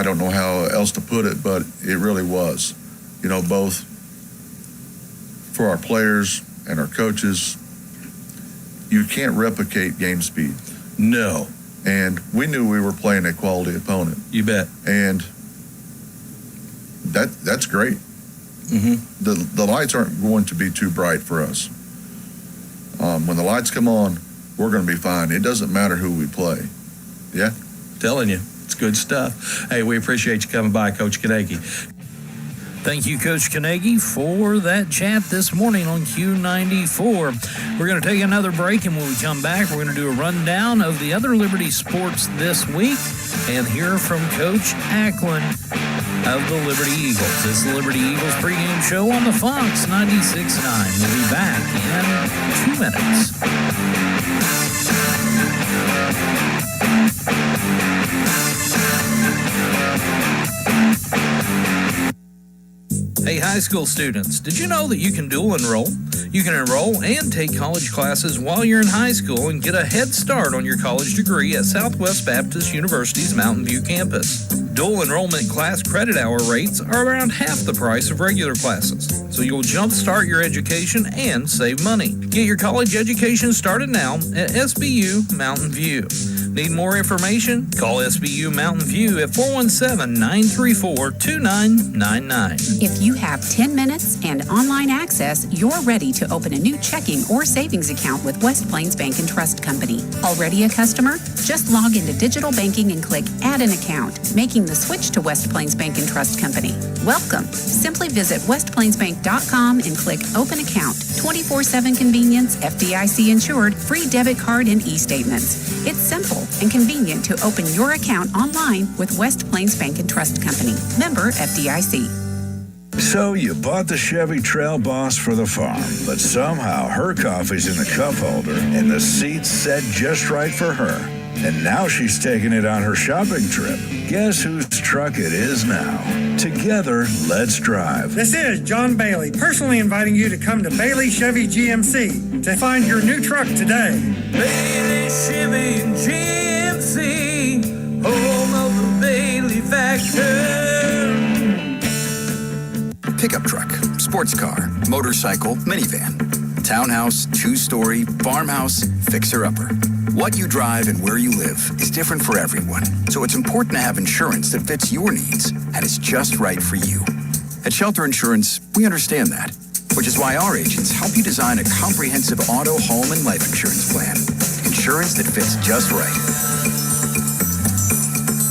I don't know how else to put it, but it really was. Both for our players and our coaches, you can't replicate game speed. No. And we knew we were playing a quality opponent. You bet. And that's great. Mm-hmm. The lights aren't going to be too bright for us. When the lights come on, we're going to be fine. It doesn't matter who we play. Yeah? Telling you, it's good stuff. Hey, we appreciate you coming by, Coach Kanegi. Thank you, Coach Kanegi, for that chat this morning on Q94. We're going to take another break, and when we come back, we're going to do a rundown of the other Liberty sports this week and hear from Coach Akan of the Liberty Eagles. It's the Liberty Eagles pregame show on the Fox 96.9. We'll be back in 2 minutes. Hey, high school students, did you know that you can dual enroll? You can enroll and take college classes while you're in high school and get a head start on your college degree at Southwest Baptist University's Mountain View campus. Dual enrollment class credit hour rates are around half the price of regular classes, so you'll jumpstart your education and save money. Get your college education started now at SBU Mountain View. Need more information? Call SBU Mountain View at 417-934-2999. If you have 10 minutes and online access, you're ready to open a new checking or savings account with West Plains Bank and Trust Company. Already a customer? Just log into digital banking and click Add an Account, making the switch to West Plains Bank and Trust Company. Welcome. Simply visit westplainsbank.com and click Open Account. 24/7 convenience, FDIC insured, free debit card and e-statements. It's simple and convenient to open your account online with West Plains Bank and Trust Company. Member FDIC. So you bought the Chevy Trail Boss for the farm, but somehow her coffee's in the cup holder and the seat's set just right for her. And now she's taking it on her shopping trip. Guess whose truck it is now? Together, let's drive. This is John Bailey, personally inviting you to come to Bailey Chevy GMC to find your new truck today. Bailey Chevy GMC, home of the Bailey factor. Pickup truck, sports car, motorcycle, minivan, townhouse, two-story, farmhouse, fixer-upper. What you drive and where you live is different for everyone, so it's important to have insurance that fits your needs and is just right for you. At Shelter Insurance, we understand that, which is why our agents help you design a comprehensive auto, home, and life insurance plan. Insurance that fits just right.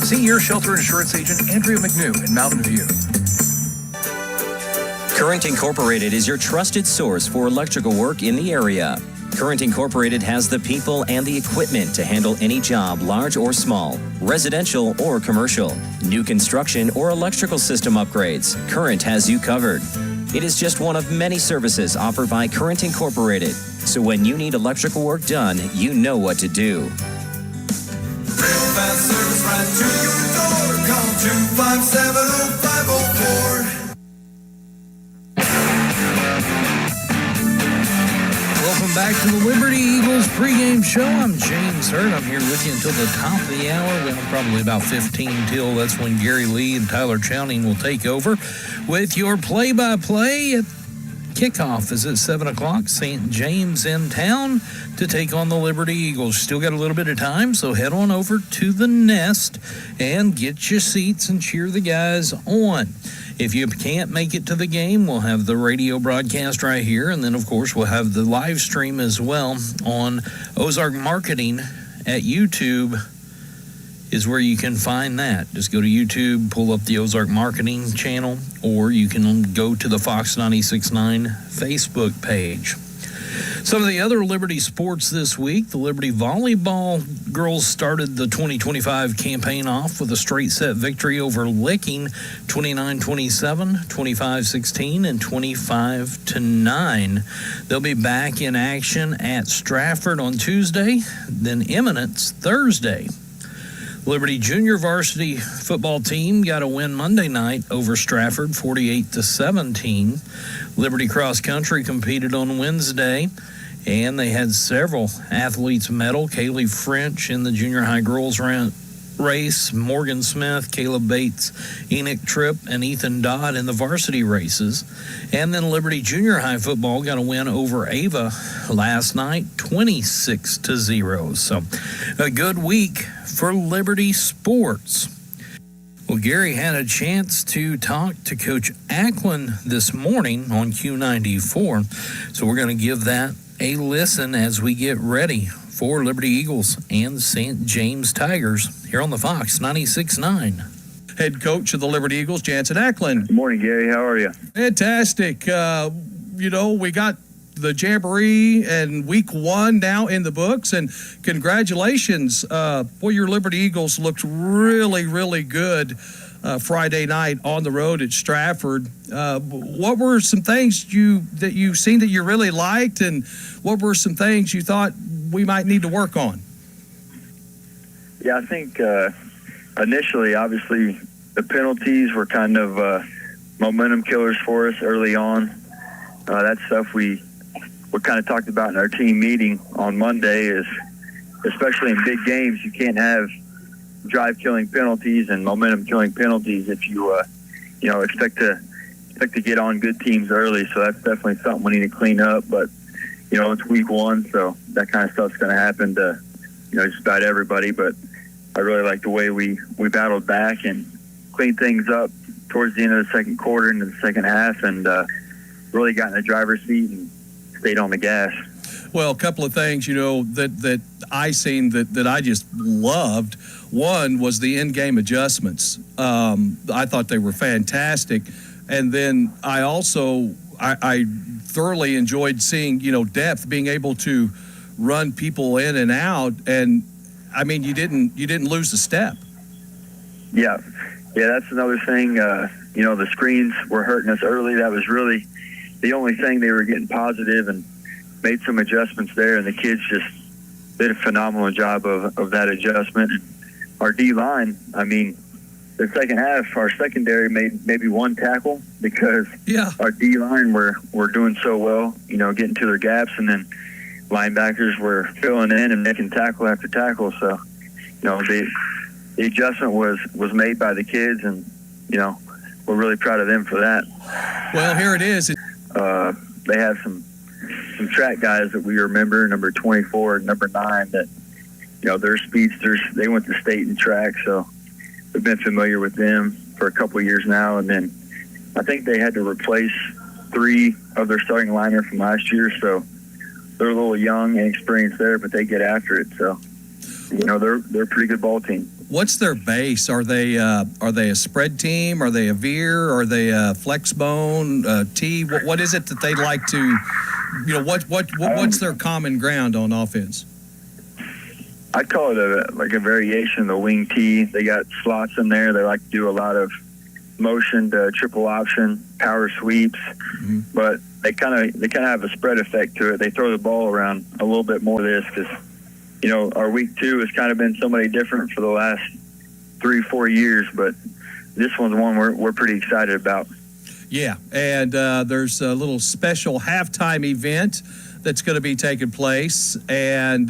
See your Shelter Insurance agent, Andrea McNew in Mountain View. Current Incorporated is your trusted source for electrical work in the area. Current Incorporated has the people and the equipment to handle any job, large or small, residential or commercial, new construction or electrical system upgrades. Current has you covered. It is just one of many services offered by Current Incorporated. So when you need electrical work done, you know what to do. Real fast service right to your door. Call 257-0504. Welcome back to the Liberty Eagles pregame show. I'm James Hurd. I'm here with you until the top of the hour. Well, probably about 15 till. That's when Gary Lee and Tyler Chowning will take over with your play-by-play at kickoff is at 7 o'clock. St. James in town to take on the Liberty Eagles. Still got a little bit of time, so head on over to the Nest and get your seats and cheer the guys on. If you can't make it to the game, we'll have the radio broadcast right here, and then, of course, we'll have the live stream as well on Ozark Marketing at YouTube is where you can find that. Just go to YouTube, pull up the Ozark Marketing channel, or you can go to the Fox 96.9 Facebook page. Some of the other Liberty sports this week, the Liberty Volleyball girls started the 2025 campaign off with a straight set victory over Licking, 29-27, 25-16, and 25-9. They'll be back in action at Stratford on Tuesday, then Eminence Thursday. Liberty Junior Varsity football team got a win Monday night over Stratford, 48-17. Liberty Cross Country competed on Wednesday, and they had several athletes medal. Kaylee French in the junior high girls race, Morgan Smith, Caleb Bates, Enoch Tripp, and Ethan Dodd in the varsity races. And then Liberty Junior High football got a win over Ava last night, 26-0. So a good week for Liberty sports. Well, Gary had a chance to talk to Coach Akan this morning on Q94. So we're going to give that a listen as we get ready for Liberty Eagles and St. James Tigers here on the Fox 96.9. Head coach of the Liberty Eagles, Jansen Akan. Good morning, Gary. How are you? Fantastic. We got the Jamboree and week 1 now in the books, and congratulations. Your Liberty Eagles looked really, really good Friday night on the road at Stratford. What were some things that you seen that you really liked, and what were some things you thought we might need to work on? Yeah, I think initially, obviously, the penalties were kind of momentum killers for us early on. That stuff we kind of talked about in our team meeting on Monday is, especially in big games, you can't have drive-killing penalties and momentum-killing penalties if you, expect to get on good teams early. So that's definitely something we need to clean up. But, it's week 1, so that kind of stuff's going to happen to, just about everybody. But I really like the way we battled back and cleaned things up towards the end of the second quarter into the second half, and really got in the driver's seat and stayed on the gas. Well, a couple of things, that I seen that I just loved. One was the in-game adjustments. I thought they were fantastic. And then I also I thoroughly enjoyed seeing, depth, being able to run people in and out. And, I mean, you didn't lose a step. Yeah, that's another thing. The screens were hurting us early. That was really the only thing. They were getting positive and made some adjustments there, and the kids just did a phenomenal job of that adjustment. Our D-line, I mean, the second half, our secondary made maybe one tackle because our D-line were doing so well, getting to their gaps, and then linebackers were filling in and making tackle after tackle. So, the adjustment was made by the kids, and, we're really proud of them for that. Well, here it is. They have some track guys that we remember, number 24 and number 9, that, they're speedsters. They went to state in track, so we've been familiar with them for a couple of years now. And then I think they had to replace 3 of their starting linemen from last year, so they're a little young and experienced there, but they get after it. So, they're a pretty good ball team. What's their base? Are they a spread team? Are they a veer? Are they a flex bone? T? What is it that they like to? What's their common ground on offense? I'd call it a variation of the wing T. They got slots in there. They like to do a lot of motion to triple option, power sweeps, but they kind of have a spread effect to it. They throw the ball around a little bit more of this because, our week 2 has kind of been somebody different for the last 3-4 years, but this one's one we're pretty excited about. Yeah, and there's a little special halftime event that's going to be taking place, and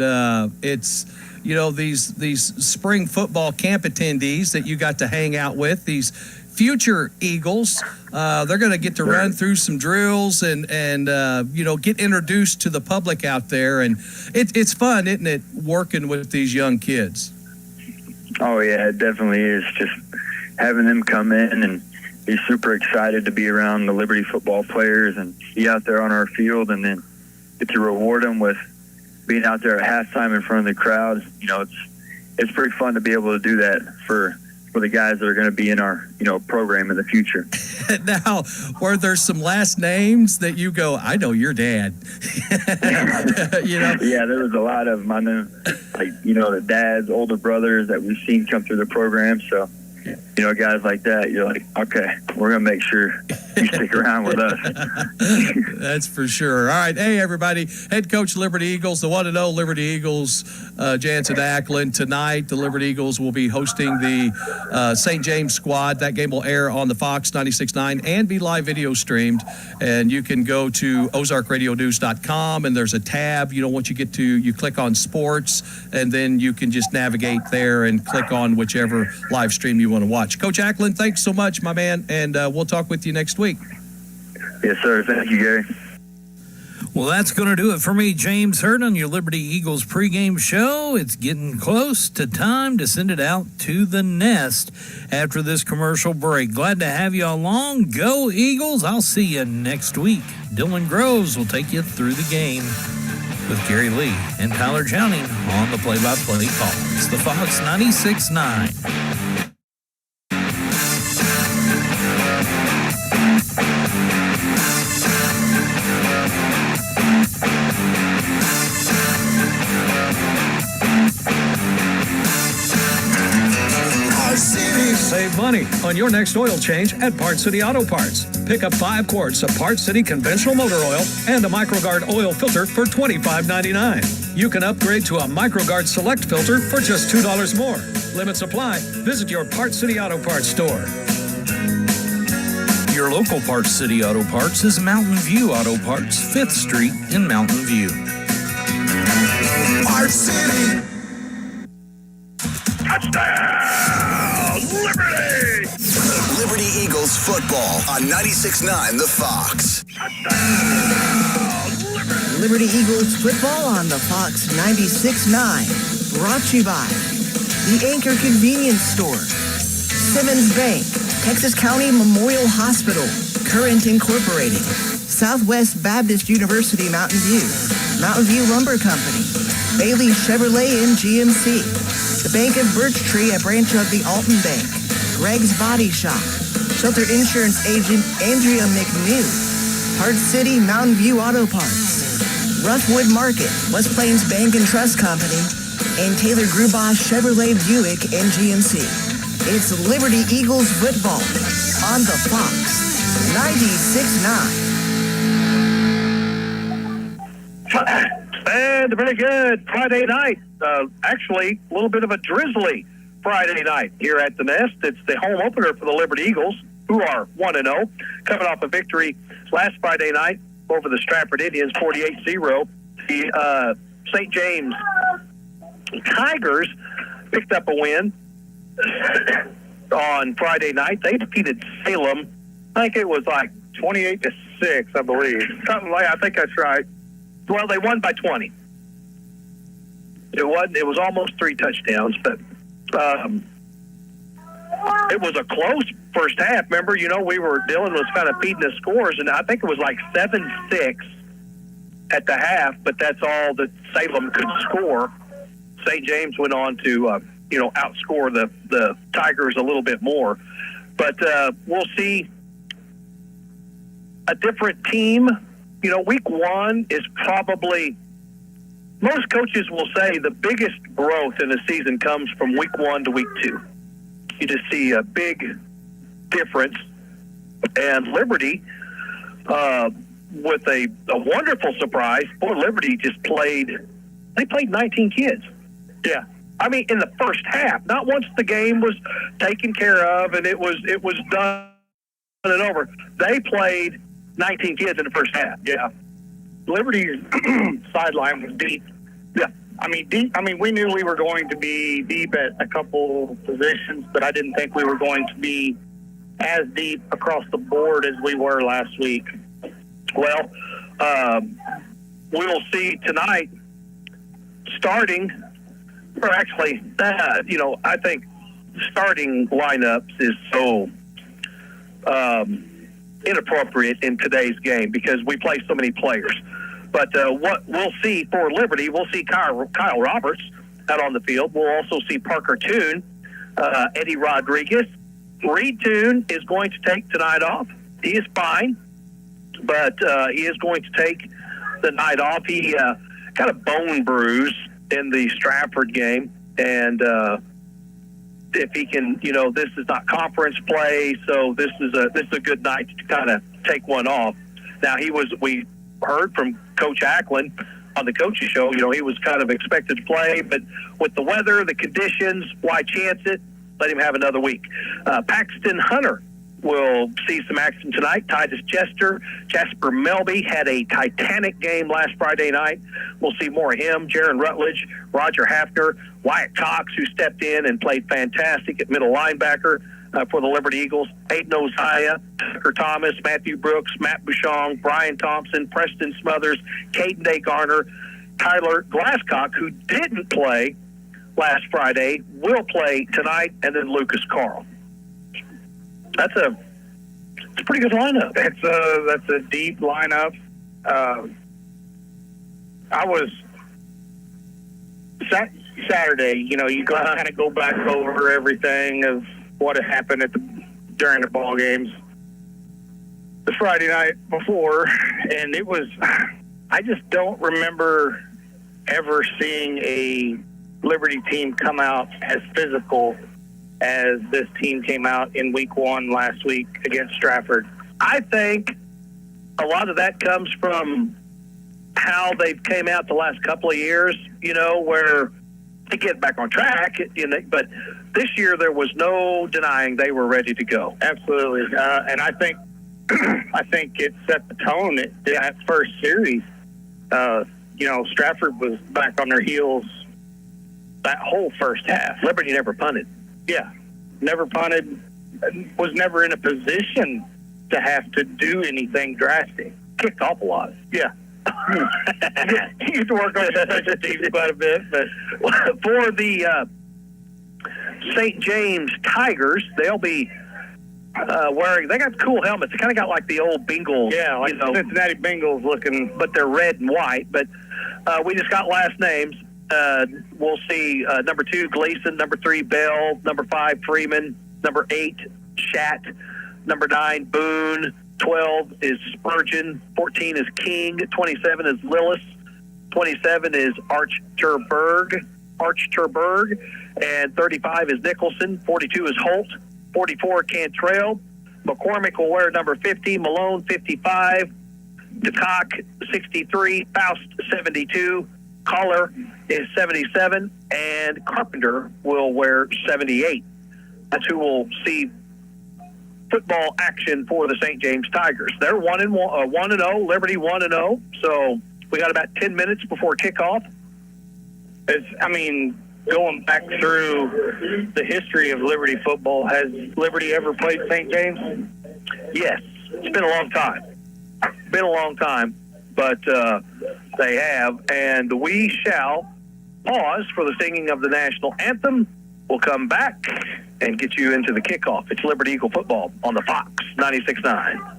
it's these spring football camp attendees that you got to hang out with, these future Eagles. They're going to get to run through some drills and get introduced to the public out there, and it's fun, isn't it, working with these young kids? Oh yeah, it definitely is. Just having them come in and be super excited to be around the Liberty football players and be out there on our field, and then get to reward them with being out there at halftime in front of the crowd. It's pretty fun to be able to do that for the guys that are going to be in our program in the future. Now, were there some last names that you go, I know your dad? Yeah, there was a lot of them. I know, the dads, older brothers that we've seen come through the program. So, guys like that, you're like, okay, we're going to make sure you stick around with us. That's for sure. All right. Hey, everybody. Head coach Liberty Eagles, the one and only Liberty Eagles, Jansen Ackland. Tonight, the Liberty Eagles will be hosting the St. James squad. That game will air on the Fox 96.9 and be live video streamed. And you can go to ozarkradionews.com, and there's a tab. Once you get to, you click on sports, and then you can just navigate there and click on whichever live stream you want to watch. Coach Ackland, thanks so much, my man, and we'll talk with you next week. Yes, sir. Thank you, Gary. Well, that's going to do it for me, James Hurd, on your Liberty Eagles pregame show. It's getting close to time to send it out to the nest after this commercial break. Glad to have you along. Go Eagles. I'll see you next week. Dylan Groves will take you through the game with Gary Lee and Tyler Chowning on the play-by-play call. It's the Fox 96.9. Save money on your next oil change at Parts City Auto Parts. Pick up 5 quarts of Parts City conventional motor oil and a MicroGuard oil filter for $25.99. You can upgrade to a MicroGuard Select filter for just $2 more. Limit supply. Visit your Parts City Auto Parts store. Your local Parts City Auto Parts is Mountain View Auto Parts, 5th Street in Mountain View. Parts City. Touchdown, Liberty! Liberty Eagles football on 96.9 The Fox. Liberty Eagles football on the Fox 96.9. Brought to you by the Anchor Convenience Store, Simmons Bank, Texas County Memorial Hospital, Current Incorporated, Southwest Baptist University Mountain View Lumber Company, Bailey Chevrolet and GMC, the Bank of Birch Tree, a branch of the Alton Bank, Greg's Body Shop, Shelter Insurance Agent Andrea McNew, Parts City Mountain View Auto Parts, Roughwood Market, West Plains Bank and Trust Company, and Taylor Grubaugh Chevrolet Buick and GMC. It's Liberty Eagles football on the Fox 96.9. And very good Friday night. Actually, a little bit of a drizzly Friday night here at the Nest. It's the home opener for the Liberty Eagles, who are 1-0, coming off a victory last Friday night over the Stratford Indians, 48-0. The St. James Tigers picked up a win on Friday night. They defeated Salem. I think it was like 28-6, I believe. Something like, I think that's right. Well, they won by 20. It was almost 3 touchdowns, but it was a close first half. Remember, Dylan was kind of feeding the scores, and I think it was like 7-6 at the half, but that's all that Salem could score. St. James went on to, outscore the Tigers a little bit more. But we'll see a different team. Week 1 is probably, most coaches will say the biggest growth in the season comes from week 1 to week 2. You just see a big difference. And Liberty, with a wonderful surprise, Liberty just played 19 kids. Yeah. I mean, in the first half, not once the game was taken care of and it was done and over. They played 19 kids in the first half. Yeah. Liberty's sideline was deep. Yeah. Deep. We knew we were going to be deep at a couple positions, but I didn't think we were going to be as deep across the board as we were last week. Well, we will see tonight starting, or actually, I think starting lineups is so inappropriate in today's game because we play so many players. But what we'll see for Liberty, we'll see Kyle Roberts out on the field. We'll also see Parker Toon, Eddie Rodriguez. Reed Toon is going to take tonight off. He is fine, but he is going to take the night off. He got a bone bruise in the Stratford game, and if he can, this is not conference play, so this is a good night to kind of take one off. Now we heard from Coach Akan on the coaching show, he was kind of expected to play, but with the weather, the conditions, why chance it? Let him have another week. Paxton Hunter will see some action tonight. Titus Jasper Melby had a titanic game last Friday night. We'll see more of him. Jaron Rutledge, Roger Hafner, Wyatt Cox, who stepped in and played fantastic at middle linebacker for the Liberty Eagles. Aiden Oziah, Tucker Thomas, Matthew Brooks, Matt Bouchon, Brian Thompson, Preston Smothers, Caden Day Garner, Tyler Glasscock, who didn't play last Friday, will play tonight, and then Lucas Carl. It's a pretty good lineup. That's a deep lineup. I was Saturday. You kind of go back over everything of what had happened during the ball games the Friday night before, and it was. I just don't remember ever seeing a Liberty team come out as physical as this team came out in week 1 last week against Stratford. I think a lot of that comes from how they came out the last couple of years, where they get back on track, but this year there was no denying they were ready to go. Absolutely. And I think it set the tone in that first series. Stratford was back on their heels that whole first half. Liberty never punted. Yeah, never punted, was never in a position to have to do anything drastic. Kicked off a lot. Yeah. You have to work on special teams quite a bit. But for the St. James Tigers, they'll be they got cool helmets. They kind of got like the old Bengals. Yeah, like Cincinnati Bengals looking. But they're red and white. But we just got last names. We'll see number 2, Gleason, number 3, Bell, number 5, Freeman, number 8, Shat, number 9, Boone, 12 is Spurgeon, 14 is King, 27 is Lillis, 27 is Archterberg, and 35 is Nicholson, 42 is Holt, 44 Cantrell, McCormick will wear number 50, Malone 55, DeCock 63, Faust 72, Collar is 77, and Carpenter will wear 78. That's who will see football action for the St. James Tigers. They're 1-0, Liberty 1-0. So we got about 10 minutes before kickoff. Going back through the history of Liberty football, has Liberty ever played St. James? Yes, it's been a long time. But they have, and we shall pause for the singing of the national anthem. We'll come back and get you into the kickoff. It's Liberty Eagle football on the Fox 96.9.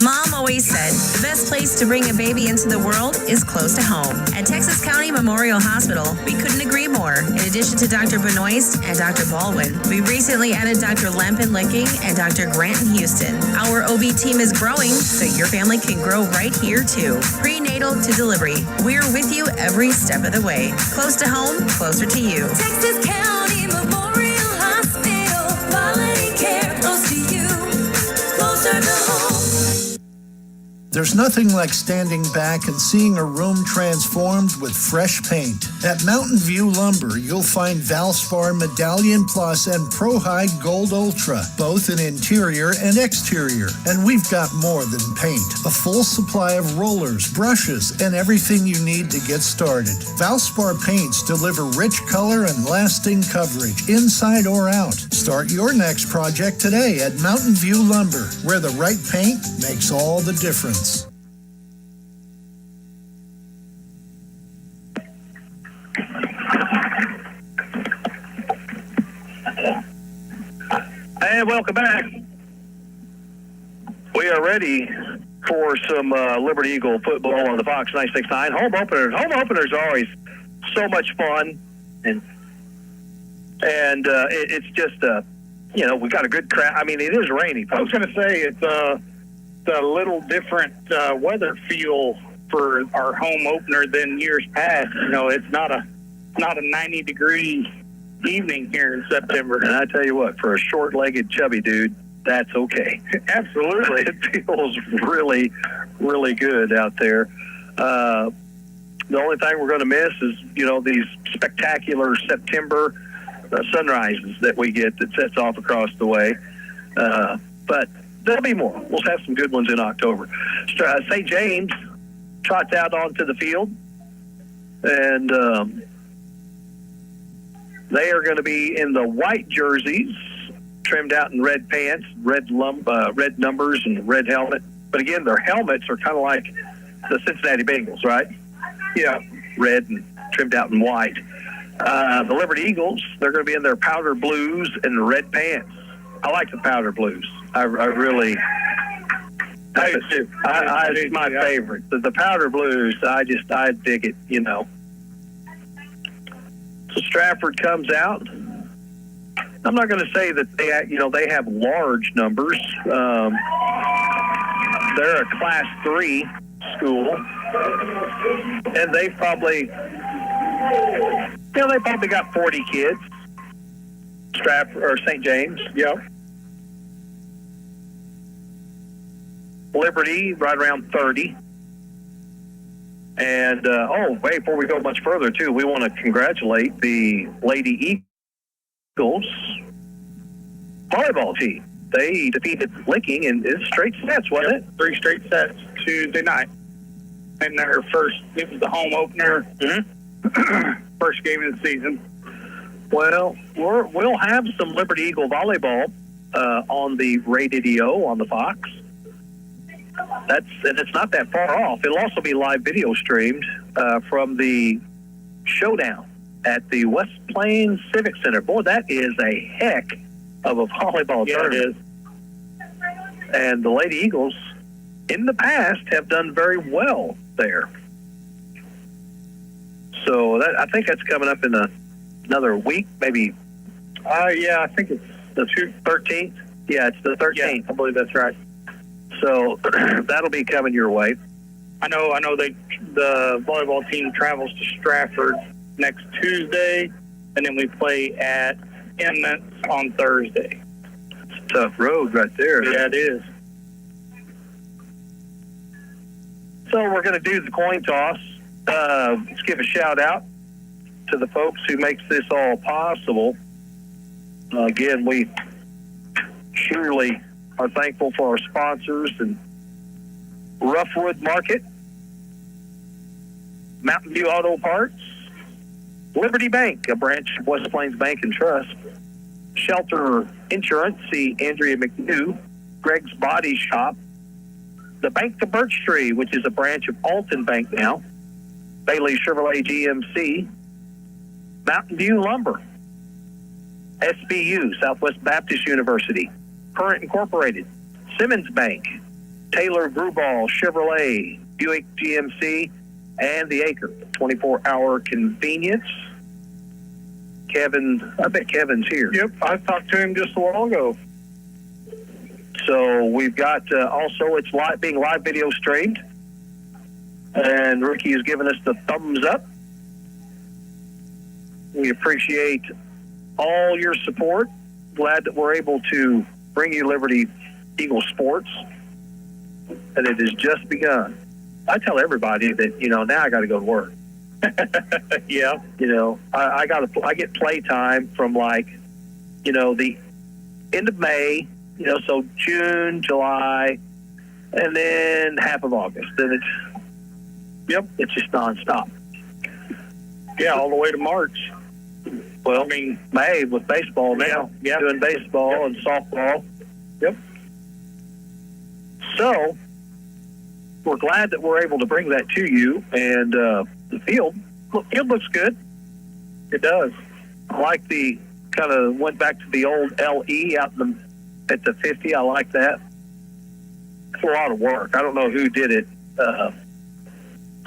Mom always said the best place to bring a baby into the world is close to home. At Texas County Memorial Hospital, we couldn't agree more. In addition to Dr. Benoist and Dr. Baldwin, we recently added Dr. Lempin Licking and Dr. Grant in Houston. Our OB team is growing, so your family can grow right here too. Prenatal to delivery, we're with you every step of the way. Close to home, closer to you. Texas County Memorial Hospital, quality care close to you, closer to home. There's nothing like standing back and seeing a room transformed with fresh paint. At Mountain View Lumber, you'll find Valspar Medallion Plus and Pro High Gold Ultra, both in interior and exterior. And we've got more than paint. A full supply of rollers, brushes, and everything you need to get started. Valspar paints deliver rich color and lasting coverage, inside or out. Start your next project today at Mountain View Lumber, where the right paint makes all the difference. And welcome back. We are ready for some Liberty Eagle football on the Fox 96.9. Home openers are always so much fun, and it's just we got a good crowd. I mean, it is rainy. I was going to say it's a little different weather feel for our home opener than years past. It's not a 90-degree evening here in September. And I tell you what, for a short-legged, chubby dude, that's okay. Absolutely. It feels really, really good out there. The only thing we're going to miss is, these spectacular September sunrises that we get that sets off across the way. But there'll be more. We'll have some good ones in October. St. James trots out onto the field, and they are going to be in the white jerseys, trimmed out in red pants, red numbers, and red helmet. But again, their helmets are kind of like the Cincinnati Bengals, right? Yeah, red and trimmed out in white. The Liberty Eagles, they're going to be in their powder blues and red pants. I like the powder blues. I really, it's my favorite. The powder blues, I dig it, So Stratford comes out. I'm not going to say that they have large numbers. They're a Class 3 school, and they probably got 40 kids. Stratford or St. James, yeah. Liberty right around 30. And before we go much further, too, we want to congratulate the Lady Eagles volleyball team. They defeated Licking in straight sets, wasn't it? 3 straight sets Tuesday night. And it was the home opener, first game of the season. Well, we'll have some Liberty Eagle volleyball on the radio on the Fox. And it's not that far off. It'll also be live video streamed from the showdown at the West Plains Civic Center. Boy, that is a heck of a volleyball tournament. It is. And the Lady Eagles, in the past, have done very well there. So I think that's coming up in another week, maybe. I think it's the 13th. Yeah, it's the 13th. Yeah, I believe that's right. So that'll be coming your way. I know. The volleyball team travels to Stratford next Tuesday, and then we play at Emmett on Thursday. It's a tough road right there. Yeah, it is. So we're going to do the coin toss. Let's give a shout out to the folks who makes this all possible. Again, we surely are thankful for our sponsors and Roughwood Market, Mountain View Auto Parts, Liberty Bank, a branch of West Plains Bank and Trust, Shelter Insurance, see Andrea McNew, Greg's Body Shop, the Bank to Birch Tree, which is a branch of Alton Bank now, Bailey Chevrolet GMC, Mountain View Lumber, SBU, Southwest Baptist University, Current Incorporated, Simmons Bank, Taylor Gruball Chevrolet, Buick GMC, and The Acre, 24-hour convenience. Kevin, I bet Kevin's here. Yep, I talked to him just a while ago. So we've got also it's being live video streamed, and Ricky has given us the thumbs up. We appreciate all your support. Glad that we're able to bring you Liberty Eagle Sports, and it has just begun. I tell everybody that now I got to go to work. Yeah, I get play time from the end of May, so June, July, and then half of August. Then it's just nonstop. Yeah, all the way to March. Well, May with baseball now. Yeah, doing baseball and softball. Yep. So we're glad that we're able to bring that to you. And the field looks good. It does. I like the kind of went back to the old LE out at the 50. I like that. It's a lot of work. I don't know who did it.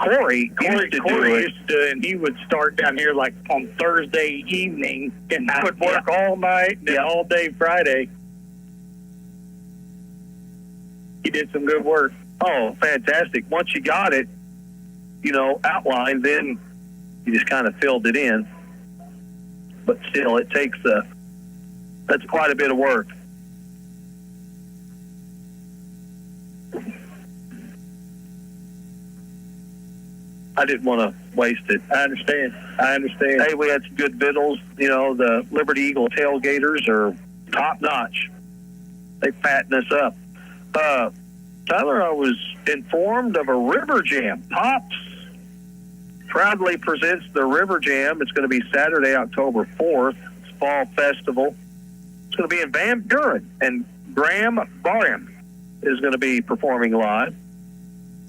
Corey used to do it, and he would start down here like on Thursday evening and would work all night and then all day Friday. He did some good work. Oh, fantastic. Once you got it, outlined, then you just kind of filled it in. But still, that's quite a bit of work. I didn't want to waste it. I understand. Hey, we had some good victuals. The Liberty Eagle tailgaters are top notch. They fatten us up. Tyler, I was informed of a River Jam. Pops proudly presents the River Jam. It's going to be Saturday, October 4th. It's Fall Festival. It's going to be in Van Buren, and Graham Barham is going to be performing live.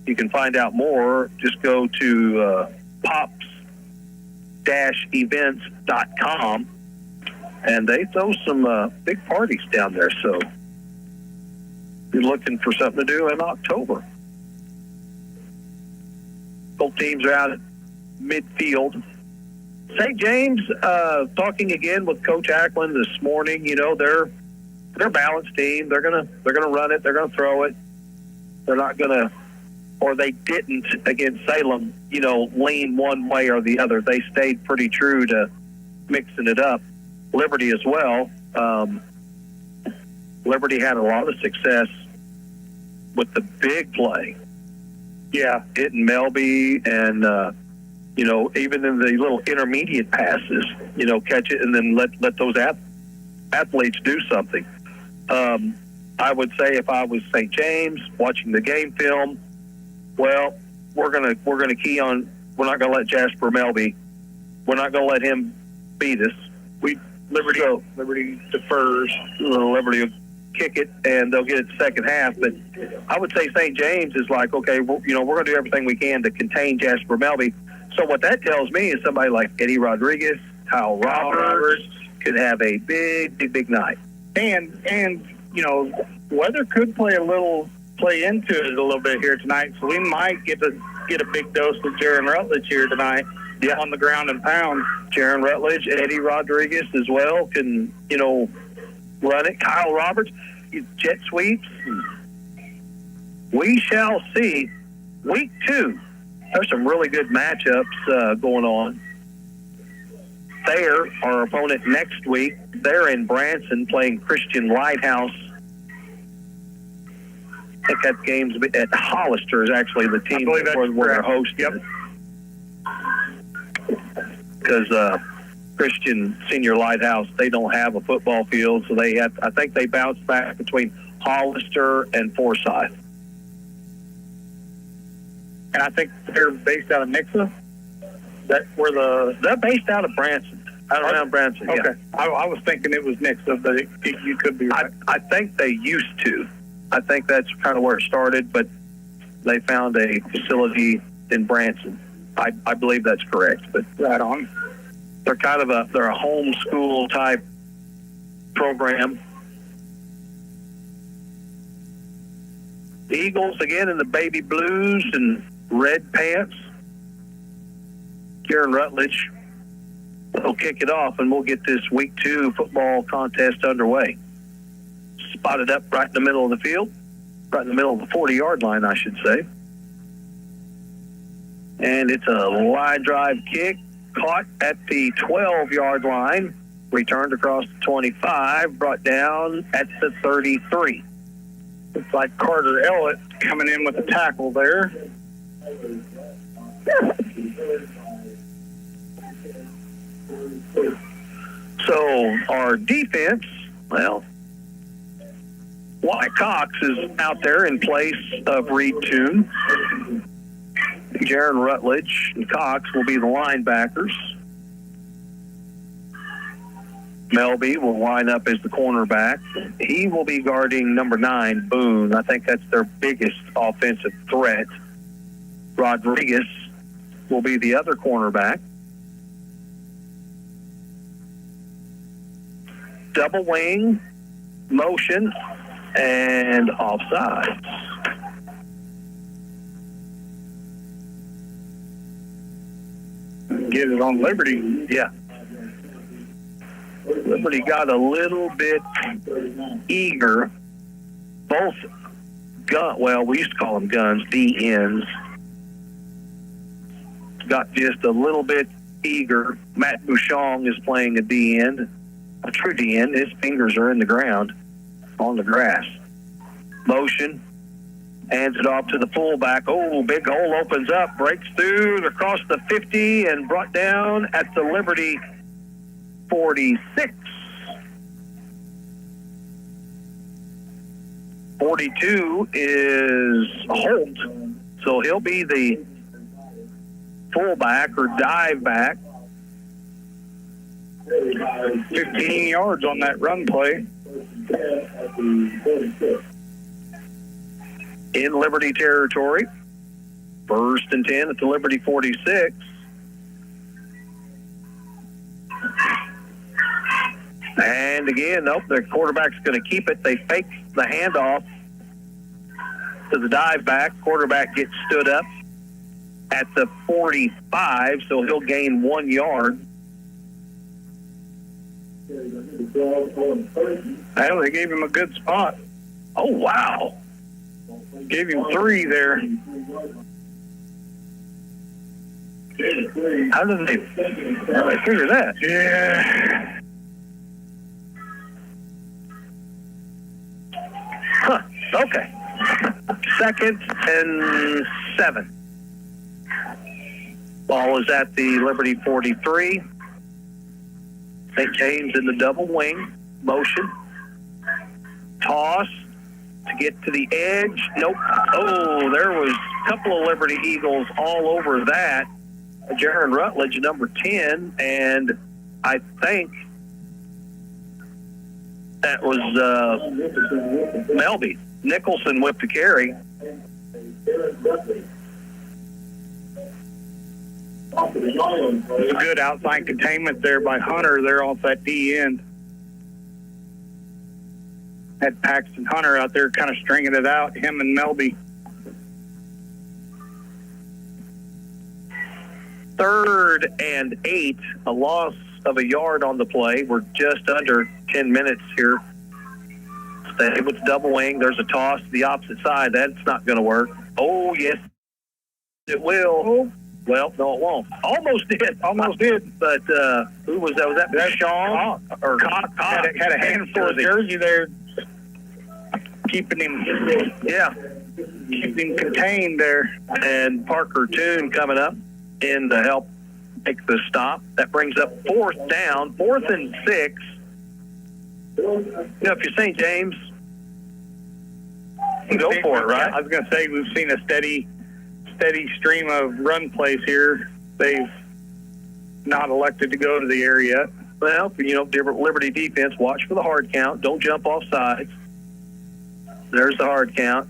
You can find out more. Just go to pops-events.com, and they throw some big parties down there. So if you're looking for something to do in October. Both teams are out at midfield. St. James, talking again with Coach Akan this morning. They're a balanced team. They're gonna run it. They're gonna throw it. They're not gonna. Or they didn't against Salem, lean one way or the other. They stayed pretty true to mixing it up. Liberty as well. Liberty had a lot of success with the big play. Yeah, hitting Melby and, even in the little intermediate passes, catch it and then let those athletes do something. I would say if I was St. James watching the game film, well, we're gonna key on. We're not gonna let Jasper Melby. We're not gonna let him beat us. Liberty defers. Liberty will kick it, and they'll get it the second half. But I would say St. James is like, okay, we're gonna do everything we can to contain Jasper Melby. So what that tells me is somebody like Eddie Rodriguez, Kyle Roberts could have a big night. And weather could play into it a little bit here tonight, so we might get a big dose of Jaron Rutledge here tonight. Yeah, on the ground and pound. Jaron Rutledge, Eddie Rodriguez as well can run it. Kyle Roberts, jet sweeps. We shall see. Week 2, there's some really good matchups going on. Thayer, our opponent next week, they're in Branson playing Christian Lighthouse. I think that game's at Hollister is actually the team where they're hosting. Yep. Because Christian Senior Lighthouse, they don't have a football field, so I think they bounce back between Hollister and Forsyth. And I think they're based out of Nixa. They're based out of Branson. Around Branson. Okay. Yeah. I was thinking it was Nixa, but you could be right. I think they used to. I think that's kind of where it started, but they found a facility in Branson. I believe that's correct. But right on. They're kind of a homeschool type program. The Eagles again in the baby blues and red pants. Jaron Rutledge will kick it off, and we'll get this Week 2 football contest underway. Spotted up right in the middle of the field, right in the middle of the 40-yard line, I should say. And it's a line drive kick, caught at the 12-yard line, returned across the 25, brought down at the 33. Looks like Carter Ellett coming in with a tackle there. So our defense, well, Wyatt Cox is out there in place of Reed Toon. Jaron Rutledge and Cox will be the linebackers. Melby will line up as the cornerback. He will be guarding number 9, Boone. I think that's their biggest offensive threat. Rodriguez will be the other cornerback. Double wing, motion, and offside. get it on Liberty. Yeah. Liberty got a little bit eager. Both we used to call them guns, DNs. Got just a little bit eager. Matt Bouchon is playing a DN, a true DN. His fingers are in the ground on the grass. Motion. Hands it off to the fullback. Oh, big hole opens up, breaks through across the 50 and brought down at the Liberty 46. 42 is Holt, so he'll be the fullback or dive back. 15 yards on that run play. In Liberty territory. 1st and 10 at the Liberty 46. And again, nope, the quarterback's going to keep it. They fake the handoff to the dive back. Quarterback gets stood up at the 45, so he'll gain 1 yard. Well, they gave him a good spot. Oh, wow. Gave him 3 there. How did they figure that? Yeah. Huh. Okay. 2nd and 7. Ball is at the Liberty 43. St. James in the double wing. Motion. Toss to get to the edge. Nope. Oh, there was a couple of Liberty Eagles all over that. Jaron Rutledge, number 10, and I think that was Melby. Nicholson whipped the carry. There's a good outside containment there by Hunter there off that D end. Had Paxton Hunter out there kind of stringing it out, him and Melby. 3rd and 8, a loss of a yard on the play. We're just under 10 minutes here. Stay with the double wing. There's a toss to the opposite side. That's not going to work. Oh, yes, it will. Well, no, it won't. Almost did. But who was that? Was that Bouchon? Or Cox had a handful of jersey there, keeping him contained there. And Parker Toon coming up in to help make the stop. That brings up 4th down, 4th and 6. If you're St. James, you go for it, right? I was going to say we've seen a steady stream of run plays here. They've not elected to go to the air yet. Well, different Liberty defense, watch for the hard count. Don't jump off sides. There's the hard count.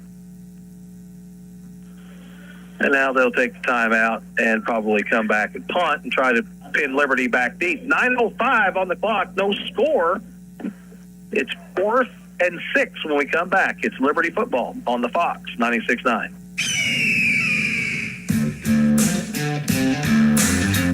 And now they'll take the timeout and probably come back and punt and try to pin Liberty back deep. 9:05 on the clock, no score. It's 4th and 6 when we come back. It's Liberty football on the Fox 96.9.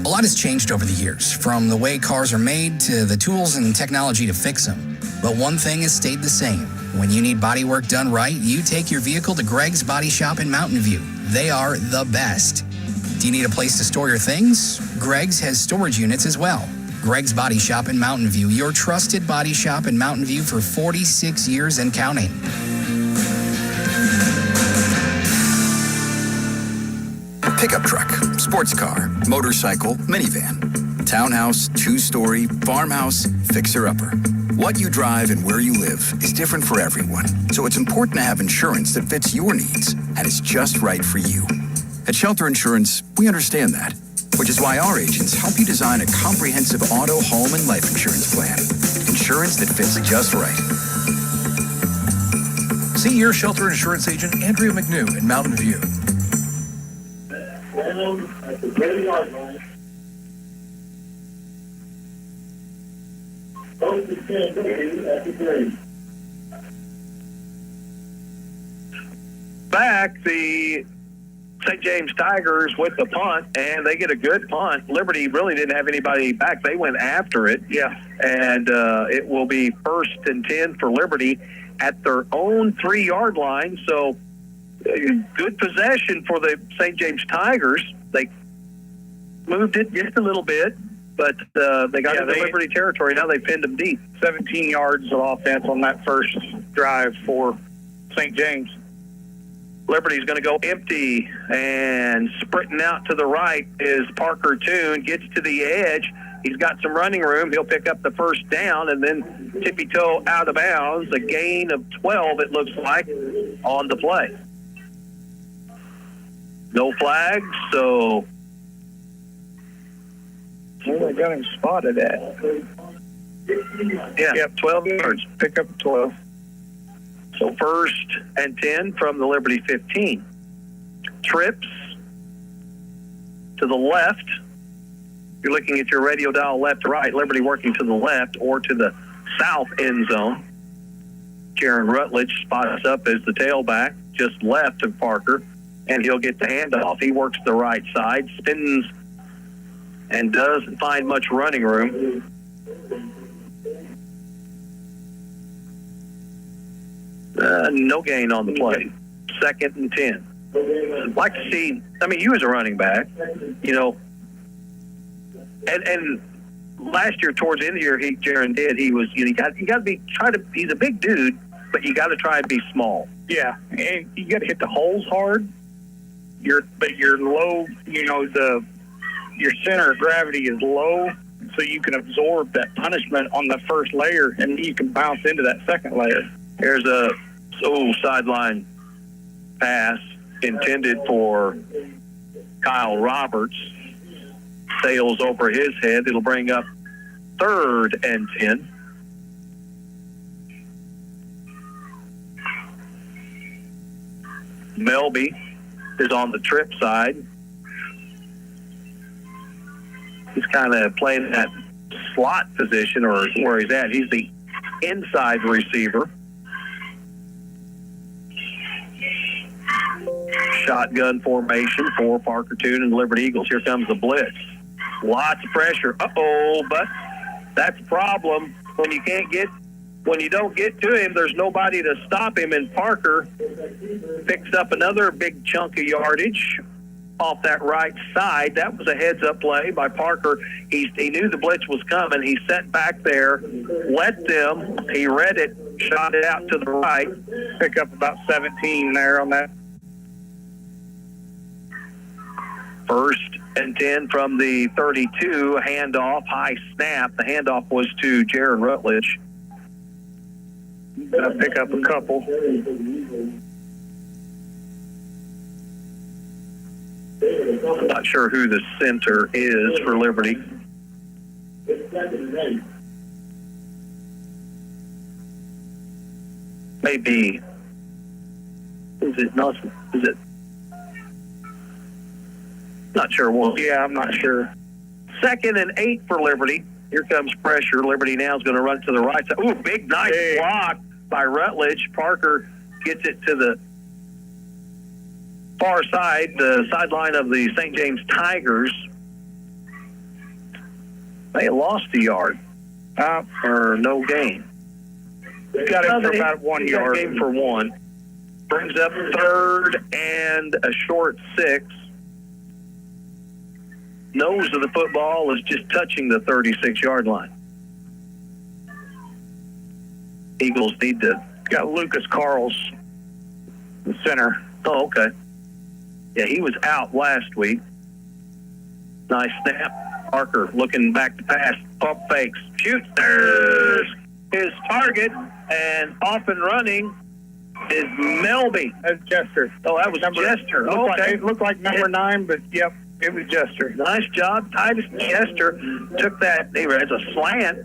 A lot has changed over the years, from the way cars are made to the tools and technology to fix them. But one thing has stayed the same. When you need body work done right, you take your vehicle to Greg's Body Shop in Mountain View. They are the best. Do you need a place to store your things? Greg's has storage units as well. Greg's Body Shop in Mountain View, your trusted body shop in Mountain View for 46 years and counting. Pickup truck, sports car, motorcycle, minivan, townhouse, 2-story, farmhouse, fixer-upper. What you drive and where you live is different for everyone, so it's important to have insurance that fits your needs and is just right for you. At Shelter Insurance, we understand that, which is why our agents help you design a comprehensive auto, home, and life insurance plan. Insurance that fits just right. See your Shelter Insurance agent, Andrea McNew in Mountain View. Back, the St. James Tigers with the punt, and they get a good punt. Liberty really didn't have anybody back. They went after it. Yeah. And it will be 1st and 10 for Liberty at their own 3-yard line. So good possession for the St. James Tigers. They moved it just a little bit, but they got into Liberty territory. Now they pinned them deep. 17 yards of offense on that first drive for St. James. Liberty's going to go empty, and sprinting out to the right is Parker Toon. Gets to the edge. He's got some running room. He'll pick up the first down and then tippy-toe out of bounds. A gain of 12, it looks like, on the play. No flags, so where they got him spotted at? Yeah, yep, 12 yards. Pick up 12. So 1st and 10 from the Liberty 15. Trips to the left. You're looking at your radio dial left to right. Liberty working to the left or to the south end zone. Jaron Rutledge spots up as the tailback, just left of Parker, and he'll get the handoff. He works the right side, spins, and doesn't find much running room. No gain on the play. 2nd and 10. I'd like to see, you as a running back, and last year towards the end of the year, Jaron did. He was, you got to be he's a big dude, but you got to try and be small. Yeah, and you got to hit the holes hard. You're low. Your center of gravity is low, so you can absorb that punishment on the first layer, and you can bounce into that second layer. Here's a sideline pass intended for Kyle Roberts. Sails over his head. It'll bring up 3rd and 10. Melby is on the trip side. He's kind of playing that slot position, or where he's at. He's the inside receiver. Shotgun formation for Parker Toon and Liberty Eagles. Here comes the blitz. Lots of pressure. But that's a problem when you don't get to him. There's nobody to stop him, and Parker picks up another big chunk of yardage off that right side. That was a heads-up play by Parker. He knew the blitz was coming. He sat back there, let them. He read it, shot it out to the right. Pick up about 17 there on that. 1st and 10 from the 32. Handoff, high snap. The handoff was to Jaron Rutledge. Gonna pick up a couple. I'm not sure who the center is for Liberty. Maybe. Is it? Not sure. Well, yeah, I'm not sure. 2nd and 8 for Liberty. Here comes pressure. Liberty now is going to run to the right side. Ooh, nice block by Rutledge. Parker gets it to the far side, the sideline of the St. James Tigers. They lost a yard. Or no gain. Got it for about 1 yard. Game for 1. Brings up 3rd and a short 6. Nose of the football is just touching the 36-yard line. Eagles need to. Got Lucas Carls, the center. Oh, okay. Yeah, he was out last week. Nice snap. Parker looking back to pass. Pump fakes. Shoots. There's his target. And off and running is Melby. That's Jester. Oh, that was Jester. It looked like number 9, but yep. It was Jester. Nice job. Titus Jester took that as a slant,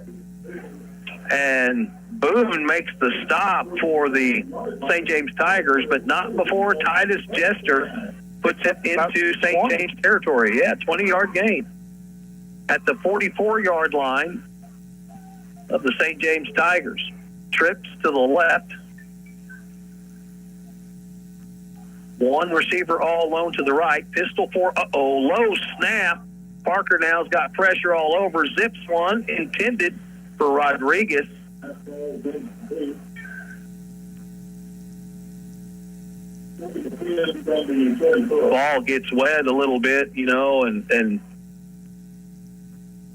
and Boone makes the stop for the St. James Tigers, but not before Titus Jester puts it into St. James territory. Yeah, 20-yard gain. At the 44-yard line of the St. James Tigers. Trips to the left. One receiver all alone to the right. Pistol for, low snap. Parker now's got pressure all over. Zips one intended for Rodriguez. Ball gets wet a little bit, and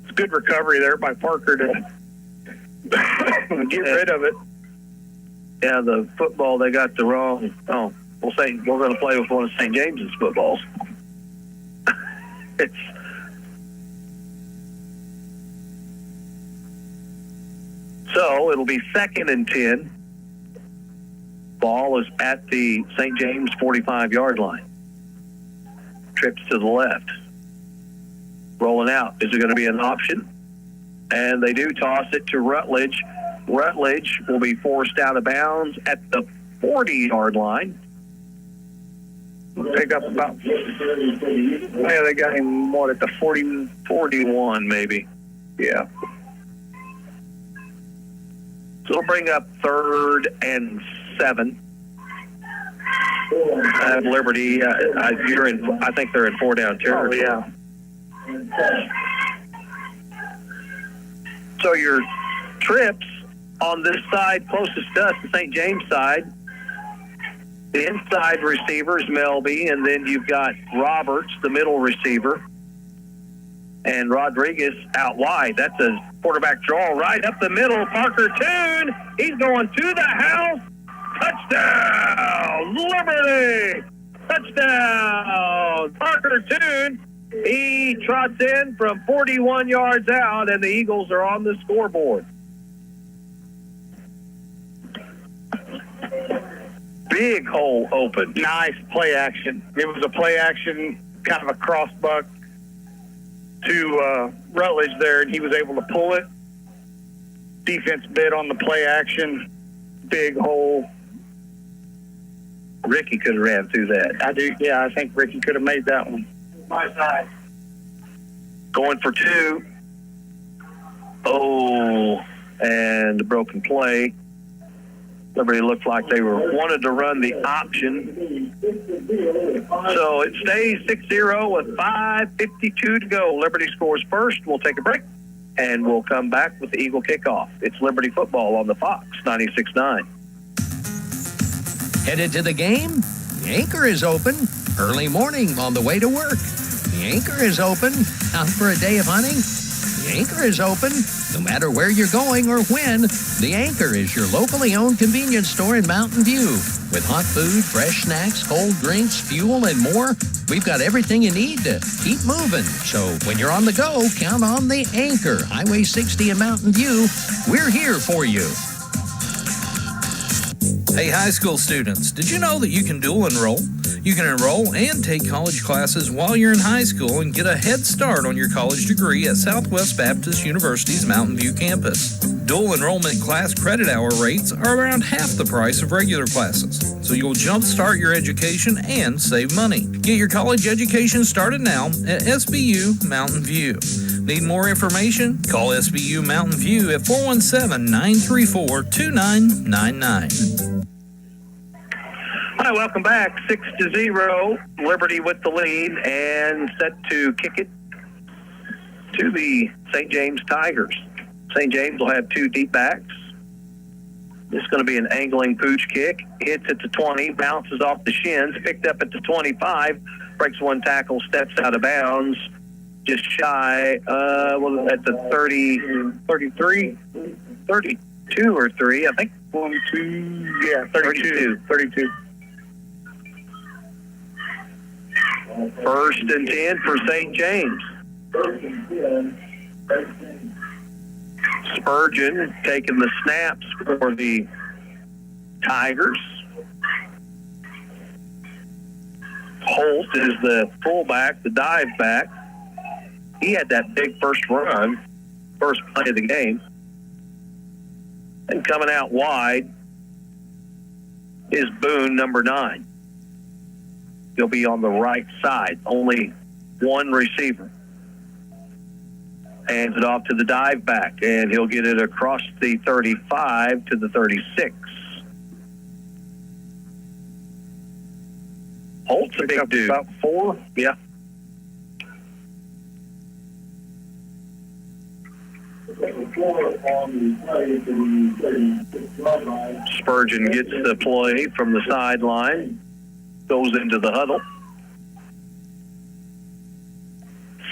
it's good recovery there by Parker to get rid of it. Yeah, the football, they got the wrong. We're going to play with one of St. James's footballs. So it'll be 2nd and 10. Ball is at the St. James 45-yard line. Trips to the left. Rolling out. Is it going to be an option? And they do toss it to Rutledge. Rutledge will be forced out of bounds at the 40-yard line. Pick up about, they got him, at the 41 maybe. Yeah. So it'll bring up 3rd and 7. At Liberty, I think they're in 4-down territory. Oh, yeah. So your trips on this side, closest to us, the St. James side, the inside receiver is Melby, and then you've got Roberts, the middle receiver, and Rodriguez out wide. That's a quarterback draw right up the middle. Parker Toon, he's going to the house. Touchdown, Liberty! Touchdown, Parker Toon. He trots in from 41 yards out, and the Eagles are on the scoreboard. Big hole open. Nice play action. It was a play action, kind of a cross buck to Rutledge there, and he was able to pull it. Defense bid on the play action. Big hole. Ricky could have ran through that. I think Ricky could have made that one. My side. Going for 2. Oh, and a broken play. Liberty looked like they wanted to run the option. So it stays 6-0 with 5:52 to go. Liberty scores first. We'll take a break, and we'll come back with the Eagle kickoff. It's Liberty football on the Fox 96.9. Headed to the game? The anchor is open. Early morning on the way to work. The anchor is open. Out for a day of hunting? The anchor is open. No matter where you're going or when, the Anchor is your locally owned convenience store in Mountain View. With hot food, fresh snacks, cold drinks, fuel, and more, we've got everything you need to keep moving. So when you're on the go, count on the Anchor. Highway 60 in Mountain View. We're here for you. Hey, high school students, did you know that you can dual enroll? You can enroll and take college classes while you're in high school and get a head start on your college degree at Southwest Baptist University's Mountain View campus. Dual enrollment class credit hour rates are around half the price of regular classes, so you'll jumpstart your education and save money. Get your college education started now at SBU Mountain View. Need more information? Call SBU Mountain View at 417-934-2999. All right, welcome back. 6-0. Liberty with the lead and set to kick it to the St. James Tigers. St. James will have 2 deep backs. This is going to be an angling pooch kick. Hits at the 20, bounces off the shins, picked up at the 25, breaks one tackle, steps out of bounds. Just shy, at the 30, 33, 32 or 3, I think. 32. First and 10 for St. James. Spurgeon taking the snaps for the Tigers. Holt is the fullback, the dive back. He had that big first run, first play of the game. And coming out wide is Boone, number 9. He'll be on the right side, only one receiver. Hands it off to the dive back, and he'll get it across the 35 to the 36. Holt's a big dude. About 4. Yeah. Spurgeon gets the play from the sideline, goes into the huddle.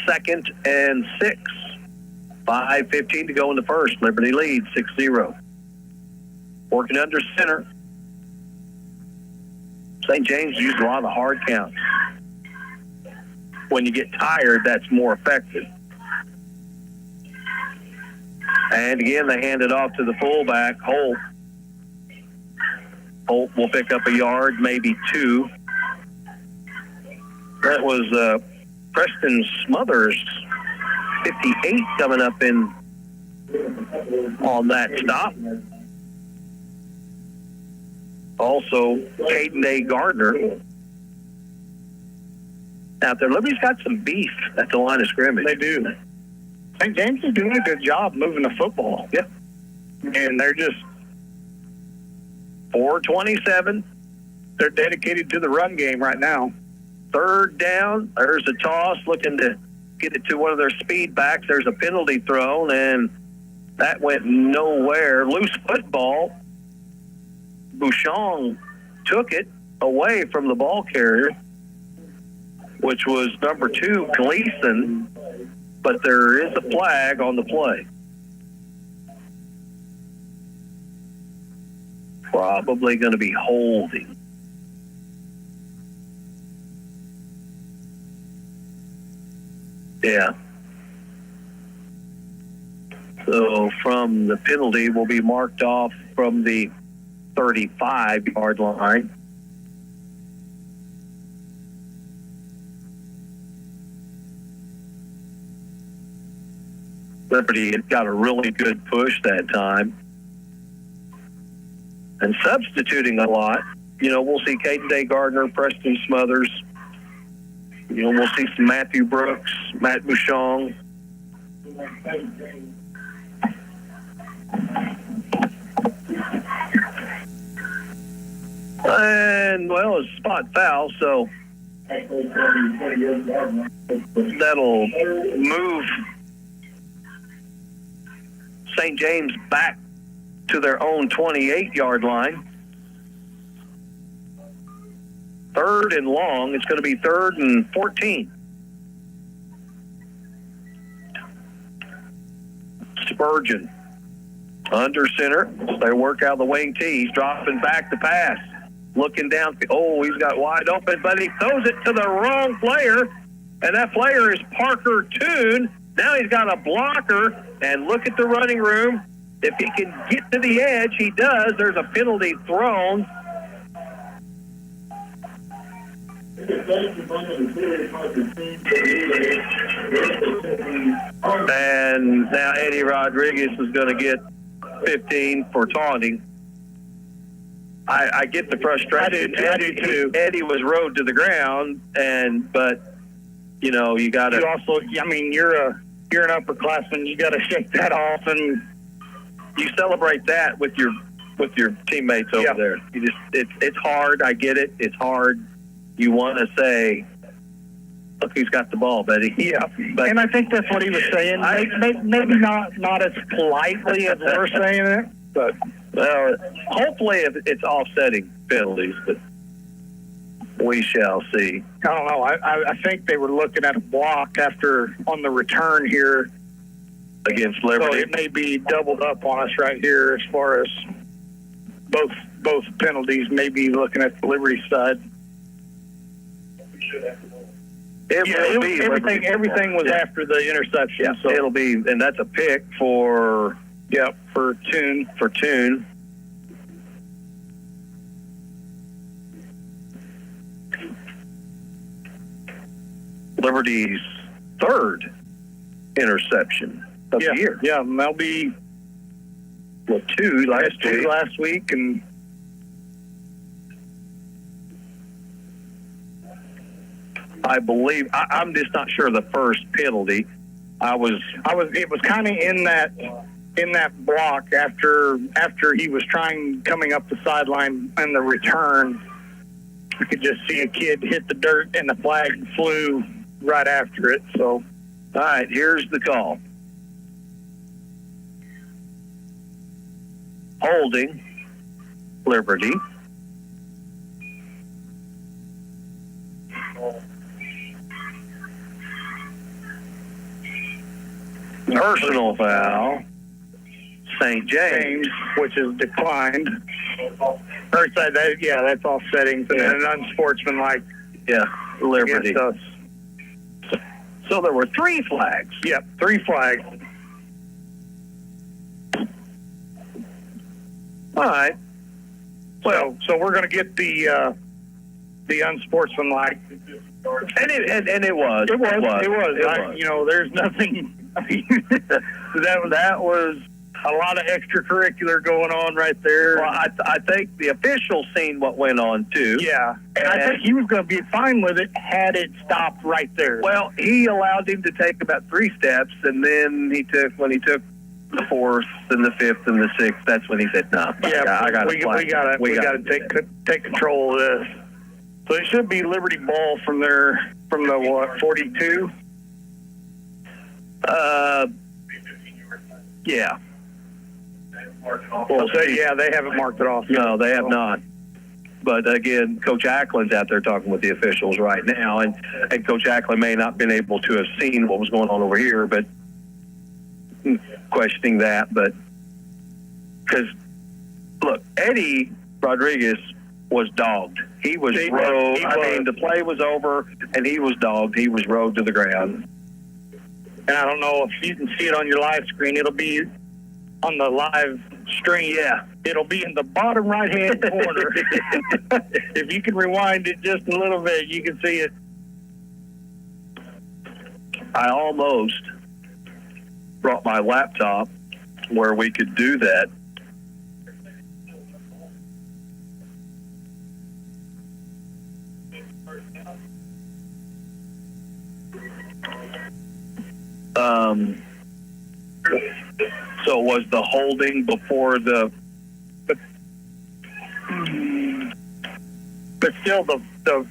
2nd and 6. 5:15 to go in the first. Liberty leads 6-0. Working under center. St. James used a lot of hard counts. When you get tired, that's more effective. And again, they hand it off to the fullback, Holt. Holt will pick up a yard, maybe 2. That was Preston Smothers, 58, coming up in on that stop. Also, Caden A. Gardner out there. Liberty's got some beef at the line of scrimmage. They do. St. James is doing a good job moving the football. Yep. And they're just 4:27. They're dedicated to the run game right now. 3rd down. There's a toss looking to get it to one of their speed backs. There's a penalty thrown, and that went nowhere. Loose football. Bouchon took it away from the ball carrier, which was number 2, Gleason, but there is a flag on the play. Probably going to be holding. Yeah. So from the penalty will be marked off from the 35-yard line. Liberty got a really good push that time. And substituting a lot. You know, we'll see Caden Day Gardner, Preston Smothers. You know, we'll see some Matthew Brooks, Matt Bouchon. And, well, it's a spot foul, so that'll move St. James back to their own 28-yard line. 3rd and long. It's going to be 3rd and 14. Spurgeon under center. They work out the wing T. He's dropping back to pass. Looking down. Oh, he's got wide open, but he throws it to the wrong player. And that player is Parker Toon. Now he's got a blocker. And look at the running room. If he can get to the edge, he does. There's a penalty thrown. And now Eddie Rodriguez is going to get 15 for taunting. I get the frustration. I do too. Eddie was rode to the ground, but you know you got to. You also, I mean, you're an upperclassman. You got to shake that off, and you celebrate that with your teammates over there. You just it's hard. I get it. It's hard. You want to say, look who's got the ball, Betty. Yeah, and I think that's what he was saying. Maybe not as politely as we're saying it, but. Well, hopefully it's offsetting penalties, but we shall see. I don't know. I think they were looking at a block on the return here against Liberty. So it may be doubled up on us right here as far as both penalties. Maybe looking at the Liberty side. Everything was after the interception. Yeah, so it'll be, and that's a pick for. Yep, for Toon. Liberty's 3rd interception of the year. Yeah, and that'll be 2 last week, and I believe I'm just not sure the first penalty. It was kind of in that block after he was coming up the sideline and the return. you could just see a kid hit the dirt and the flag flew right after it. So, all right, here's the call. Holding Liberty. Personal foul. St. James, which is declined. Or that's offsetting and an unsportsmanlike. Yeah, Liberty. Against us. So there were 3 flags. Yep, 3 flags. All right. Well, so we're going to get the unsportsmanlike. And it was. It was. There's nothing. I mean, that was a lot of extracurricular going on right there. Well, I think the official seen what went on too. Yeah, and I think he was going to be fine with it had it stopped right there. Well, he allowed him to take about 3 steps, and then when he took the 4th and the 5th and the 6th, that's when he said, "No, we got to take control of this." So it should be Liberty ball from the 42. Yeah. Well, they haven't marked it off. No, they have not. But again, Coach Ackland's out there talking with the officials right now, and Coach Ackland may not been able to have seen what was going on over here, but questioning that. But because look, Eddie Rodriguez was dogged. He was rode. The play was over, and he was dogged. He was rode to the ground. And I don't know if you can see it on your live screen. It'll be on the live stream. Yeah. It'll be in the bottom right-hand corner. If you can rewind it just a little bit, you can see it. I almost brought my laptop where we could do that. So was the holding before the... But still, the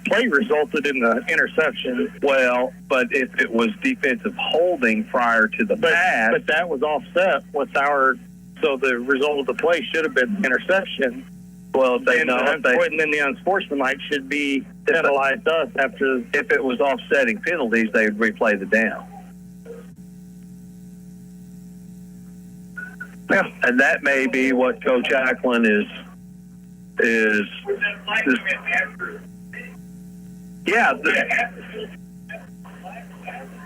play resulted in the interception. Well, but if it was defensive holding prior to the pass... But that was offset with so the result of the play should have been interception. Well, and then the unsportsmanlike should be penalized us after... If it was offsetting penalties, they would replay the down. Yeah. And that may be what Coach Ackland is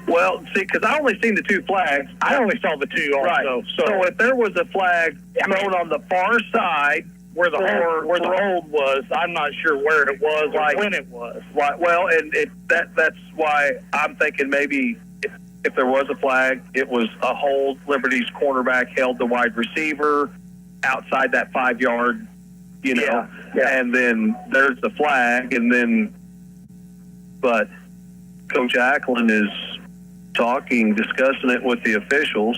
well, see, because I only seen the 2 flags. I only saw the 2 also. Right. So if there was a flag thrown on the far side where the hold was, I'm not sure where it was or when it was. Right. Well, and that's why I'm thinking maybe if there was a flag, it was a hold. Liberty's cornerback held the wide receiver outside that 5-yard, Yeah. and then there's the flag, but Coach Ackland is discussing it with the officials.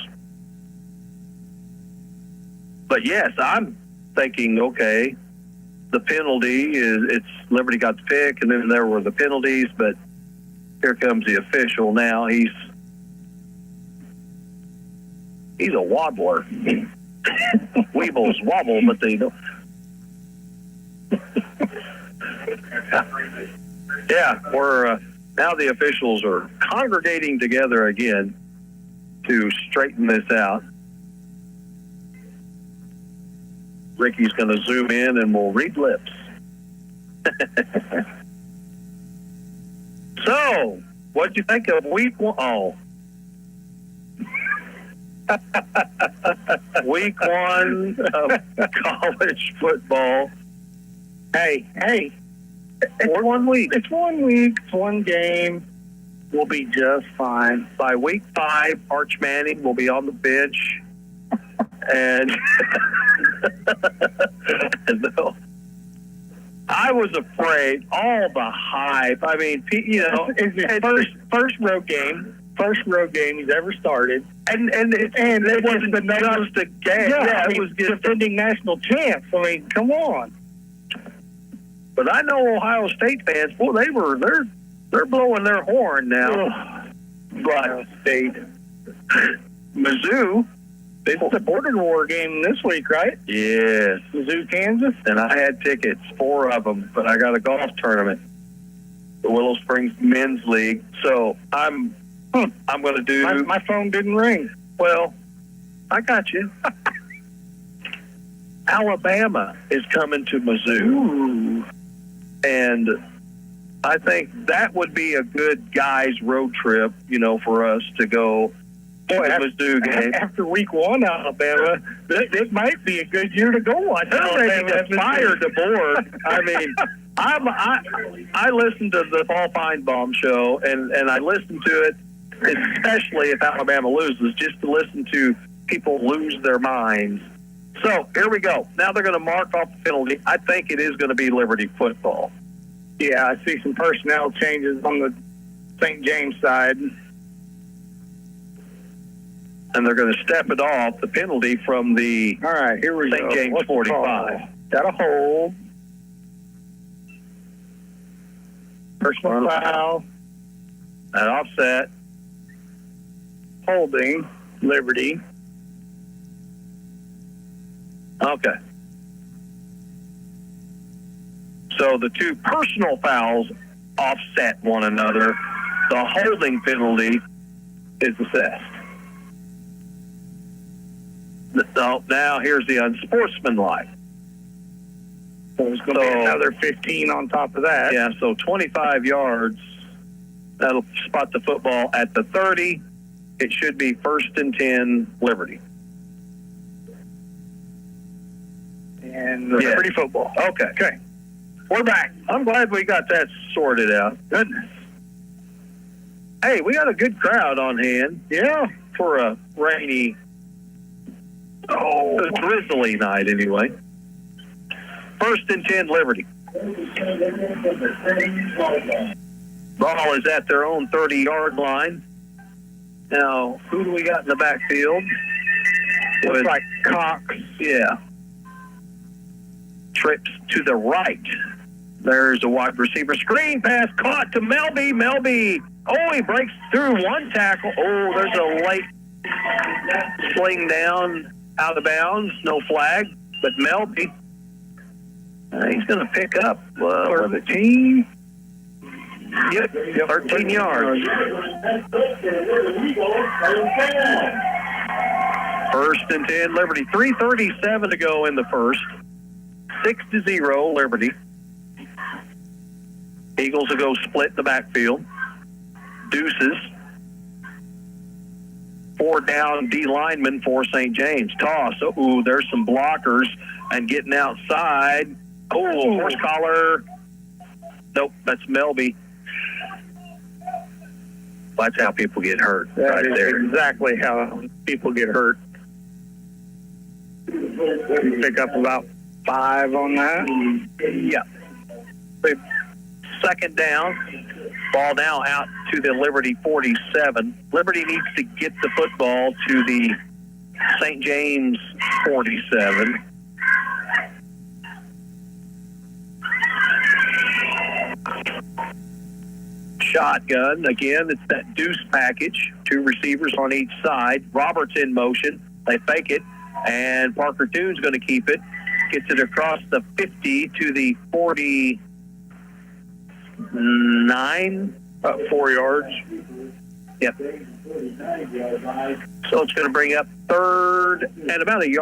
But yes, I'm thinking, okay, the penalty it's Liberty got the pick, and then there were the penalties, but here comes the official now. He's a wobbler. Weebles wobble, but they don't. Yeah, we're now the officials are congregating together again to straighten this out. Ricky's going to zoom in and we'll read lips. So, what'd you think of week 1? Oh. Week 1 of college football. Hey. It's 1 week. It's 1 week. It's 1 game. We'll be just fine. By week 5, Arch Manning will be on the bench. And no, I was afraid. All the hype. I mean, it's his first road game. First road game he's ever started, and it wasn't just a game. Yeah, it was just defending national champs. I mean, come on. But I know Ohio State fans, boy, they're blowing their horn now. Ohio State. Mizzou. It's the border war game this week, right? Yes. Mizzou, Kansas. And I had tickets, 4 of them, but I got a golf tournament, the Willow Springs Men's League. So I'm going to do. My phone didn't ring. Well, I got you. Alabama is coming to Mizzou. Ooh. And I think that would be a good guys' road trip, for us to go to the Mizzou game. After week 1, Alabama, it might be a good year to go watch. They get fired aboard. I mean, I listened to the Paul Feinbaum show, and I listened to it, especially if Alabama loses, just to listen to people lose their minds. So here we go. Now they're going to mark off the penalty. I think it is going to be Liberty football. Yeah, I see some personnel changes on the St. James side. And they're going to step it off, the penalty from the All right, here we St. go. James What's the 45. call? Got a hold. Personal foul. At offset. Holding. Liberty. Okay. So the 2 personal fouls offset one another. The holding penalty is assessed. Now here's the unsportsmanlike. So it's going to be another 15 on top of that. Yeah, so 25 yards. That'll spot the football at the 30. It should be 1st and 10, Liberty. And Liberty football. Okay. We're back. I'm glad we got that sorted out. Goodness. Hey, we got a good crowd on hand. Yeah. For a rainy, drizzly night anyway. 1st and 10, Liberty. Ball is at their own 30-yard line. Now, who do we got in the backfield? Looks like Cox. Yeah. Trips to the right. There's a wide receiver screen pass caught to Melby. Melby. Oh, he breaks through one tackle. Oh, there's a late sling down out of bounds. No flag. But Melby, he's going to pick up 13. Yep, 13 yards. 1st and 10, Liberty. 3:37 to go in the first. 6-0, Liberty. Eagles will go split the backfield. Deuces. 4 down D linemen for St. James. Toss. Oh, there's some blockers and getting outside. Oh, horse collar. Nope, that's Melby. That's how people get hurt. That is exactly how people get hurt. Pick up about 5 on that. Yeah. 2nd down. Ball now out to the Liberty 47. Liberty needs to get the football to the St. James 47. Shotgun. Again, it's that deuce package. 2 receivers on each side. Roberts in motion. They fake it. And Parker Toone's going to keep it. Gets it across the 50 to the 49. 4 yards. Yep. So it's going to bring up 3rd and about 1.5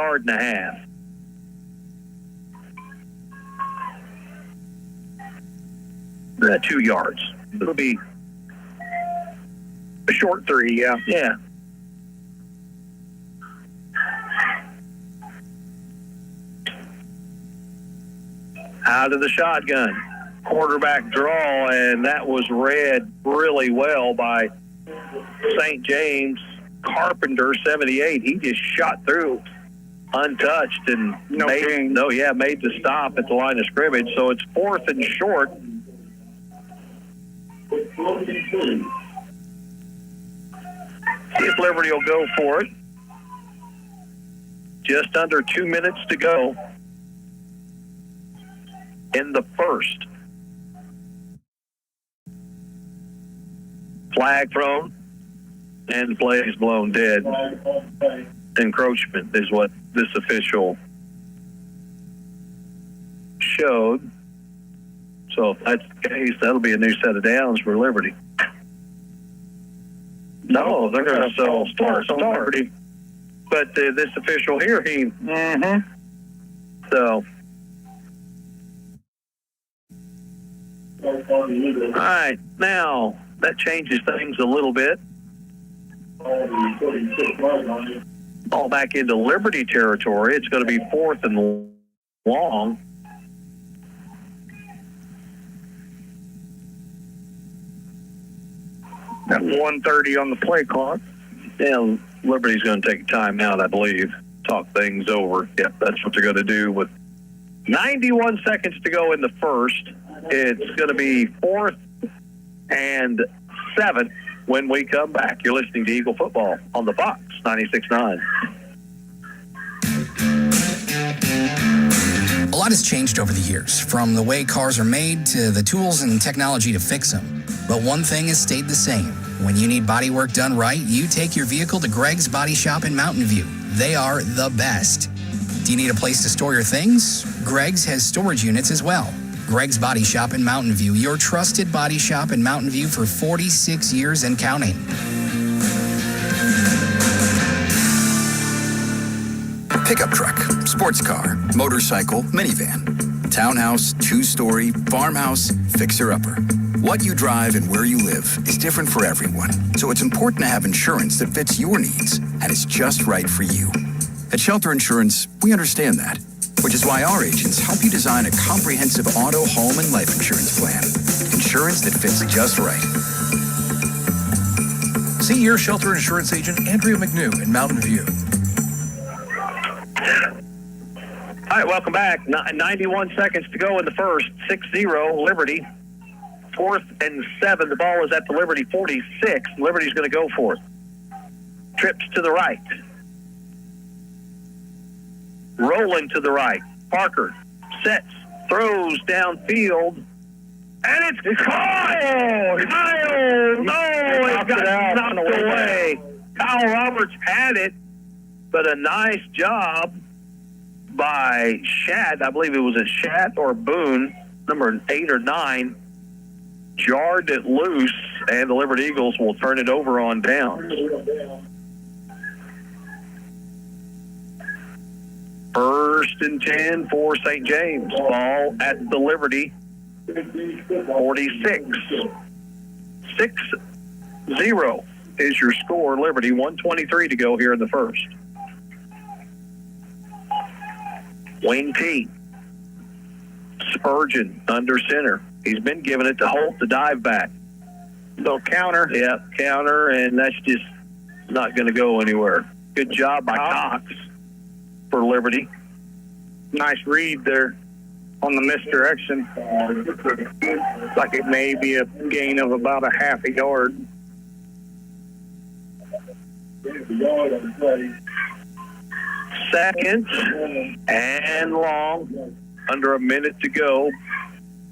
yards. 2 yards. It'll be a short 3, yeah. Yeah. Out of the shotgun. Quarterback draw, and that was read really well by St. James. Carpenter, 78. He just shot through untouched and made the stop at the line of scrimmage. So it's 4th and short. See if Liberty will go for it. Just under 2 minutes to go. in the first. Flag thrown, and the play is blown dead. Encroachment is what this official showed. So if that's the case, that'll be a new set of downs for Liberty. No, they're going to sell starts on Liberty. But this official here, so. All right, now that changes things a little bit. All back into Liberty territory. It's going to be 4th and long. At 1:30 on the play clock. Yeah, Liberty's going to take a timeout, I believe. Talk things over. Yep, that's what they're going to do with 91 seconds to go in the first. It's going to be 4th and 7 when we come back. You're listening to Eagle Football on the Fox 96.9. A lot has changed over the years, from the way cars are made to the tools and technology to fix them. But one thing has stayed the same. When you need body work done right, you take your vehicle to Greg's Body Shop in Mountain View. They are the best. Do you need a place to store your things? Greg's has storage units as well. Greg's Body Shop in Mountain View, your trusted body shop in Mountain View for 46 years and counting. Pickup truck, sports car, motorcycle, minivan, townhouse, two-story, farmhouse, fixer-upper. What you drive and where you live is different for everyone, so it's important to have insurance that fits your needs and is just right for you. At Shelter Insurance, we understand that, which is why our agents help you design a comprehensive auto, home, and life insurance plan. Insurance that fits just right. See your Shelter Insurance agent, Andrea McNew in Mountain View. All right, welcome back. 91 seconds to go in the first. 6-0, Liberty. 4th and 7. The ball is at the Liberty 46. Liberty's going to go for it. Trips to the right. Rolling to the right. Parker sets, throws downfield, and it's Kyle! No, it got knocked away. Kyle Roberts had it, but a nice job by Shat. I believe it was a Shat or Boone, number 8 or 9, jarred it loose, and the Liberty Eagles will turn it over on down. First and 10 for St. James. Ball at the Liberty 46. 6-0 is your score, Liberty. 1:23 to go here in the first. Wing T. Spurgeon under center. He's been giving it to Holt, the dive back. So counter. Yeah, counter, and that's just not going to go anywhere. Good job by Cox for Liberty. Nice read there on the misdirection. Looks like it may be a gain of about a half a yard. Second and long. Under a minute to go.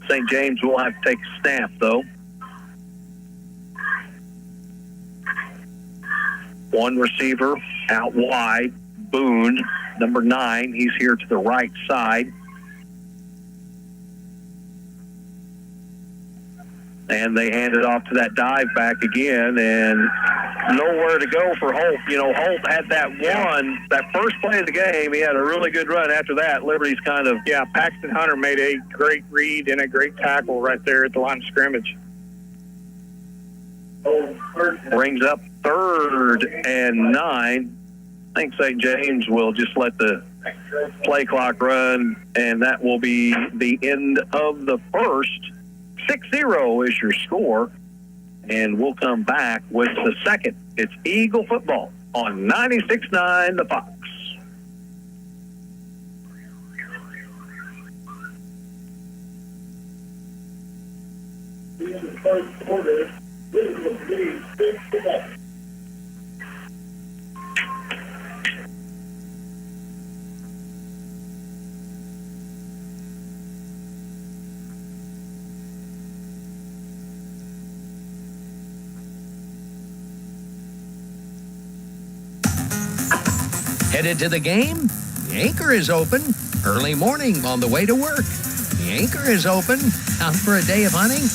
St. James will have to take a snap, though. One receiver out wide. Boone, number 9. He's here to the right side. And they hand it off to that dive back again, and nowhere to go for Holt. You know, Holt had that first play of the game. He had a really good run after that. Liberty's kind of... Yeah, Paxton Hunter made a great read and a great tackle right there at the line of scrimmage. Brings up 3rd and 9. I think St. James will just let the play clock run, and that will be the end of the first. 6-0 is your score, and we'll come back with the second. It's Eagle Football on 96.9 The Fox. Headed to the game? The Anchor is open. Early morning on the way to work. The Anchor is open. Out for a day of hunting?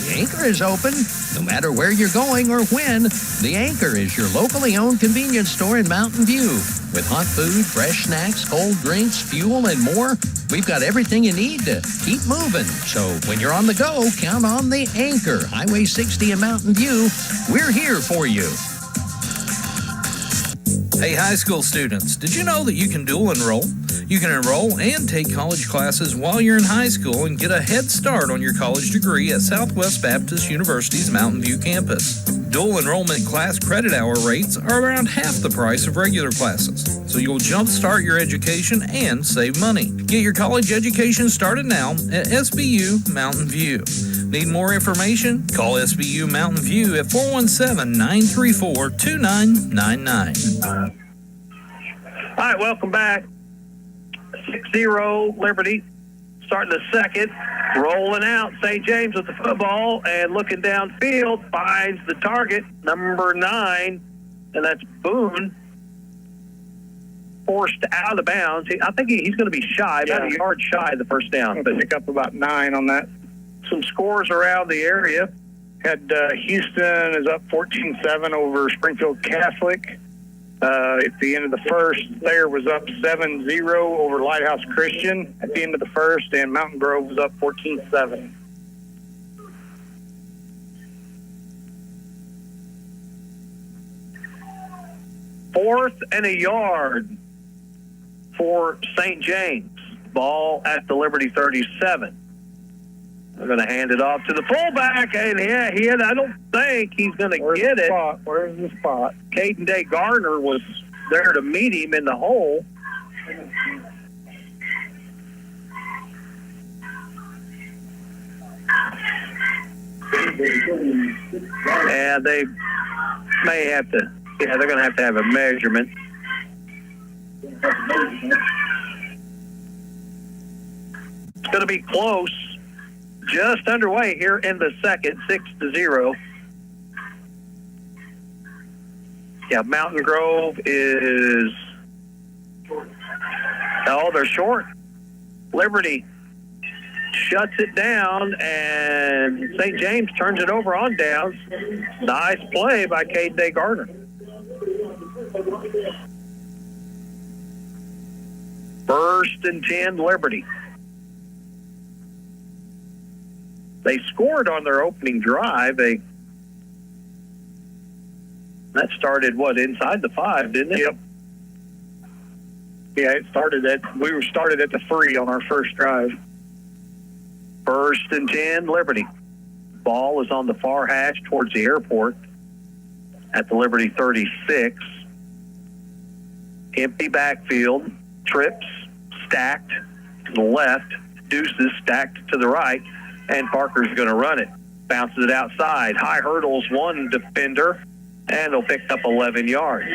The Anchor is open. No matter where you're going or when, The Anchor is your locally owned convenience store in Mountain View. With hot food, fresh snacks, cold drinks, fuel, and more, we've got everything you need to keep moving. So when you're on the go, count on The Anchor. Highway 60 in Mountain View. We're here for you. Hey, high school students, did you know that you can dual enroll? You can enroll and take college classes while you're in high school and get a head start on your college degree at Southwest Baptist University's Mountain View campus. Dual enrollment class credit hour rates are around half the price of regular classes, so you'll jumpstart your education and save money. Get your college education started now at SBU Mountain View. Need more information? Call SBU Mountain View at 417-934-2999. All right, welcome back. 6-0 Liberty, starting the second, rolling out. St. James with the football and looking downfield, finds the target, number 9, and that's Boone. Forced out of bounds. I think he's going to be shy, about a yard shy of the first down. But pick up about 9 on that. Some scores around the area. Had Houston is up 14-7 over Springfield Catholic. At the end of the first, Thayer was up 7-0 over Lighthouse Christian at the end of the first, and Mountain Grove was up 14-7. Fourth and a yard for St. James. Ball at the Liberty 37. They're going to hand it off to the fullback, and I don't think he's going to get it. Where's the spot? Caden Day Gardner was there to meet him in the hole. And they may have to, they're going to have a measurement. It's going to be close. Just underway here in the second, 6-0. Yeah, Mountain Grove is... Oh, they're short. Liberty shuts it down, and St. James turns it over on downs. Nice play by Caden Day Gardner. First and 10, Liberty. They scored on their opening drive. That started, inside the 5, didn't it? Yep. Yeah, we were started at the 3 on our first drive. First and 10, Liberty. Ball is on the far hash towards the airport at the Liberty 36. Empty backfield, trips, stacked to the left, deuces stacked to the right. And Parker's going to run it. Bounces it outside. High hurdles one defender, and he'll pick up 11 yards.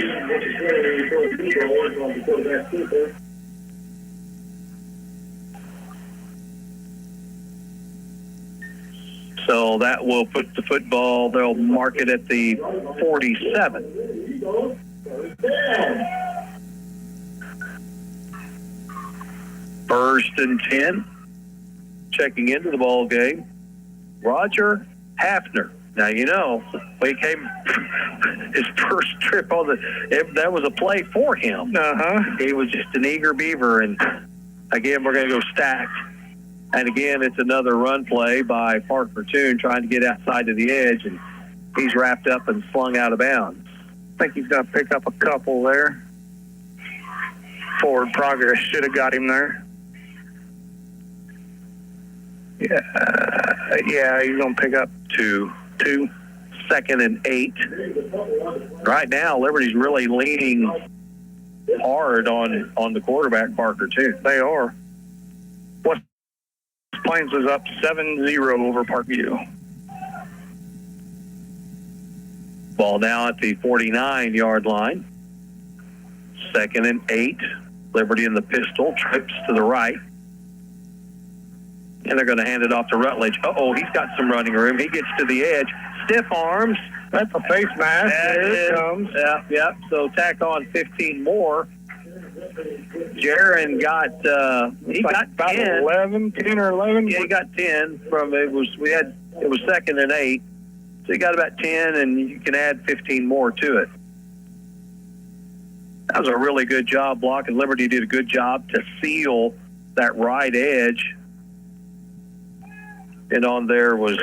So that will put the football, they'll mark it at the 47. First and 10. Checking into the ball game, Roger Hafner. Now, he came his first trip on that was a play for him. He was just an eager beaver, and again, we're going to go stacked. And again, it's another run play by Parker Toon trying to get outside to the edge, and he's wrapped up and slung out of bounds. I think he's going to pick up a couple there. Forward progress should have got him there. Yeah, he's going to pick up two. Second and 8. Right now, Liberty's really leaning hard on the quarterback, Parker, too. They are. West Plains was up 7-0 over Parkview. Ball now at the 49-yard line. Second and 8. Liberty in the pistol, trips to the right. And they're going to hand it off to Rutledge. He's got some running room. He gets to the edge. Stiff arms. That's a face mask. There it comes. Yeah. So tack on 15 more. Jaron got he got about 10. 10 or 11. Yeah, he got 10 from it was second and 8, so he got about 10, and you can add 15 more to it. That was a really good job blocking. Liberty did a good job to seal that right edge, and on there was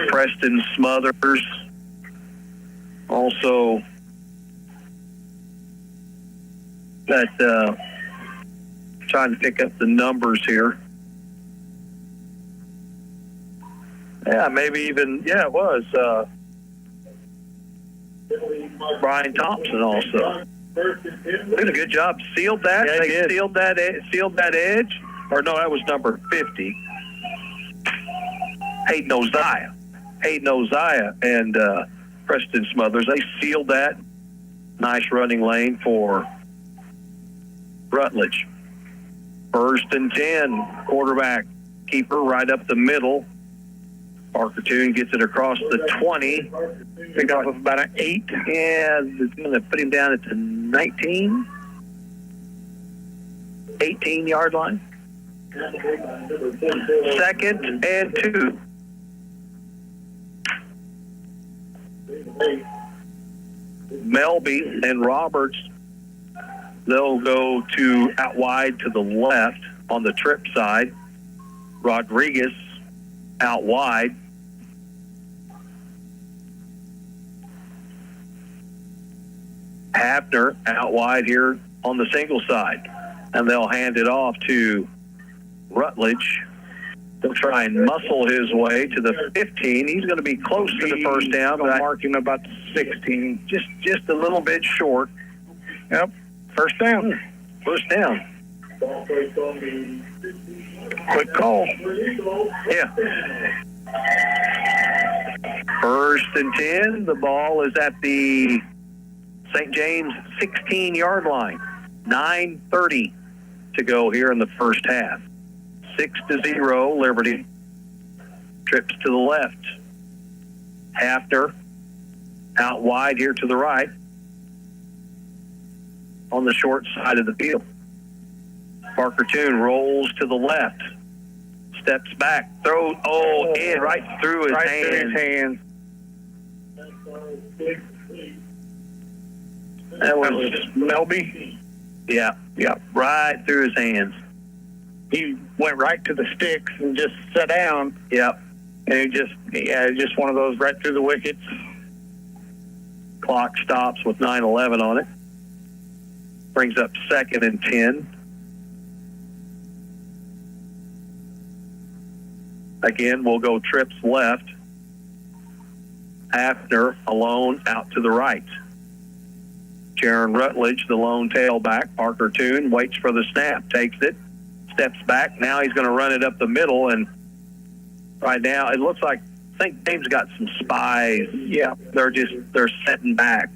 Preston Smothers, also that trying to pick up the numbers here. Yeah, maybe even, it was Brian Thompson also. Did a good job. Sealed that. Yeah, they sealed that edge. Or no, that was number 50. Hayden Oziah and Preston Smothers. They sealed that. Nice running lane for Rutledge. 1st and 10. Quarterback keeper right up the middle. Parker Toon gets it across the 20. Pick off of about an 8. Yeah, it's going to put him down at the 19, 18-yard line. 2nd and 2. Melby and Roberts, they'll go to out wide to the left on the trip side. Rodriguez out wide. Hafner out wide here on the single side. And they'll hand it off to Rutledge. They'll try and muscle his way to the 15. He's going to be close to the first down. But mark him about 16. Just a little bit short. Yep. First down. First down. Quick call. Yeah. 1st and 10. The ball is at the St. James 16-yard line. 9:30 to go here in the first half. 6-0 Liberty. Trips to the left. Hafner out wide here to the right on the short side of the field. Parker Toon rolls to the left. Steps back. Throws, in right through his hands. That was Melby. Yeah, right through his hands. He went right to the sticks and just sat down. Yep. And just one of those right through the wickets. Clock stops with 9:11 on it. Brings up 2nd and 10. Again, we'll go trips left. Hafner alone out to the right. Jaron Rutledge, the lone tailback. Parker Toon waits for the snap, takes it, steps back. Now he's going to run it up the middle, and right now it looks like St. James got some spies. Yeah, they're setting back.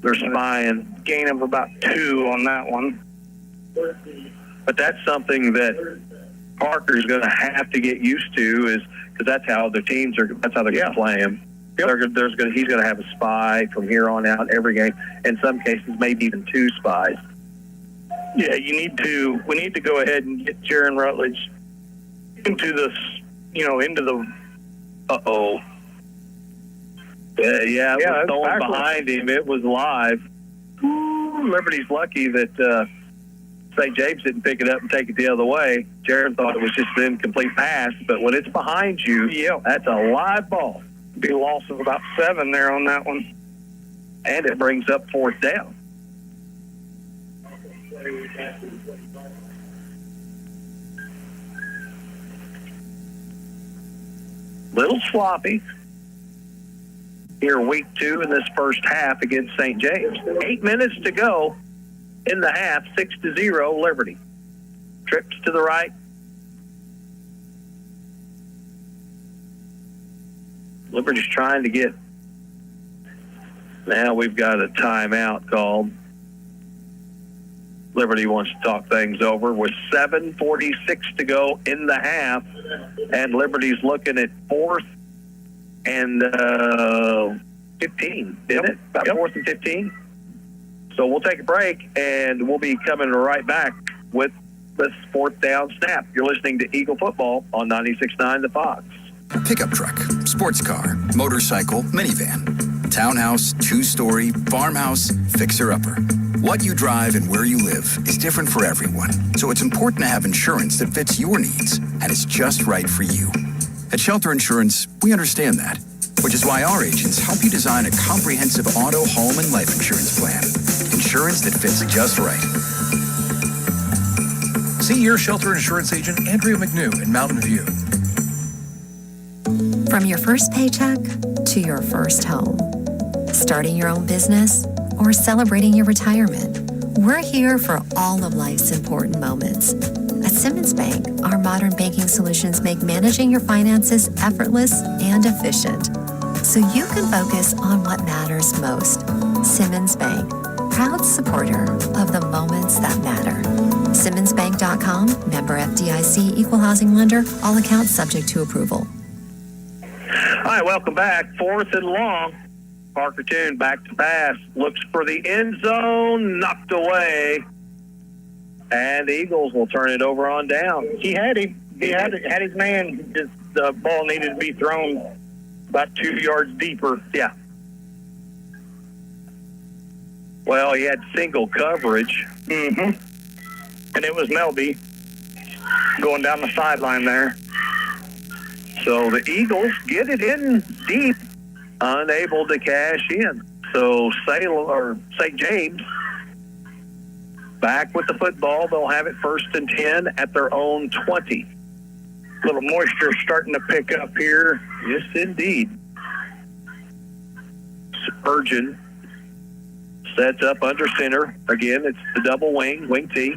They're spying. Gain of about 2 on that one. But that's something that Parker's going to have to get used to, is because that's how the teams are. That's how they're going to play him. Yep. He's going to have a spy from here on out every game. In some cases, maybe even 2 spies. Yeah, we need to go ahead and get Jaron Rutledge into this, into the. Yeah, it was going behind him. It was live. Ooh, Liberty's lucky that St. James didn't pick it up and take it the other way. Jaron thought it was just an incomplete pass, but when it's behind you, that's a live ball. Be a loss of about 7 there on that one. And it brings up 4th down. Little sloppy here week 2 in this first half against St. James. 8 minutes to go in the half, 6-0 Liberty. Trips to the right. Liberty's trying to get. Now we've got a timeout called. Liberty wants to talk things over with 7:46 to go in the half, and Liberty's looking at 4th and 15, isn't it? About 4th and 15. So we'll take a break, and we'll be coming right back with the fourth down snap. You're listening to Eagle Football on 96.9 The Fox. Pickup truck, sports car, motorcycle, minivan, townhouse, two-story, farmhouse, fixer-upper. What you drive and where you live is different for everyone, so it's important to have insurance that fits your needs and is just right for you. At Shelter Insurance, we understand that, which is why our agents help you design a comprehensive auto, home, and life insurance plan. Insurance that fits just right. See your Shelter Insurance agent, Andrea McNew in Mountain View. From your first paycheck to your first home, starting your own business, or celebrating your retirement, we're here for all of life's important moments. At Simmons Bank, our modern banking solutions make managing your finances effortless and efficient, so you can focus on what matters most. Simmons Bank, proud supporter of the moments that matter. SimmonsBank.com, member FDIC, equal housing lender, all accounts subject to approval. All right, welcome back. 4th and long. Parker Toon back to pass. Looks for the end zone. Knocked away. And the Eagles will turn it over on down. He had him. He had his man. Just the ball needed to be thrown about 2 yards deeper. Yeah. Well, he had single coverage. Mm-hmm. And it was Melby going down the sideline there. So the Eagles get it in deep, unable to cash in. So St. James back with the football. They'll have it 1st and 10 at their own 20. Little moisture starting to pick up here. Yes, indeed. Spurgeon sets up under center. Again, it's the double wing T.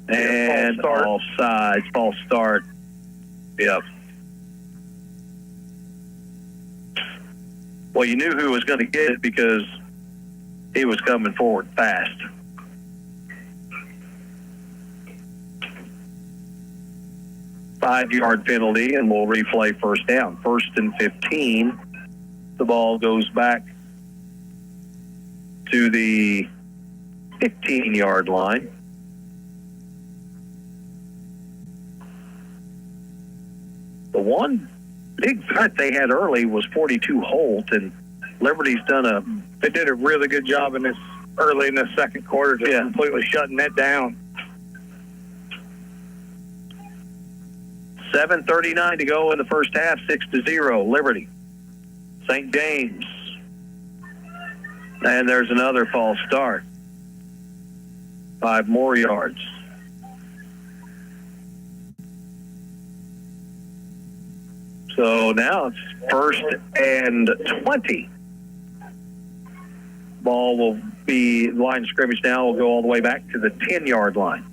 And offsides, false start. Yep. Well, you knew who was going to get it because he was coming forward fast. Five-yard penalty, and we'll replay first down. 1st and 15. The ball goes back to the 15-yard line. The one big threat they had early was 42 Holt, and Liberty's they did a really good job early in the second quarter, just completely shutting that down. 7:39 to go in the first half, 6-0, Liberty. St. James. And there's another false start. 5 more yards. So now it's 1st and 20. Ball will be, line of scrimmage now will go all the way back to the 10-yard line.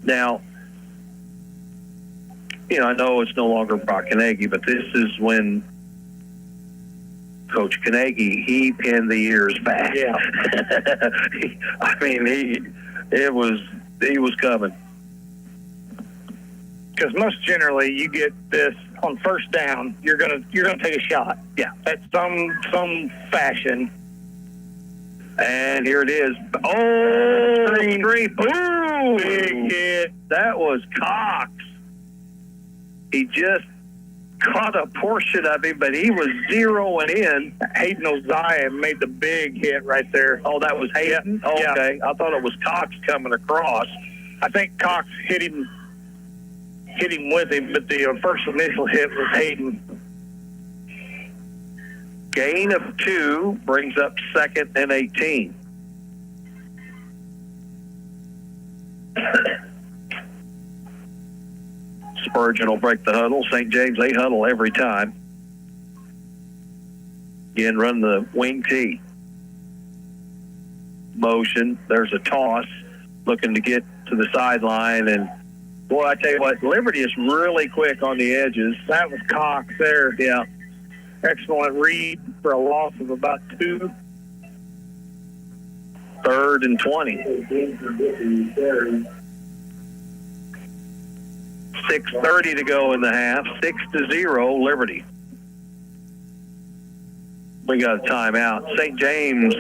Now, I know it's no longer Brock Carnegie, but this is when Coach Carnegie, he pinned the ears back. Yeah. he was coming. Because most generally, you get this on first down, you're gonna take a shot. Yeah. At some fashion. And here it is. Oh, screen. Boom! Big hit. That was Cox. He just caught a portion of him, but he was zeroing in. Hayden Oziah made the big hit right there. Oh, that was Hayden? Yeah. Oh, okay. I thought it was Cox coming across. I think Cox hit him with him, but the first initial hit was Hayden. Gain of 2 brings up 2nd and 18. Spurgeon will break the huddle. St. James, they huddle every time. Again, run the wing T. Motion. There's a toss. Looking to get to the sideline. And, boy, I tell you what, Liberty is really quick on the edges. That was Cox there. Yeah. Excellent read for a loss of about 2. 3rd and 20. 6:30 to go in the half. 6-0, Liberty. We got a timeout. St. James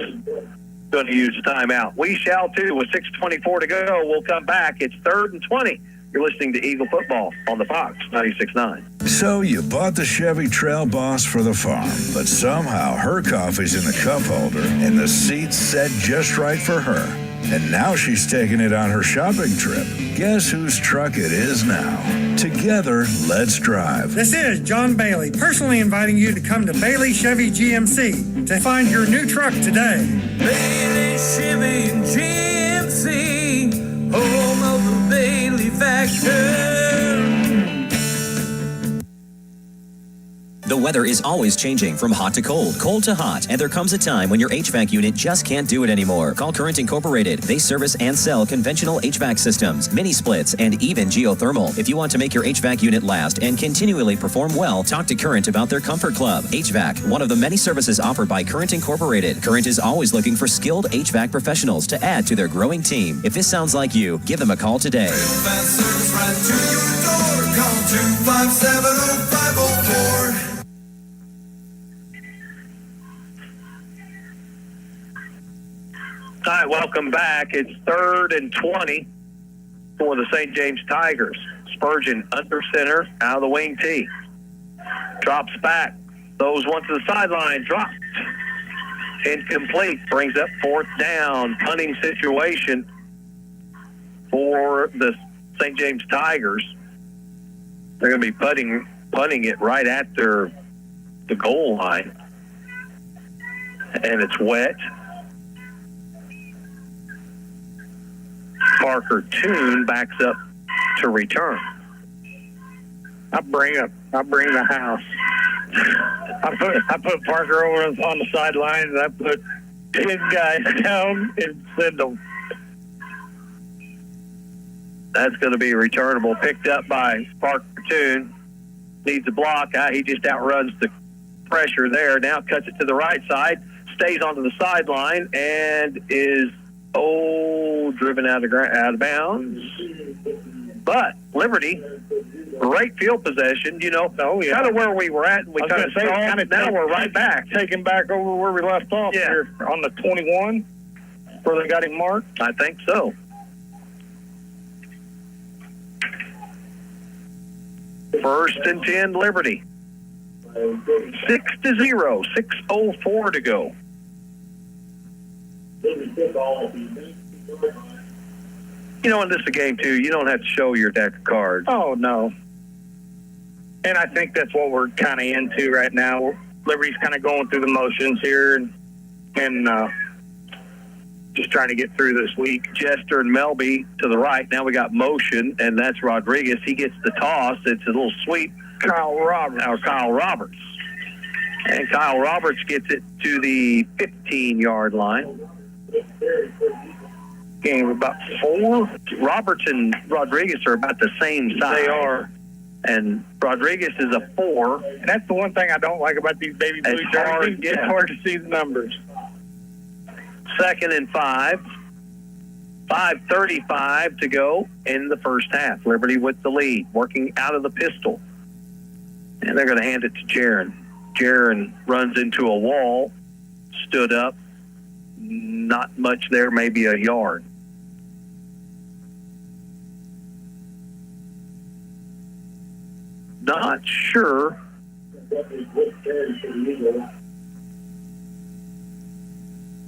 going to use a timeout. We shall too with 6:24 to go. We'll come back. It's 3rd and 20. You're listening to Eagle Football on the Fox 96.9. So you bought the Chevy Trail Boss for the farm, but somehow her coffee's in the cup holder and the seat's set just right for her. And now she's taking it on her shopping trip. Guess whose truck it is now? Together, let's drive. This is John Bailey, personally inviting you to come to Bailey Chevy GMC to find your new truck today. Bailey Chevy GMC, home of the Bailey factor. The weather is always changing from hot to cold, cold to hot, and there comes a time when your HVAC unit just can't do it anymore. Call Current Incorporated. They service and sell conventional HVAC systems, mini splits, and even geothermal. If you want to make your HVAC unit last and continually perform well, talk to Current about their Comfort Club. HVAC, one of the many services offered by Current Incorporated. Current is always looking for skilled HVAC professionals to add to their growing team. If this sounds like you, give them a call today. Fast service right to your door. Call 257-0504. All right, welcome back. It's 3rd and 20 for the St. James Tigers. Spurgeon under center, out of the wing tee. Drops back. Those one to the sideline. Dropped. Incomplete. Brings up 4th down. Punting situation for the St. James Tigers. They're going to be punting it right at the goal line. And it's wet. Parker Toon backs up to return. I bring the house. I put Parker over on the sideline, and I put 10 guys down and send them. That's going to be returnable. Picked up by Parker Toon. Needs a block. He just outruns the pressure there. Now cuts it to the right side. Stays onto the sideline and is driven out of bounds. But Liberty, great field possession, kind of where we were at, and we kind of stalled. Now we're right back. Taking back over where we left off here on the 21, where they got him marked. I think so. First and 10, Liberty. 6-0, 6:04 to go. In this game, too, you don't have to show your deck of cards. Oh, no. And I think that's what we're kind of into right now. Liberty's kind of going through the motions here and just trying to get through this week. Jester and Melby to the right. Now we got motion, and that's Rodriguez. He gets the toss. It's a little sweep. Kyle Roberts. And Kyle Roberts gets it to the 15-yard line. Game about 4. Roberts and Rodriguez are about the same size. They are. And Rodriguez is a 4. And that's the one thing I don't like about these baby blue jerseys. It's hard to see the numbers. 2nd and 5. 5:35 to go in the first half. Liberty with the lead, working out of the pistol. And they're going to hand it to Jaron. Jaron runs into a wall, stood up. Not much there, maybe a yard. Not sure.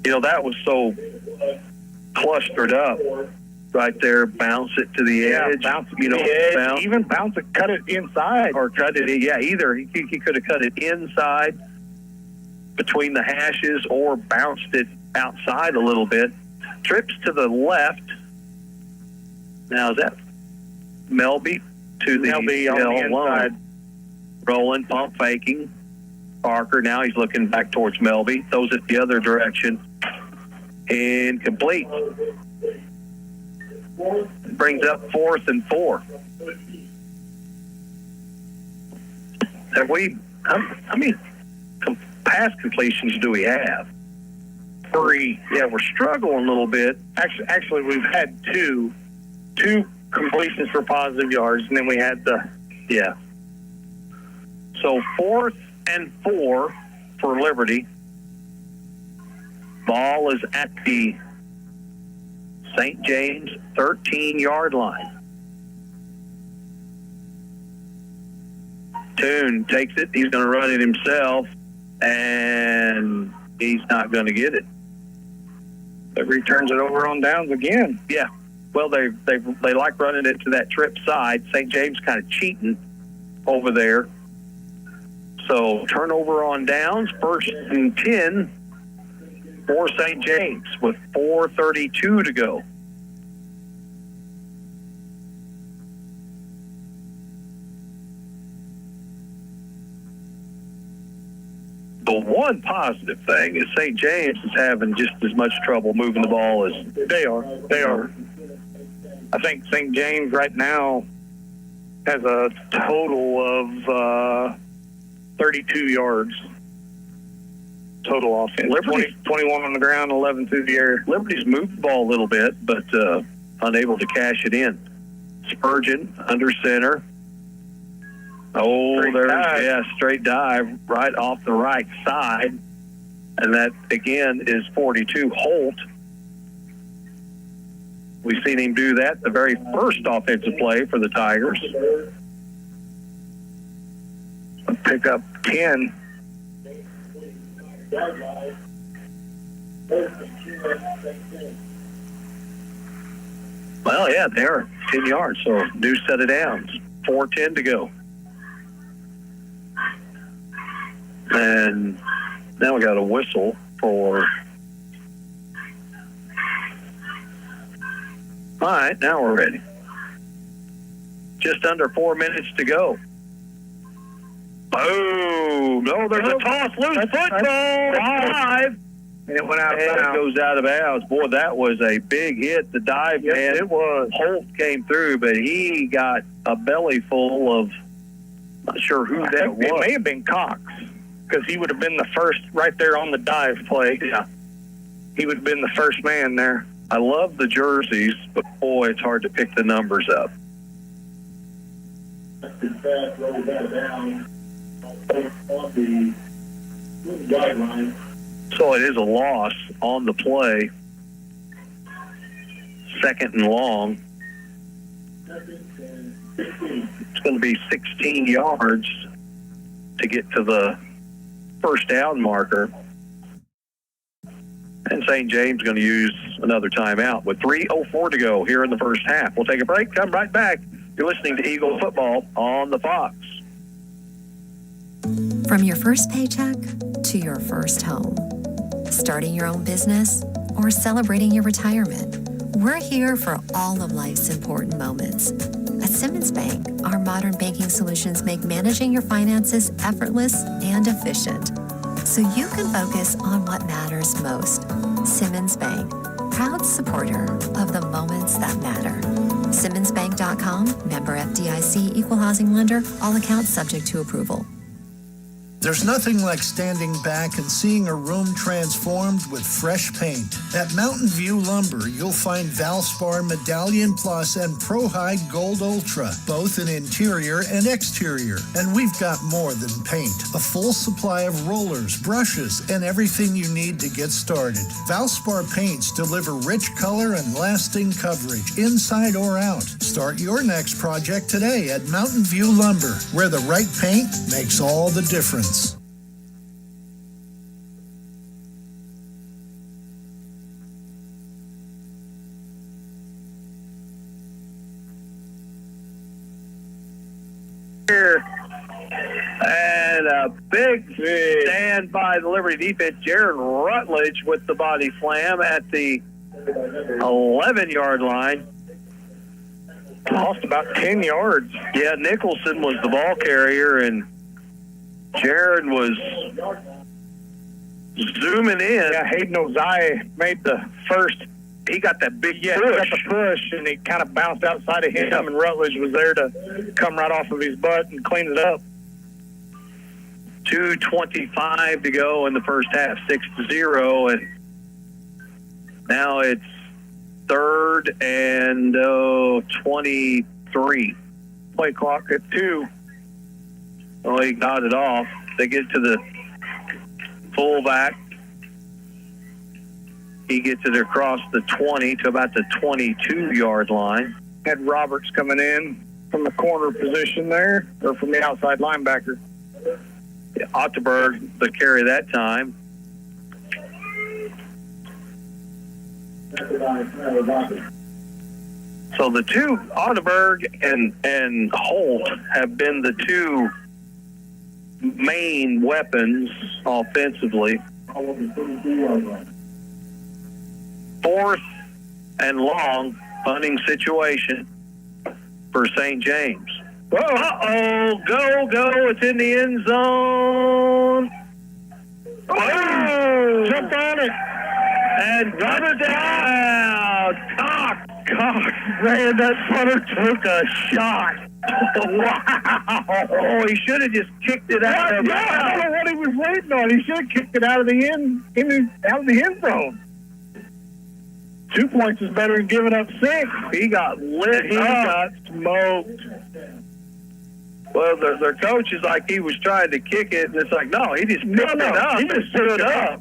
That was so clustered up right there. Bounce it to the edge. Bounce it to the edge. Even bounce it, cut it inside. Or cut it, either. He could have cut it inside between the hashes or bounced it outside a little bit. Trips to the left. Now is that Melby to the Melby on the inside. Rolling, pump faking. Parker, now he's looking back towards Melby. Throws it the other direction. Incomplete. Brings up 4th and 4. How many pass completions do we have? 3. Yeah, we're struggling a little bit. Actually, we've had two completions for positive yards, and then we had So 4th and 4 for Liberty. Ball is at the St. James 13-yard line. Toon takes it. He's going to run it himself, and he's not going to get it. But returns it over on downs again. Yeah. Well, they like running it to that trip side. St. James kind of cheating over there. So turnover on downs, 1st and 10 for St. James with 4:32 to go. The one positive thing is St. James is having just as much trouble moving the ball as They are. I think St. James right now has a total of 32 yards total offense. Liberty, 21 on the ground, 11 through the air. Liberty's moved the ball a little bit, but unable to cash it in. Spurgeon under center. Oh, straight dive right off the right side. And that, again, is 42 Holt. We've seen him do that the very first offensive play for the Tigers. Pick up 10. Well, yeah, they're 10 yards, so new set of downs. 4:10 to go. And now we got a whistle for... All right, now we're ready. Just under 4 minutes to go. Boom! No, there's a toss, loose football. Dive. And it went out of And bounds. it goes out of bounds. Boy, that was a big hit. The dive, Yes, man. it was. Holt came through, but he got a belly full of, not sure who that was. It may have been Cox, because he would have been the first right there on the dive play. Yeah. He would have been the first man there. I love the jerseys, but boy, it's hard to pick the numbers up. So it is a loss on the play. 2nd and long. It's going to be 16 yards to get to the first down marker. And St. James going to use another timeout with 3:04 to go here in the first half. We'll take a break, come right back. You're listening to Eagle Football on the Fox. From your first paycheck to your first home, starting your own business or celebrating your retirement, we're here for all of life's important moments. At Simmons Bank, our modern banking solutions make managing your finances effortless and efficient, so you can focus on what matters most. Simmons Bank, proud supporter of the moments that matter. SimmonsBank.com, member FDIC, equal housing lender, all accounts subject to approval. There's nothing like standing back and seeing a room transformed with fresh paint. At Mountain View Lumber, you'll find Valspar Medallion Plus and Pro High Gold Ultra, both in interior and exterior. And we've got more than paint. A full supply of rollers, brushes, and everything you need to get started. Valspar paints deliver rich color and lasting coverage, inside or out. Start your next project today at Mountain View Lumber, where the right paint makes all the difference. And a big stand by the Liberty defense. Jared Rutledge with the body slam at the 11-yard line. Lost about 10 yards. Yeah, Nicholson was the ball carrier, and Jared was zooming in. Yeah, Hayden Ozai made the first. He got that big push. He got the push, and he kind of bounced outside of him, and Rutledge was there to come right off of his butt and clean it up. 2:25 to go in the first half, 6-0, and now it's 3rd and 23. Play clock at 2. Oh, he got it off. They get to the fullback. He gets it across the 20 to about the 22-yard line. Had Roberts coming in from the corner position there, or from the outside linebacker. Otterberg, the carry that time. So the two, Otterberg and Holt, have been the two main weapons offensively. 4th and long punting situation for St. James. Uh-oh, go, it's in the end zone. Oh, jump on it. And run it down. Cox, man, that punter took a shot. Wow. Oh, he should have just kicked it out of the I don't know what he was waiting on. He should have kicked it out of the end zone. 2 points is better than giving up 6. He got lit. He got smoked. Well, their coach is like he was trying to kick it, and it's like, no, he just picked it up. He just stood up.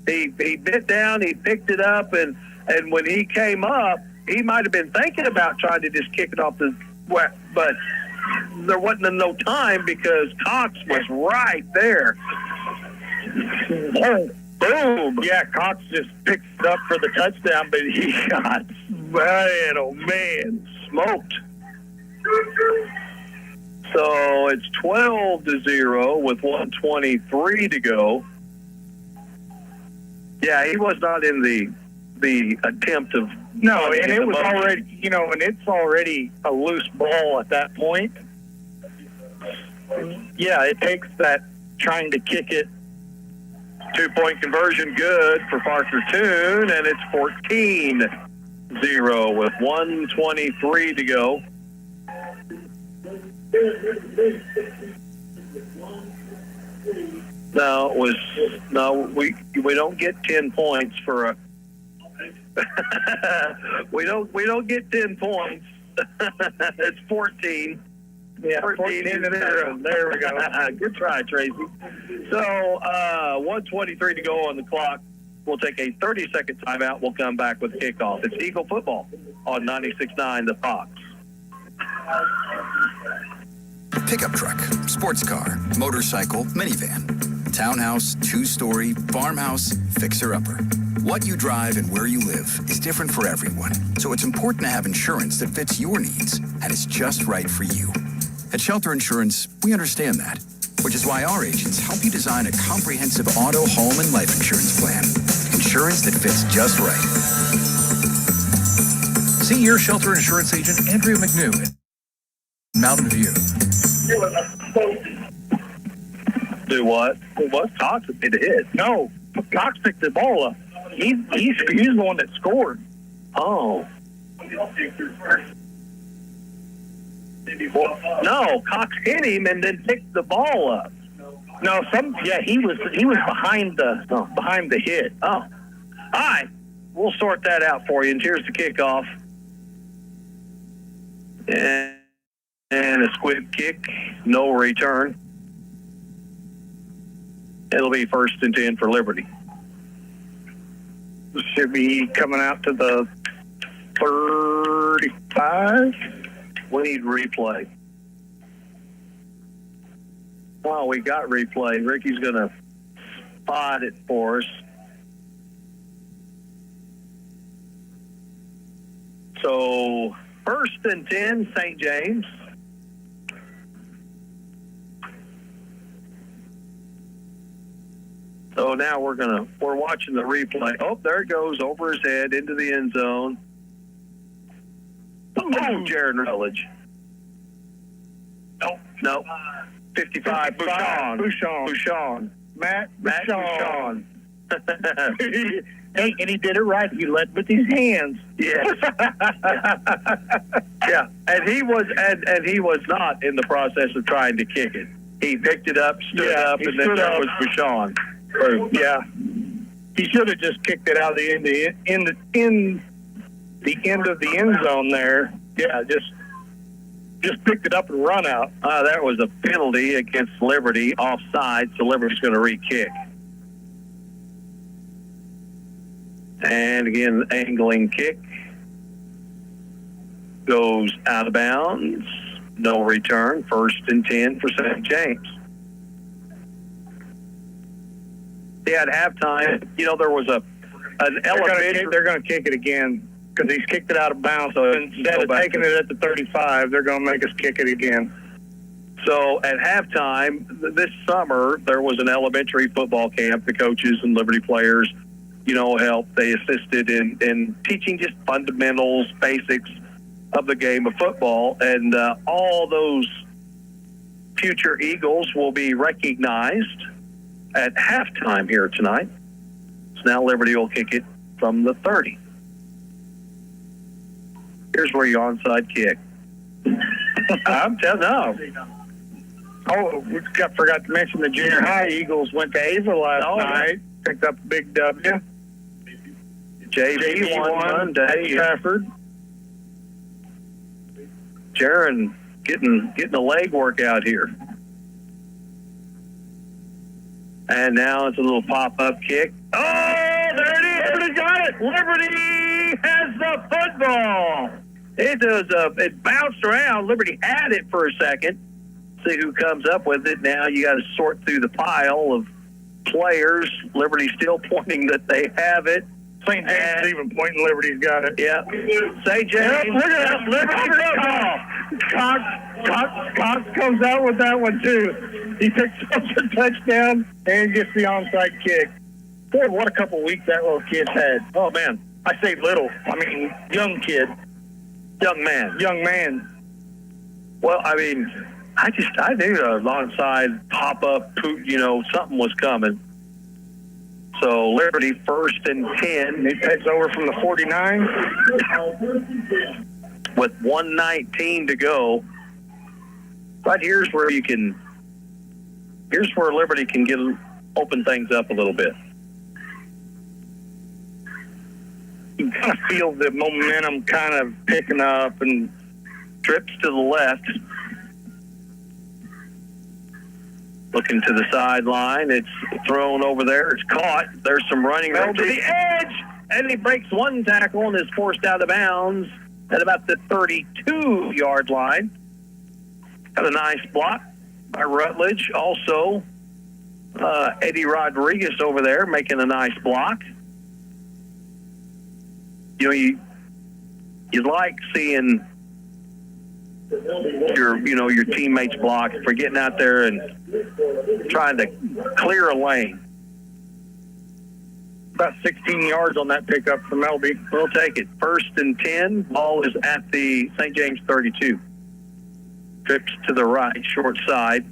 He bit down, he picked it up, and when he came up, he might have been thinking about trying to just kick it off the wet, but there wasn't no time because Cox was right there. Oh, boom. Yeah, Cox just picked it up for the touchdown, but he got, man, smoked. So it's 12-0 with 1:23 to go. Yeah, he was not in the attempt of no, and it was already, and it's already a loose ball at that point. Yeah, it takes that trying to kick it. 2-point conversion good for Parker Toon, and it's 14-0 with 1:23 to go. We don't get 10 points for a. we don't get 10 points. It's 14. Yeah, 14-0. There we go. Good try, Tracy. So 1:23 to go on the clock. We'll take a 30-second timeout. We'll come back with kickoff. It's Eagle football on 96.9 The Fox. Pickup truck, sports car, motorcycle, minivan, townhouse, 2-story, farmhouse, fixer-upper. What you drive and where you live is different for everyone, so it's important to have insurance that fits your needs and is just right for you. At Shelter Insurance, we understand that, which is why our agents help you design a comprehensive auto, home, and life insurance plan. Insurance that fits just right. See your Shelter Insurance agent, Andrea McNew, in Mountain View. Do what? What? Cox did a hit. No, Cox picked the ball up. He's the one that scored. Oh. No, Cox hit him and then picked the ball up. No, he was behind the hit. Oh. All right. We'll sort that out for you. And here's the kickoff. And a squib kick, no return. It'll be 1st and 10 for Liberty. Should be coming out to the 35. We need replay. Oh, we got replay. Ricky's going to spot it for us. So 1st and 10, St. James. So now we're watching the replay. Oh, there it goes over his head into the end zone. Oh, Jared Rutledge. No. 55, Bouchon. Matt Bouchon. Hey, and he did it right. He led with his hands. Yes. Yeah, and he was not in the process of trying to kick it. He picked it up, stood up, and then there was Bouchon. Yeah, he should have just kicked it out of the end of the end zone there. Yeah, just picked it up and run out. That was a penalty against Liberty, offside, so Liberty's going to re-kick. And again, angling kick goes out of bounds. No return. 1st and 10 for St. James. Yeah, at halftime, there was an elementary. They're going to kick it again because he's kicked it out of bounds. So instead of taking it at the 35, they're going to make us kick it again. So at halftime this summer, there was an elementary football camp. The coaches and Liberty players, helped. They assisted in teaching just fundamentals, basics of the game of football. And all those future Eagles will be recognized at halftime here tonight. So now Liberty will kick it from the 30. Here's where your onside kick. I'm telling no. Oh, we forgot to mention the junior high Eagles went to Ava last night. Picked up a big W. JV won Monday. Stafford. Jaron getting a leg workout here. And now it's a little pop-up kick. Oh, there it is. Liberty got it. Liberty has the football. It bounced around. Liberty had it for a second. See who comes up with it. Now you got to sort through the pile of players. Liberty still pointing that they have it. St. James even pointing Liberty's got it. Yeah. St. James. Look at that. Liberty football. Cox comes out with that one, too. He picks up the touchdown and gets the onside kick. Boy, what a couple weeks that little kid's had. Oh, man. I say little. I mean, young kid. Young man. Young man. Well, I mean, I knew the onside pop-up, something was coming. So Liberty 1st and 10. He takes over from the 49. With 1:19 to go. But here's where Liberty can open things up a little bit. You kind of feel the momentum kind of picking up and trips to the left. Looking to the sideline. It's thrown over there. It's caught. There's some running room to the edge. And he breaks one tackle and is forced out of bounds at about the 32-yard line. Got a nice block by Rutledge. Also, Eddie Rodriguez over there making a nice block. You like seeing your teammates block for getting out there and trying to clear a lane. About 16 yards on that pickup from Elby. We'll take it. 1st and 10. Ball is at the St. James 32. Trips to the right, short side.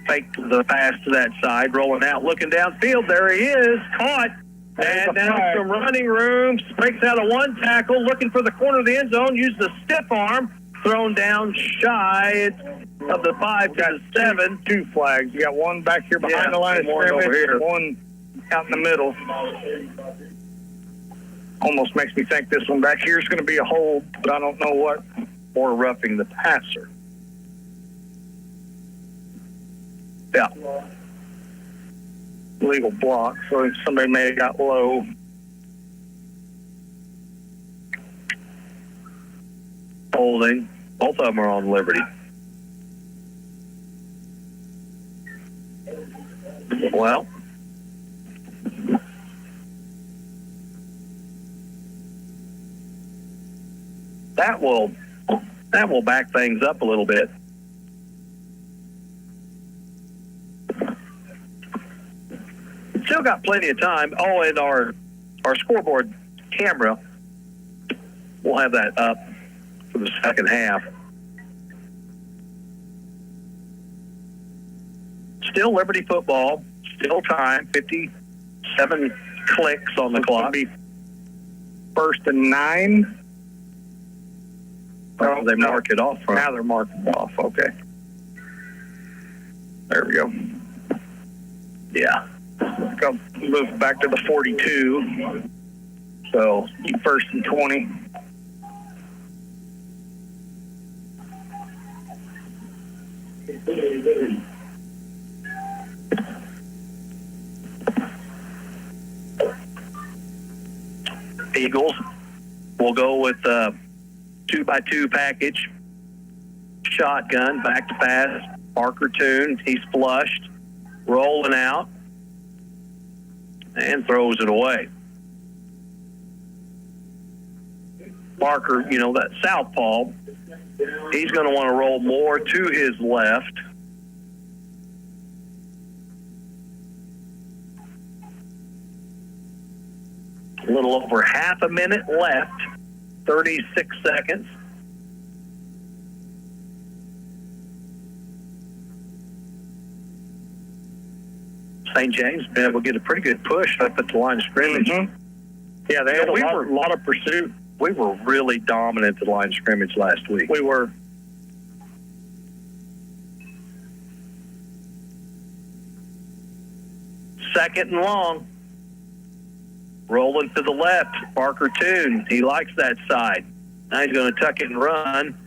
Fake the pass to that side. Rolling out, looking downfield. There he is. Caught. And now some running room. Breaks out of one tackle. Looking for the corner of the end zone. Used the stiff arm. Thrown down shy of the 5 to 7. Two flags. You got one back here behind the line of scrimmage and one out in the middle. Almost makes me think this one back here is going to be a hold, but I don't know what. Or roughing the passer. Yeah. Legal block, so somebody may have got low. Holding. Both of them are on Liberty. Well, that will back things up a little bit. Still got plenty of time. Oh, and our scoreboard camera, we'll have that up for the second half. Still Liberty football. Still time. 57 clicks on the clock. 1st and 9. Oh, they mark it off. Now they're marking it off. Okay. There we go. Yeah. Go move back to the 42. So 1st and 20. Eagles will go with 2x2 package, shotgun, back to pass. Parker Toon, he's flushed, rolling out, and throws it away. Parker, you know, that southpaw, he's going to want to roll more to his left. A little over half a minute left, 36 seconds. St. James been able to get a pretty good push up at the line of scrimmage. Yeah, they had a lot of pursuit. We were really dominant at the line of scrimmage last week. We were. Second and long. Rolling to the left, Parker Toon. He likes that side. Now he's going to tuck it and run.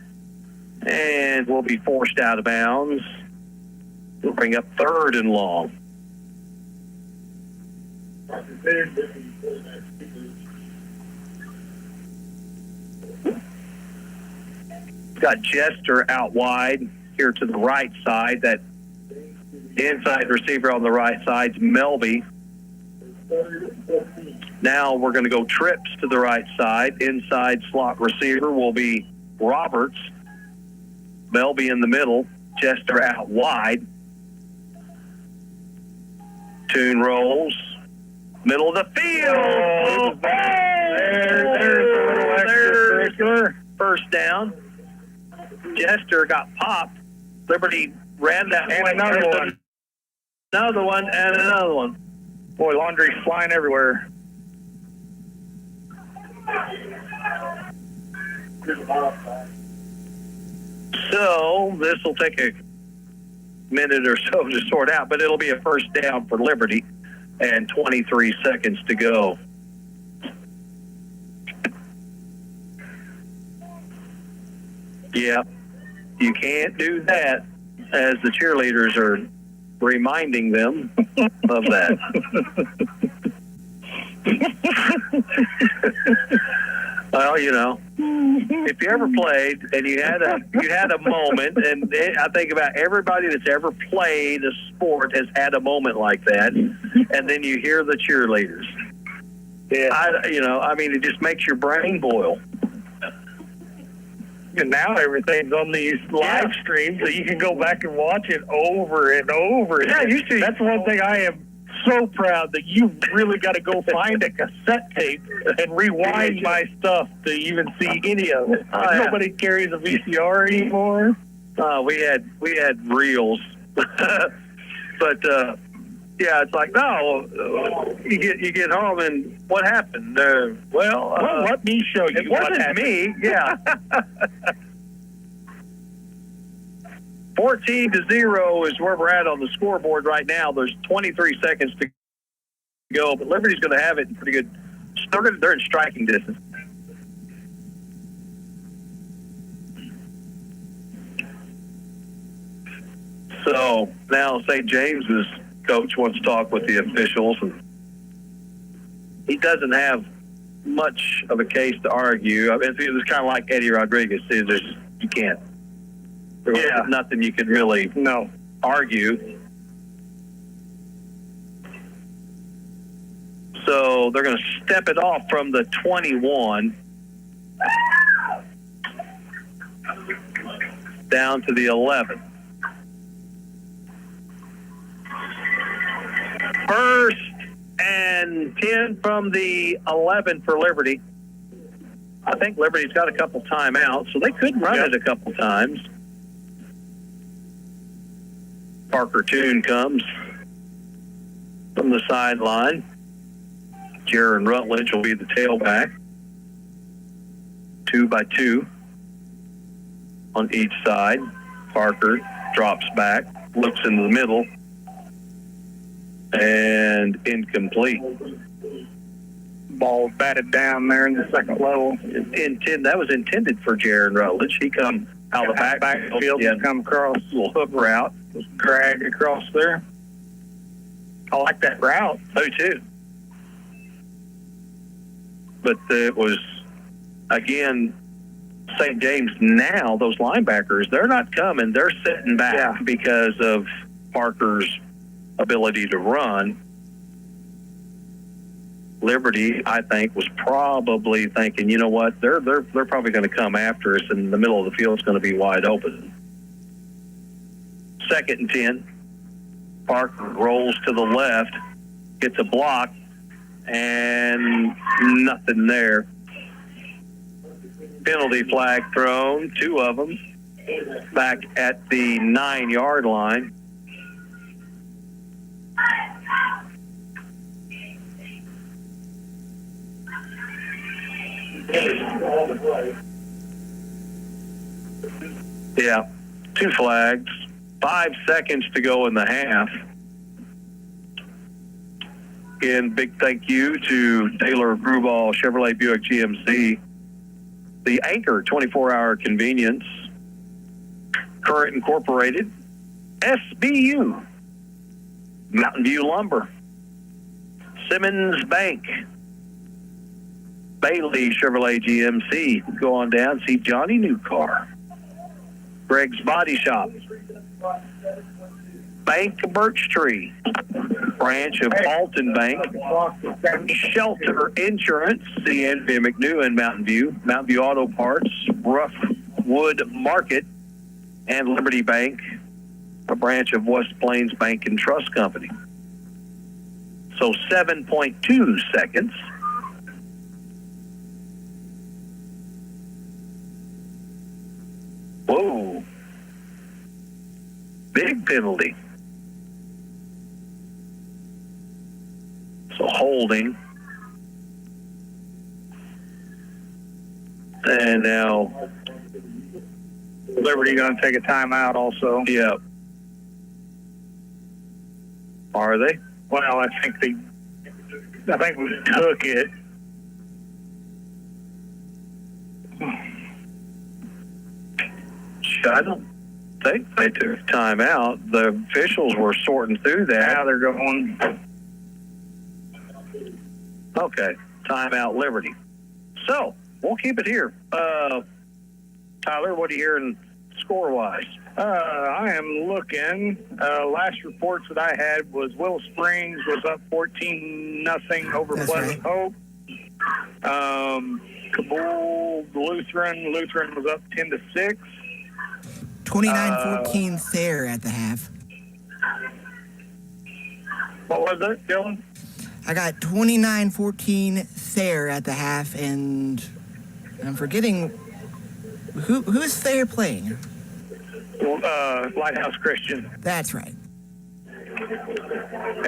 And will be forced out of bounds. We'll bring up third and long. Got Jester out wide here to the right side. That inside receiver on the right side is Melby. Now we're going to go trips to the right side. Inside slot receiver will be Roberts. Melby in the middle. Jester out wide. Toon rolls. Middle of the field. There's first down. Jester got popped. Liberty ran that way. Another one. Another one and another one. Boy, laundry's flying everywhere. So this will take a minute or so to sort out, but it'll be a first down for Liberty and 23 seconds to go. Yeah, you can't do that, as the cheerleaders are reminding them of that. Well, you know, if you ever played and you had a moment, and I think about everybody that's ever played a sport has had a moment like that, and then you hear the cheerleaders. Yeah, I mean, it just makes your brain boil. And now everything's on these live streams, so you can go back and watch it over and over. Yeah, that's one thing I am so proud that you really got to go find a cassette tape and rewind my stuff to even see any of it. Nobody carries a VCR anymore. We had reels, but yeah, it's like, no, you get home and what happened? Well, let me show you. It wasn't me. Yeah. 14-0 is where we're at on the scoreboard right now. There's 23 seconds to go, but Liberty's going to have it in pretty good. They're in striking distance. So now St. James's coach wants to talk with the officials, and he doesn't have much of a case to argue. I mean, it was kind of like Eddie Rodriguez. You can't. There's nothing you could really argue. So they're going to step it off from the 21 down to the 11. First and 10 from the 11 for Liberty. I think Liberty's got a couple timeouts, so they could run it a couple times. Parker Toon comes from the sideline. Jaron Rutledge will be the tailback. 2x2 on each side. Parker drops back, looks into the middle, and incomplete. Ball batted down there in the second level. That was intended for Jaron Rutledge. He come out of the backfield and come across a little hook route. Drag across there. I like that route. Me too. but it was, again, St. James now, those linebackers, they're not coming. They're sitting back because of Parker's ability to run. Liberty, I think, was probably thinking, you know what, they're probably going to come after us, and the middle of the field is going to be wide open. 2nd and 10. Parker rolls to the left, gets a block, and nothing there. Penalty flag thrown, 2 of them, back at the 9-yard line. Yeah, 2 flags, 5 seconds to go in the half. Again, big thank you to Taylor Gruball Chevrolet Buick GMC, the Anchor 24-hour convenience, Current Incorporated, SBU, Mountain View Lumber, Simmons Bank, Bailey Chevrolet GMC. Go on down, see Johnny New Car, Greg's Body Shop, Bank of Birch Tree, branch of Alton Bank, Shelter Insurance, CNV McNew Mountain View Auto Parts, Rough Wood Market, and Liberty Bank, a branch of West Plains Bank and Trust Company. So 7.2 seconds. Whoa. Big penalty. So holding. And now Liberty going to take a timeout also. Yeah. Are they? Well, I think we took it. I don't think they took timeout. The officials were sorting through that. Now they're going. Okay, timeout Liberty. So we'll keep it here. Tyler, what are you hearing score-wise? I am looking. Last reports that I had was Willow Springs was up 14-0 over Pleasant Hope. Kabul Lutheran was up 10-6. 29-14 Thayer at the half. What was it, Dylan? I got 29-14 Thayer at the half, and I'm forgetting who's Thayer playing. Lighthouse Christian. That's right.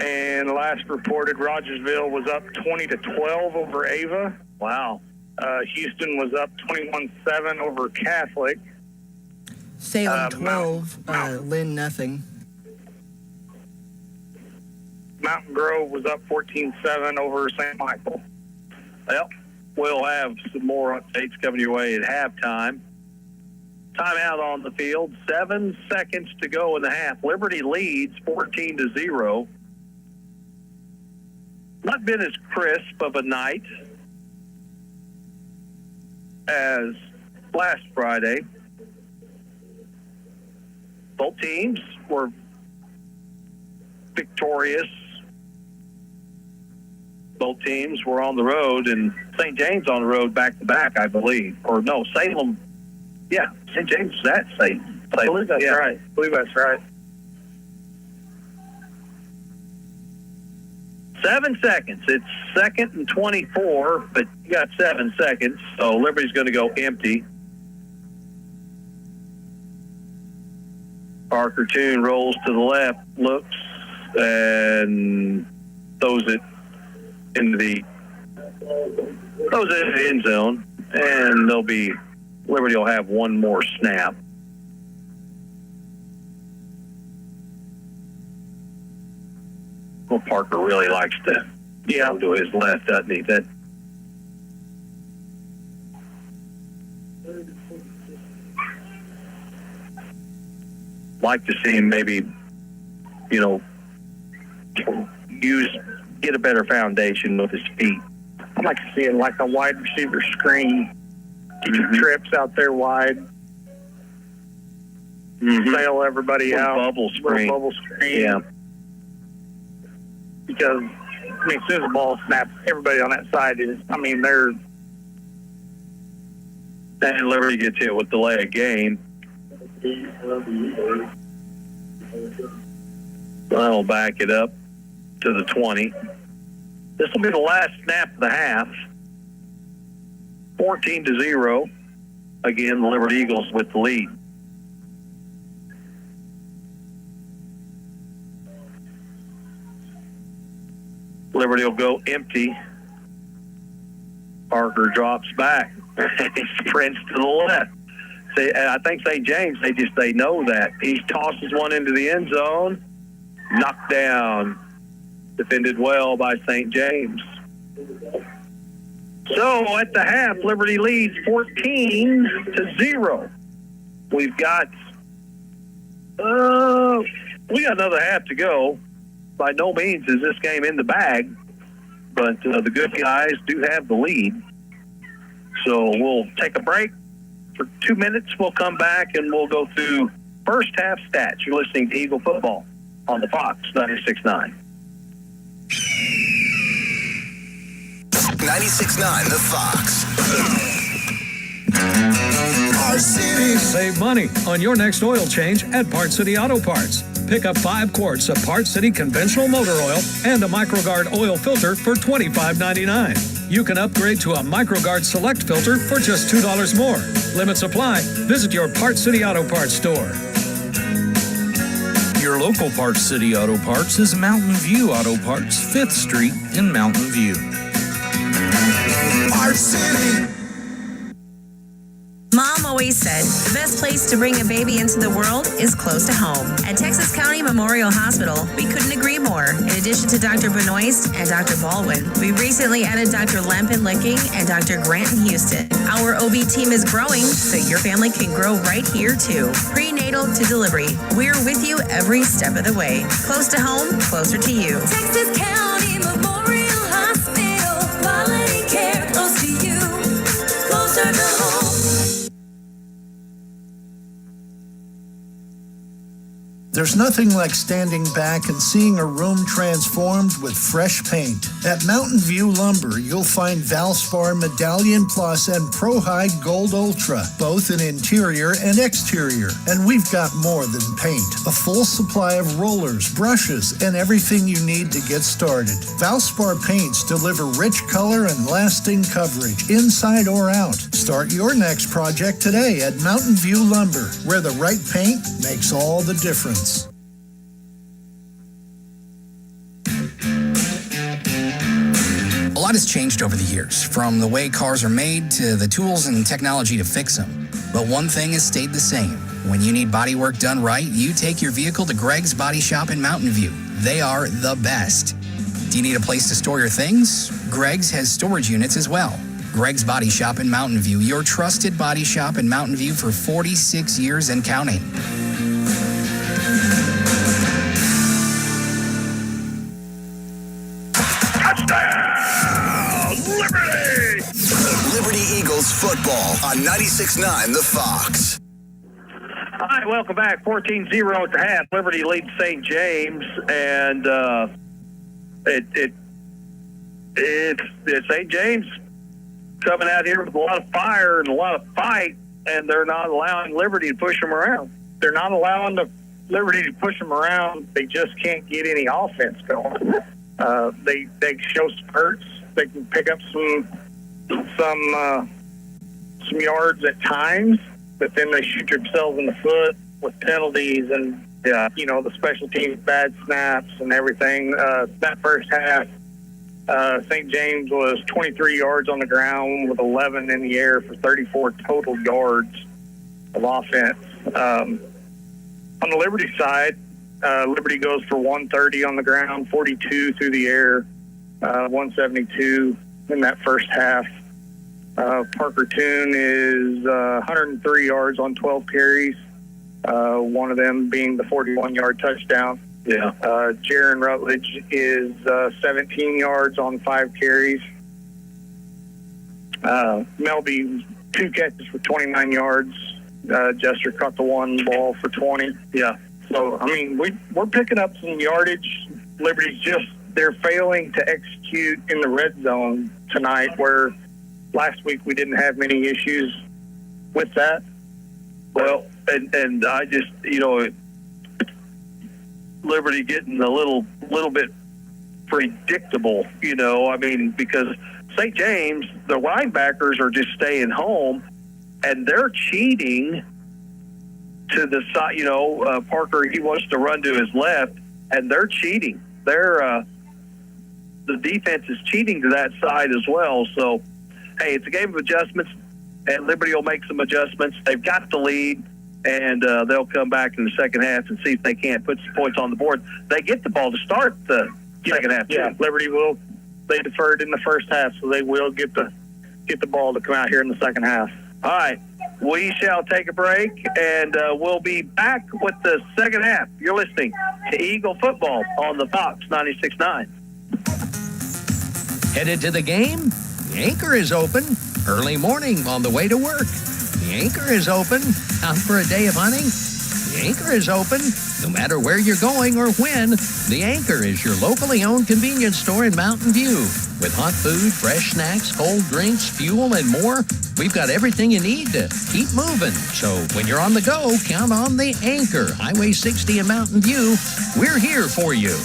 And last reported, Rogersville was up 20-12 over Ava. Wow. Houston was up 21-7 over Catholic. Salem 12, Lynn nothing. Mountain Grove was up 14-7 over St. Michael. Well, we'll have some more updates coming your way at halftime. Timeout on the field. 7 seconds to go in the half. Liberty leads 14-0. Not been as crisp of a night as last Friday. Both teams were victorious. Both teams were on the road, and St. James on the road back-to-back, I believe. Or no, Salem. Yeah, St. James is at Salem. I believe that's right. I believe that's right. 7 seconds. It's 2nd and 24, but you got 7 seconds, so Liberty's going to go empty. Parker Toon rolls to the left, looks, and throws it into the end zone, and Liberty will have one more snap. Well, Parker really likes to go to his left, doesn't he? Like to see him maybe, get a better foundation with his feet. I'd like to see it like a wide receiver screen. Keep your trips out there wide. Sail everybody out. Bubble screen. Bubble screen. Yeah. Because, I mean, as soon as the ball snaps, everybody on that side is, I mean, they're... And Liberty gets hit with delay of game. That'll back it up to the 20. This will be the last snap of the half. 14-0. Again, the Liberty Eagles with the lead. Liberty will go empty. Parker drops back. He sprints to the left. I think St. James, they know that. He tosses one into the end zone. Knocked down. Defended well by St. James. So at the half, Liberty leads 14-0. We've got another half to go. By no means is this game in the bag, but the good guys do have the lead. So we'll take a break for 2 minutes. We'll come back and we'll go through first half stats. You're listening to Eagle Football on the Fox 96.9. 96.9 The Fox. Our City. Save money on your next oil change at Part City Auto Parts. Pick up 5 quarts of Part City conventional motor oil and a MicroGuard oil filter for $25.99. You can upgrade to a MicroGuard Select filter for just $2 more. Limits apply. Visit your Part City Auto Parts store. Your local Parts City Auto Parts is Mountain View Auto Parts, 5th Street in Mountain View. Parts City. Mom always said the best place to bring a baby into the world is close to home. At Texas County Memorial Hospital, we couldn't agree more. In addition to Dr. Benoist and Dr. Baldwin, we recently added Dr. Lampin Licking and Dr. Granton Houston. Our OB team is growing, so your family can grow right here too. Prenatal to delivery, we're with you every step of the way. Close to home, closer to you. Texas County Memorial Hospital, quality care close to you, closer to home. There's nothing like standing back and seeing a room transformed with fresh paint. At Mountain View Lumber, you'll find Valspar Medallion Plus and Pro High Gold Ultra, both in interior and exterior. And we've got more than paint. A full supply of rollers, brushes, and everything you need to get started. Valspar paints deliver rich color and lasting coverage, inside or out. Start your next project today at Mountain View Lumber, where the right paint makes all the difference. A lot has changed over the years, from the way cars are made to the tools and technology to fix them. But one thing has stayed the same. When you need body work done right, you take your vehicle to Greg's Body Shop in Mountain View. They are the best. Do you need a place to store your things? Greg's has storage units as well. Greg's Body Shop in Mountain View, your trusted body shop in Mountain View for 46 years and counting. Liberty! Liberty Eagles football on 96.9 The Fox. All right, welcome back. 14-0 at the half. Liberty leads St. James, and it's St. James coming out here with a lot of fire and a lot of fight, and they're not allowing Liberty to push them around. They're not allowing the Liberty to push them around. They just can't get any offense going. They show spurts. They can pick up some yards at times, but then they shoot themselves in the foot with penalties and the special teams bad snaps and everything. That first half, St. James was 23 yards on the ground with 11 in the air for 34 total yards of offense. On the Liberty side, Liberty goes for 130 on the ground, 42 through the air, 172 in that first half. Parker Toon is 103 yards on 12 carries, one of them being the 41-yard touchdown. Yeah. Jaron Rutledge is 17 yards on 5 carries. Melby, 2 catches for 29 yards. Jester caught the 1 ball for 20. Yeah. So, I mean, we're picking up some yardage. Liberty's they're failing to execute in the red zone tonight, where last week we didn't have many issues with that. Well, and I just, Liberty getting a little bit predictable, I mean, because St. James, the linebackers are just staying home, and they're cheating to the side. Parker, he wants to run to his left, and they're cheating. The defense is cheating to that side as well. So, hey, it's a game of adjustments, and Liberty will make some adjustments. They've got the lead, and they'll come back in the second half and see if they can't put some points on the board. They get the ball to start the second half. Yeah, Liberty will. They deferred in the first half, so they will get the ball to come out here in the second half. All right. We shall take a break, and we'll be back with the second half. You're listening to Eagle Football on the Fox 96.9. Headed to the game? The Anchor is open. Early morning on the way to work. The Anchor is open. Out for a day of hunting? The Anchor is open. No matter where you're going or when, The Anchor is your locally owned convenience store in Mountain View. With hot food, fresh snacks, cold drinks, fuel, and more, we've got everything you need to keep moving. So when you're on the go, count on The Anchor. Highway 60 in Mountain View. We're here for you.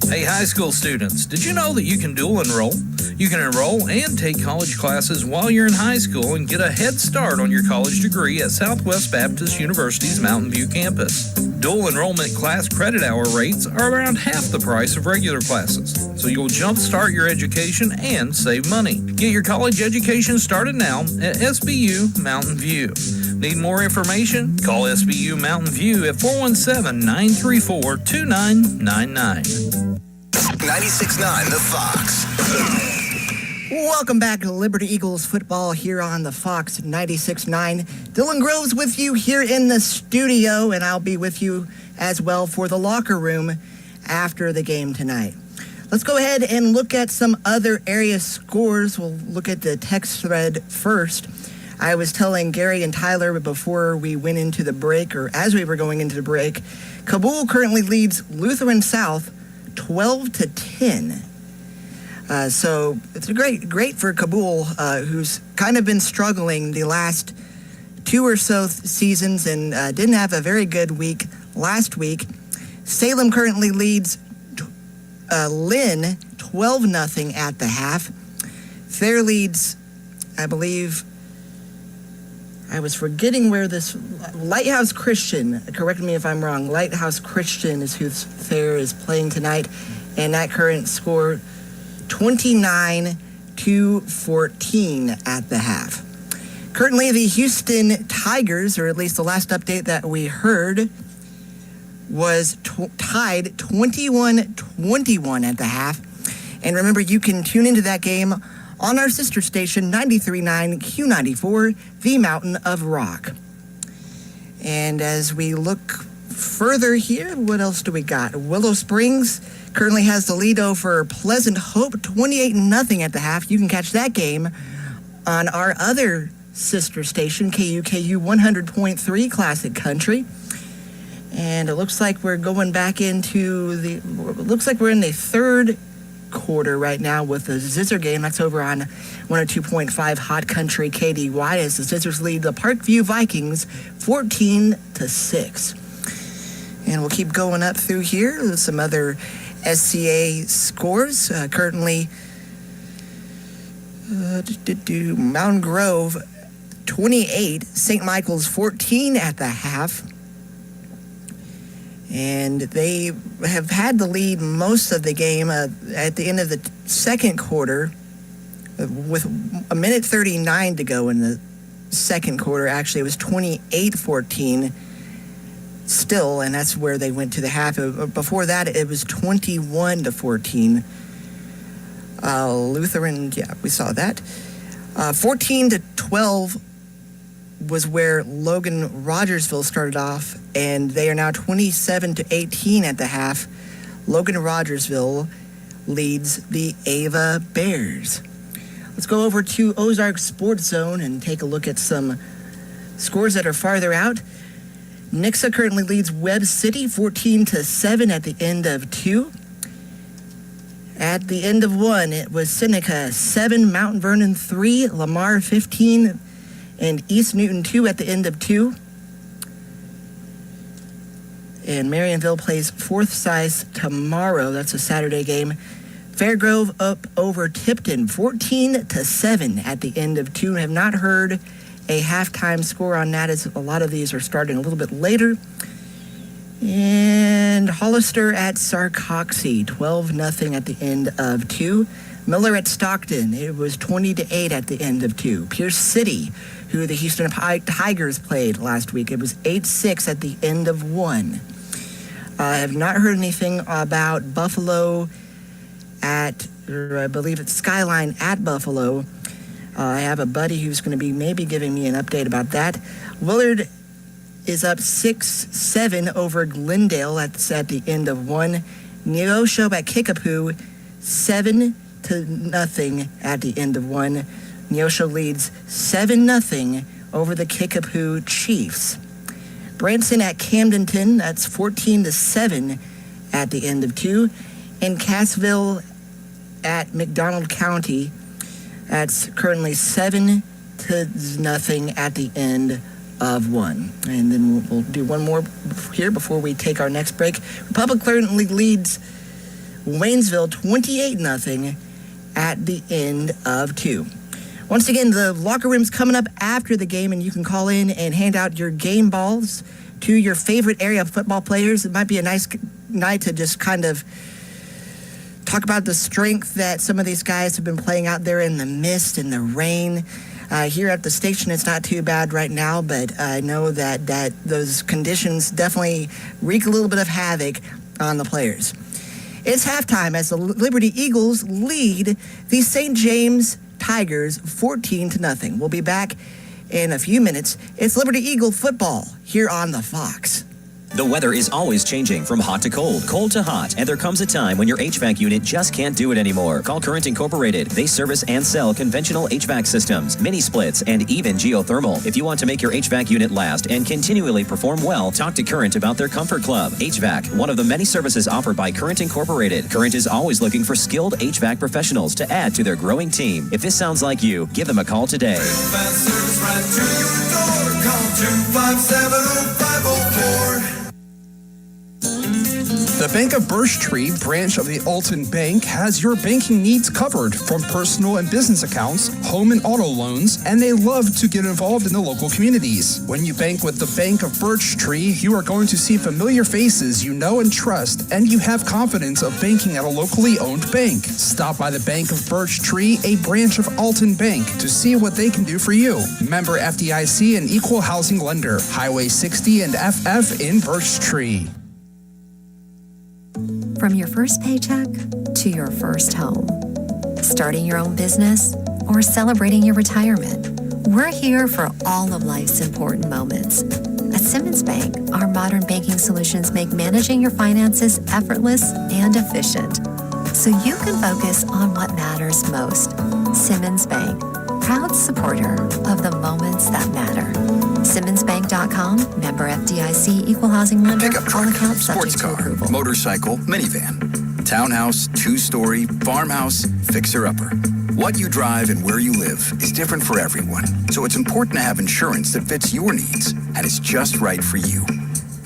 Hey, high school students, did you know that you can dual enroll? You can enroll and take college classes while you're in high school and get a head start on your college degree at Southwest Baptist University's Mountain View campus. Dual enrollment class credit hour rates are around half the price of regular classes, so you'll jumpstart your education and save money. Get your college education started now at SBU Mountain View. Need more information? Call SBU Mountain View at 417-934-2999. 96.9 The Fox. Welcome back to Liberty Eagles football here on the Fox 96.9. Dylan Groves with you here in the studio, and I'll be with you as well for the locker room after the game tonight. Let's go ahead and look at some other area scores. We'll look at the text thread first. I was telling Gary and Tyler before we went into the break, or as we were going into the break, Kabul currently leads Lutheran South 12-10. So it's great for Kabul, who's kind of been struggling the last 2 or so seasons and didn't have a very good week last week. Salem currently leads Lynn 12-0 at the half. Fair leads, I believe, I was forgetting where this Lighthouse Christian, correct me if I'm wrong, Lighthouse Christian is who Fair is playing tonight, and that current score 29-14 at the half. Currently, the Houston Tigers, or at least the last update that we heard, was tied 21-21 at the half. And remember, you can tune into that game on our sister station, 93.9 Q94, the Mountain of Rock. And as we look further here, what else do we got? Willow Springs currently has the lead over Pleasant Hope, 28-0 at the half. You can catch that game on our other sister station, KUKU 100.3 Classic Country. And it looks like we're going back into we're in the third quarter right now with the Zizzer game. That's over on 102.5 Hot Country KDY as the Zizzers lead the Parkview Vikings 14-6. And we'll keep going up through here. There's some other SCA scores. Currently, Mountain Grove 28, St. Michael's 14 at the half. And they have had the lead most of the game at the end of the second quarter with a minute 39 to go in the second quarter. Actually, it was 28-14 still, and that's where they went to the half. Before that, it was 21-14. Lutheran, yeah, we saw that. 14-12 was where Logan Rogersville started off, and they are now 27-18 at the half. Logan Rogersville leads the Ava Bears. Let's go over to Ozark Sports Zone and take a look at some scores that are farther out. Nixa currently leads Webb City 14-7 at the end of 2. At the end of 1, it was Seneca 7, Mount Vernon 3, Lamar 15, and East Newton 2 at the end of 2. And Marionville plays Forsyth tomorrow. That's a Saturday game. Fairgrove up over Tipton 14-7 at the end of 2. Have not heard a halftime score on that, as a lot of these are starting a little bit later. And Hollister at Sarcoxy 12-0 at the end of 2. Miller at Stockton, it was 20-8 at the end of 2. Pierce City, who the Houston Tigers played last week, it was 8-6 at the end of 1. I have not heard anything about Buffalo at, or I believe it's Skyline at Buffalo. I have a buddy who's going to be maybe giving me an update about that. Willard is up 6-7 over Glendale at the end of 1. Neosho at Kickapoo 7-0 at the end of 1. Neosho leads 7-0 over the Kickapoo Chiefs. Branson at Camdenton, that's 14-7 at the end of 2. And Cassville at McDonald County, that's currently 7-0 at the end of 1. And then we'll do one more here before we take our next break. Republic currently leads Waynesville 28-0 at the end of 2. Once again, the locker room's coming up after the game, and you can call in and hand out your game balls to your favorite area football players. It might be a nice night to just kind of talk about the strength that some of these guys have been playing out there in the mist and the rain. Here at the station, it's not too bad right now, but I know that those conditions definitely wreak a little bit of havoc on the players. It's halftime as the Liberty Eagles lead the St. James Tigers 14-0. We'll be back in a few minutes. It's Liberty Eagle football here on the Fox. The weather is always changing from hot to cold, cold to hot, and there comes a time when your HVAC unit just can't do it anymore. Call Current Incorporated. They service and sell conventional HVAC systems, mini splits, and even geothermal. If you want to make your HVAC unit last and continually perform well, talk to Current about their Comfort Club. HVAC, one of the many services offered by Current Incorporated. Current is always looking for skilled HVAC professionals to add to their growing team. If this sounds like you, give them a call today. Fast service right to your door. Call 257-0504. The Bank of Birch Tree branch of the Alton Bank has your banking needs covered, from personal and business accounts, home and auto loans, and they love to get involved in the local communities. When you bank with the Bank of Birch Tree, you are going to see familiar faces you know and trust, and you have confidence of banking at a locally owned bank. Stop by the Bank of Birch Tree, a branch of Alton Bank, to see what they can do for you. Member FDIC and equal housing lender. Highway 60 and FF in Birch Tree. From your first paycheck to your first home, starting your own business or celebrating your retirement, we're here for all of life's important moments. At Simmons Bank, our modern banking solutions make managing your finances effortless and efficient, so you can focus on what matters most. Simmons Bank, proud supporter of the moments that matter. SimmonsBank.com, member FDIC, equal housing lender, Pickup truck, all accounts sports subject to car, approval. motorcycle, minivan, townhouse, two-story, farmhouse, fixer-upper. What you drive and where you live is different for everyone, so it's important to have insurance that fits your needs and is just right for you.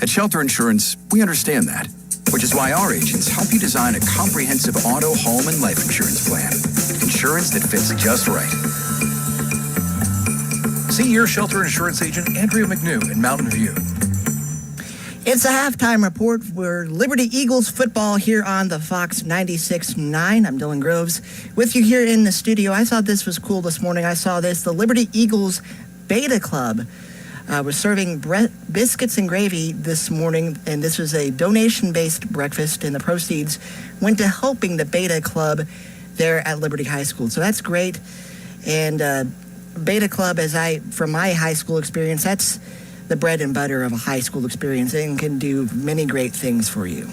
At Shelter Insurance, we understand that, which is why our agents help you design a comprehensive auto, home, and life insurance plan. Insurance that fits just right. See your Shelter Insurance agent, Andrea McNew in Mountain View. It's a halftime report for Liberty Eagles football here on the Fox 96.9. I'm Dylan Groves with you here in the studio. I thought this was cool this morning. I saw this. The Liberty Eagles Beta Club was serving biscuits and gravy this morning, and this was a donation-based breakfast, and the proceeds went to helping the Beta Club there at Liberty High School. So that's great. And Beta Club, from my high school experience, that's the bread and butter of a high school experience and can do many great things for you.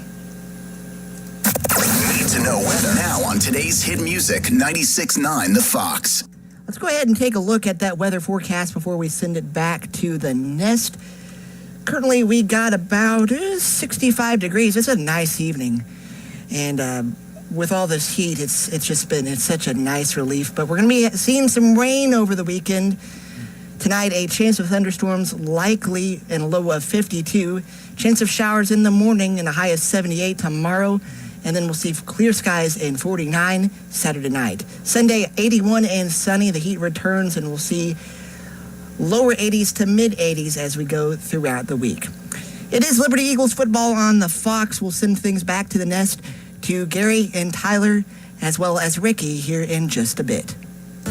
Need to to know weather. Now on today's hit music, 96.9 The Fox. Let's go ahead and take a look at that weather forecast before we send it back to the nest. Currently, we got about 65 degrees. It's a nice evening. And with all this heat, it's such a nice relief. But we're going to be seeing some rain over the weekend. Tonight, a chance of thunderstorms, likely and a low of 52. Chance of showers in the morning and a high of 78 tomorrow. And then we'll see clear skies and 49 Saturday night. Sunday, 81 and sunny. The heat returns and we'll see lower 80s to mid 80s as we go throughout the week. It is Liberty Eagles football on the Fox. We'll send things back to the nest to Gary and Tyler as well as Ricky here in just a bit.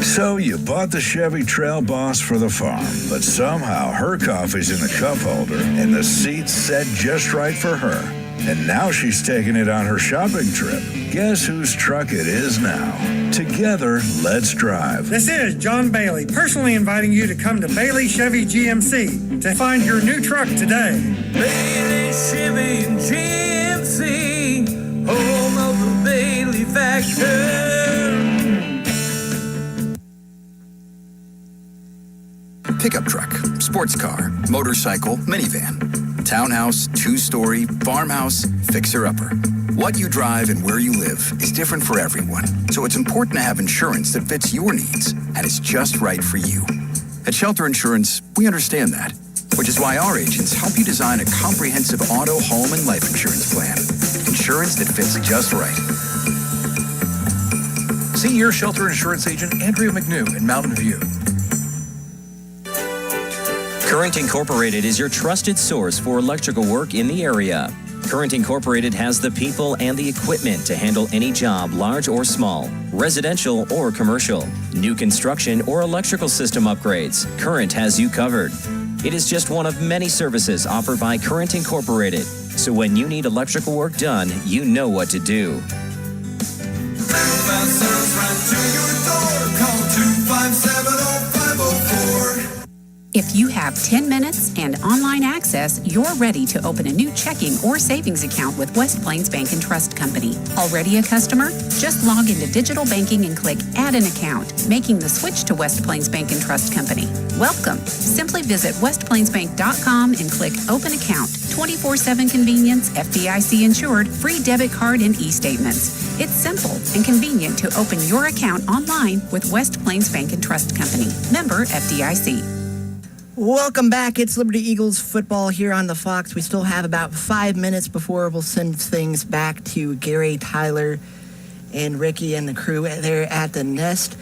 So you bought the Chevy Trail Boss for the farm, but somehow her coffee's in the cup holder and the seat's set just right for her. And now she's taking it on her shopping trip. Guess whose truck it is now? Together, let's drive. This is John Bailey, personally inviting you to come to Bailey Chevy GMC to find your new truck today. Bailey Chevy GMC, home of the Bailey factor. Pickup truck, sports car, motorcycle, minivan, townhouse, two-story, farmhouse, fixer-upper. What you drive and where you live is different for everyone, so it's important to have insurance that fits your needs and is just right for you. At Shelter Insurance, we understand that, which is why our agents help you design a comprehensive auto, home, and life insurance plan. Insurance that fits just right. See your Shelter Insurance agent, Andrea McNew in Mountain View. Current Incorporated is your trusted source for electrical work in the area. Current Incorporated has the people and the equipment to handle any job, large or small, residential or commercial, new construction or electrical system upgrades. Current has you covered. It is just one of many services offered by Current Incorporated. So when you need electrical work done, you know what to do. If you have 10 minutes and online access, you're ready to open a new checking or savings account with West Plains Bank and Trust Company. Already a customer? Just log into digital banking and click Add an Account, making the switch to West Plains Bank and Trust Company. Welcome. Simply visit westplainsbank.com and click Open Account. 24/7 convenience, FDIC insured, free debit card and e-statements. It's simple and convenient to open your account online with West Plains Bank and Trust Company. Member FDIC. Welcome back. It's Liberty Eagles football here on the Fox. We still have about 5 minutes before we'll send things back to Gary, Tyler, and Ricky and the crew there at the nest.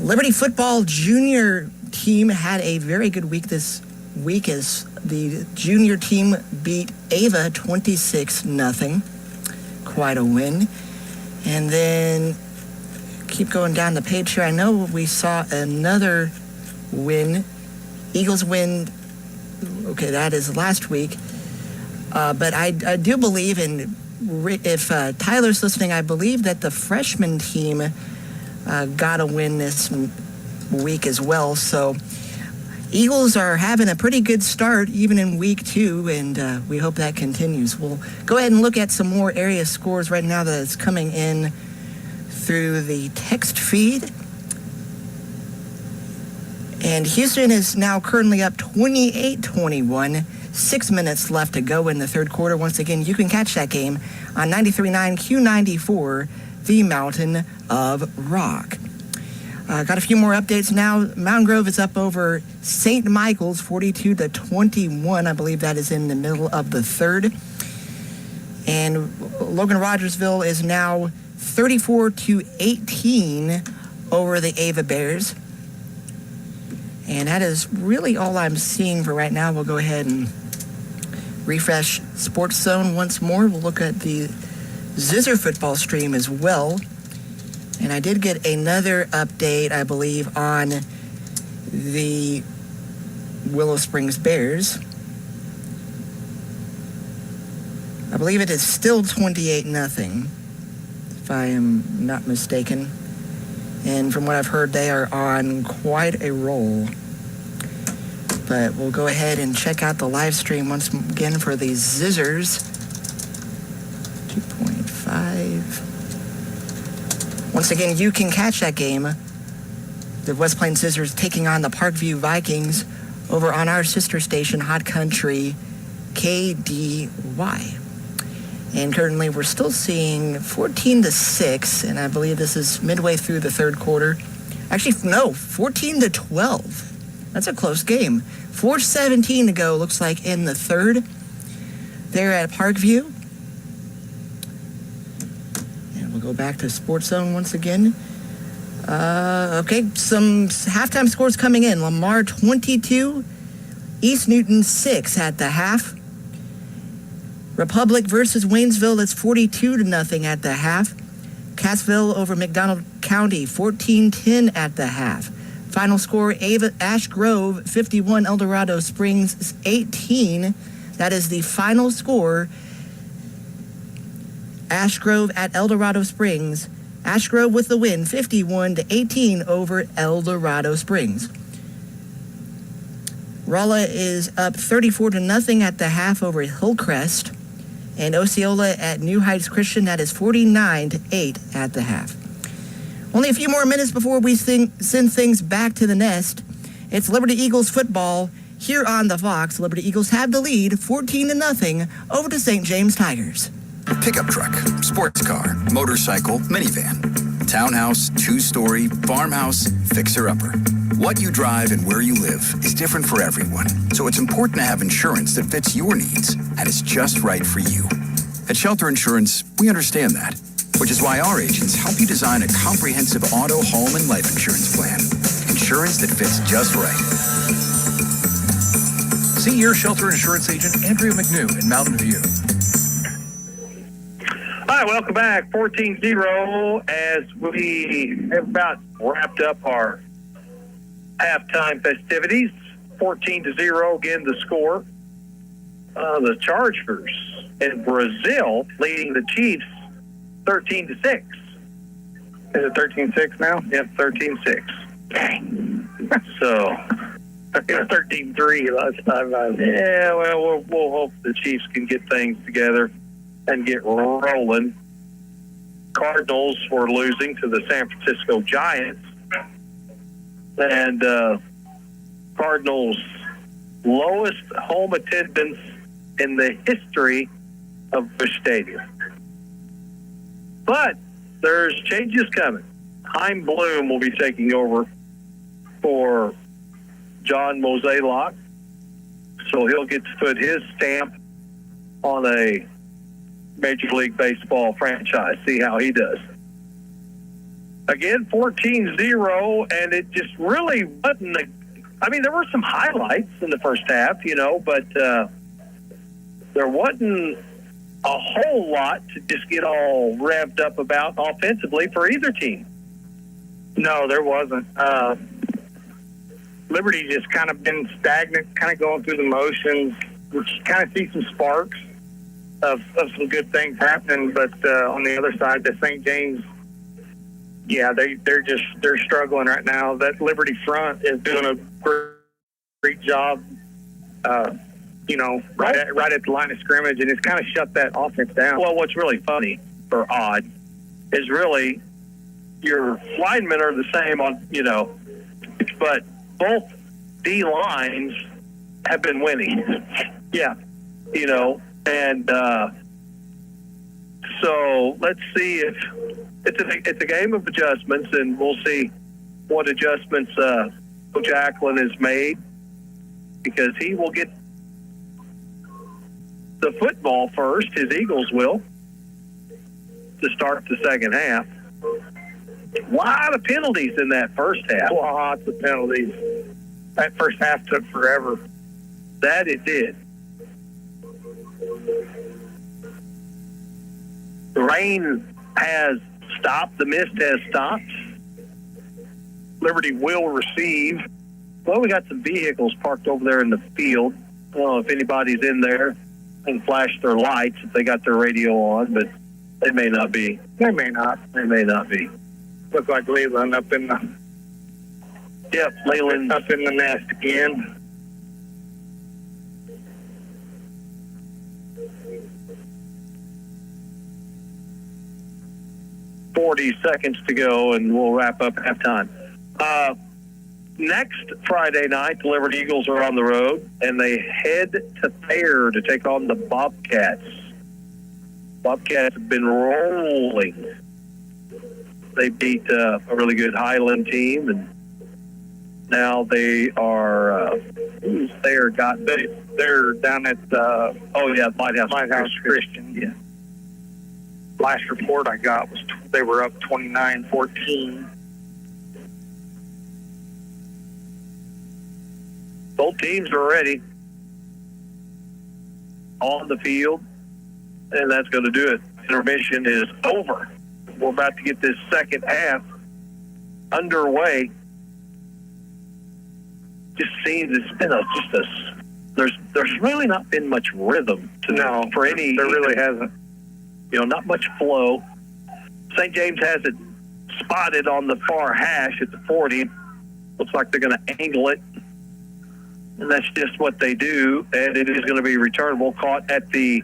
Liberty football junior team had a very good week this week as the junior team beat Ava 26-0. Quite a win. And then keep going down the page here. I know we saw another win. Eagles win, okay, that is last week. But I do believe, and if Tyler's listening, I believe that the freshman team got a win this week as well. So Eagles are having a pretty good start even in week 2, and we hope that continues. We'll go ahead and look at some more area scores right now that is coming in through the text feed. And Houston is now currently up 28-21. 6 minutes left to go in the third quarter. Once again, you can catch that game on 93.9 Q94, the Mountain of Rock. Got a few more updates now. Mountain Grove is up over St. Michael's 42-21. I believe that is in the middle of the third. And Logan Rogersville is now 34-18 over the Ava Bears. And that is really all I'm seeing for right now. We'll go ahead and refresh Sports Zone once more. We'll look at the Zizzer football stream as well. And I did get another update, I believe, on the Willow Springs Bears. I believe it is still 28-0, if I am not mistaken. And from what I've heard, they are on quite a roll. But we'll go ahead and check out the live stream once again for the Zizzers. 2.5. 5. Once again, you can catch that game. The West Plains Scissors taking on the Parkview Vikings over on our sister station, Hot Country KDY. And currently we're still seeing 14-6, and I believe this is midway through the third quarter. Actually, no, 14-12. That's a close game. 4:17 to go, looks like, in the third. There at Parkview. And we'll go back to Sports Zone once again. Okay, some halftime scores coming in. Lamar 22, East Newton 6 at the half. Republic versus Waynesville, that's 42-0 at the half. Cassville over McDonald County, 14-10 at the half. Final score, Ash Grove 51, El Dorado Springs 18. That is the final score. Ash Grove at El Dorado Springs. Ash Grove with the win, 51-18 over El Dorado Springs. Rolla is up 34-0 at the half over Hillcrest. And Osceola at New Heights Christian, that is 49-8 at the half. Only a few more minutes before we send things back to the nest. It's Liberty Eagles football here on the Fox. Liberty Eagles have the lead, 14-0 over to St. James Tigers. Pickup truck, sports car, motorcycle, minivan, townhouse, two-story, farmhouse, fixer-upper. What you drive and where you live is different for everyone, so it's important to have insurance that fits your needs and is just right for you. At Shelter Insurance, we understand that, which is why our agents help you design a comprehensive auto, home, and life insurance plan. Insurance that fits just right. See your Shelter Insurance agent, Andrea McNew in Mountain View. All right, welcome back. 14-0 as we have about wrapped up our halftime festivities. 14-0, again, the score. The Chargers in Brazil leading the Chiefs 13-6. Is it 13-6 now? Yep, 13-6. Dang. So, it was 13-3 last time. Yeah, well, we'll hope the Chiefs can get things together and get rolling. Cardinals were losing to the San Francisco Giants. And Cardinals' lowest home attendance in the history of Busch Stadium. But there's changes coming. Chaim Bloom will be taking over for John Mozeliak. So he'll get to put his stamp on a Major League Baseball franchise, see how he does. Again, 14-0, and it just really wasn't I mean, there were some highlights in the first half, but there wasn't a whole lot to just get all revved up about offensively for either team. No, there wasn't. Liberty just kind of been stagnant, kind of going through the motions. We kind of see some sparks of some good things happening, but on the other side, the St. James, yeah, they're struggling right now. That Liberty front is doing a great job, right at the line of scrimmage, and it's kind of shut that offense down. Well, what's really funny or odd is really your linemen are the same but both D lines have been winning. Yeah. And so let's see if it's a game of adjustments, and we'll see what adjustments Coach Akan has made, because he will get the football first. His Eagles will, to start the second half. A lot of penalties in that first half. Lots of penalties. That first half took forever. That it did. The rain has stopped. The mist has stopped. Liberty will receive. Well, we got some vehicles parked over there in the field. I don't know if anybody's in there and flash their lights if they got their radio on, but they may not be. They may not. They may not be. Look like Leland up in the... Yep, Leland up in the nest again. 40 seconds to go, and we'll wrap up halftime. Next Friday night, the Liberty Eagles are on the road, and they head to Thayer to take on the Bobcats. Bobcats have been rolling. They beat a really good Highland team, and now they are who's Thayer got? They're down at Lighthouse Christian. Yeah. Last report I got was they were up 29-14. Both teams are ready on the field, and that's going to do it. Intermission is over. We're about to get this second half underway. Just seems it's been there's really not been much rhythm for any. There really hasn't. Not much flow. St. James has it spotted on the far hash at the 40. Looks like they're going to angle it. And that's just what they do. And it is going to be returnable. Caught at the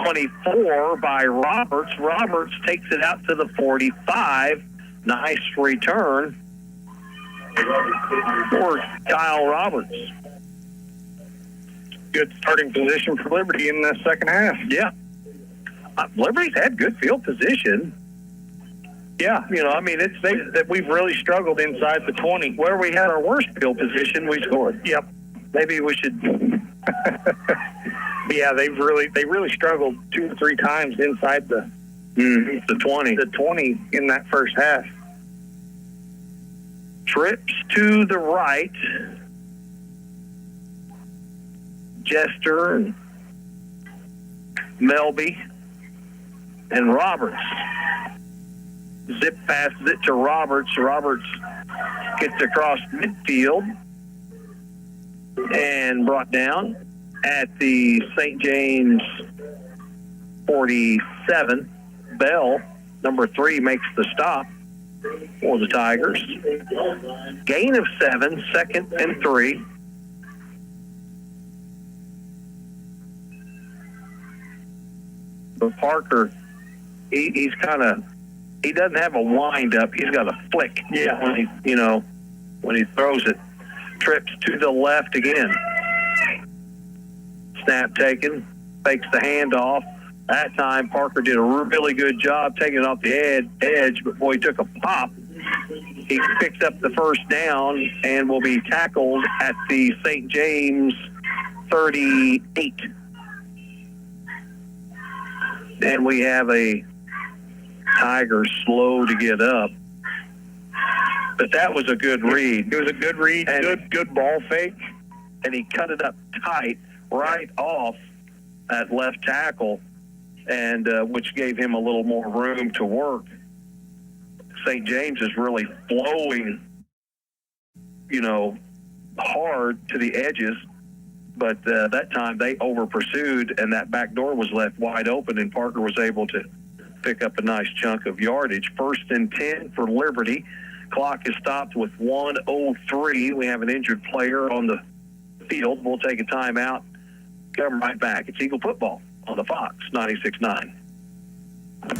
24 by Roberts. Roberts takes it out to the 45. Nice return for Kyle Roberts. Good starting position for Liberty in the second half. Yeah. Liberty's had good field position. Yeah, it's that we've really struggled inside the 20. Where we had our worst field position, we scored. Yep. Maybe we should. Yeah, they really struggled 2 or 3 times inside the 20. The 20 in that first half. Trips to the right. Jester and Melby and Roberts. Zip passes it to Roberts. Roberts gets across midfield and brought down at the St. James 47. Bell, number 3, makes the stop for the Tigers. Gain of 7, 2nd and 3. But Parker, he doesn't have a wind up. He's got a flick. Yeah. When he throws it. Trips to the left again. Snap taken. Fakes the handoff. That time, Parker did a really good job taking it off the edge, but boy, he took a pop. He picks up the first down and will be tackled at the St. James 38. And we have a Tiger slow to get up. But that was a good read. It was a good read, and good ball fake. And he cut it up tight right off at left tackle, and which gave him a little more room to work. St. James is really flowing, hard to the edges. But that time they over-pursued, and that back door was left wide open, and Parker was able to pick up a nice chunk of yardage. 1st and 10 for Liberty. Clock is stopped with 1:03. We have an injured player on the field. We'll take a timeout. Come right back. It's Eagle football on the Fox 96.9.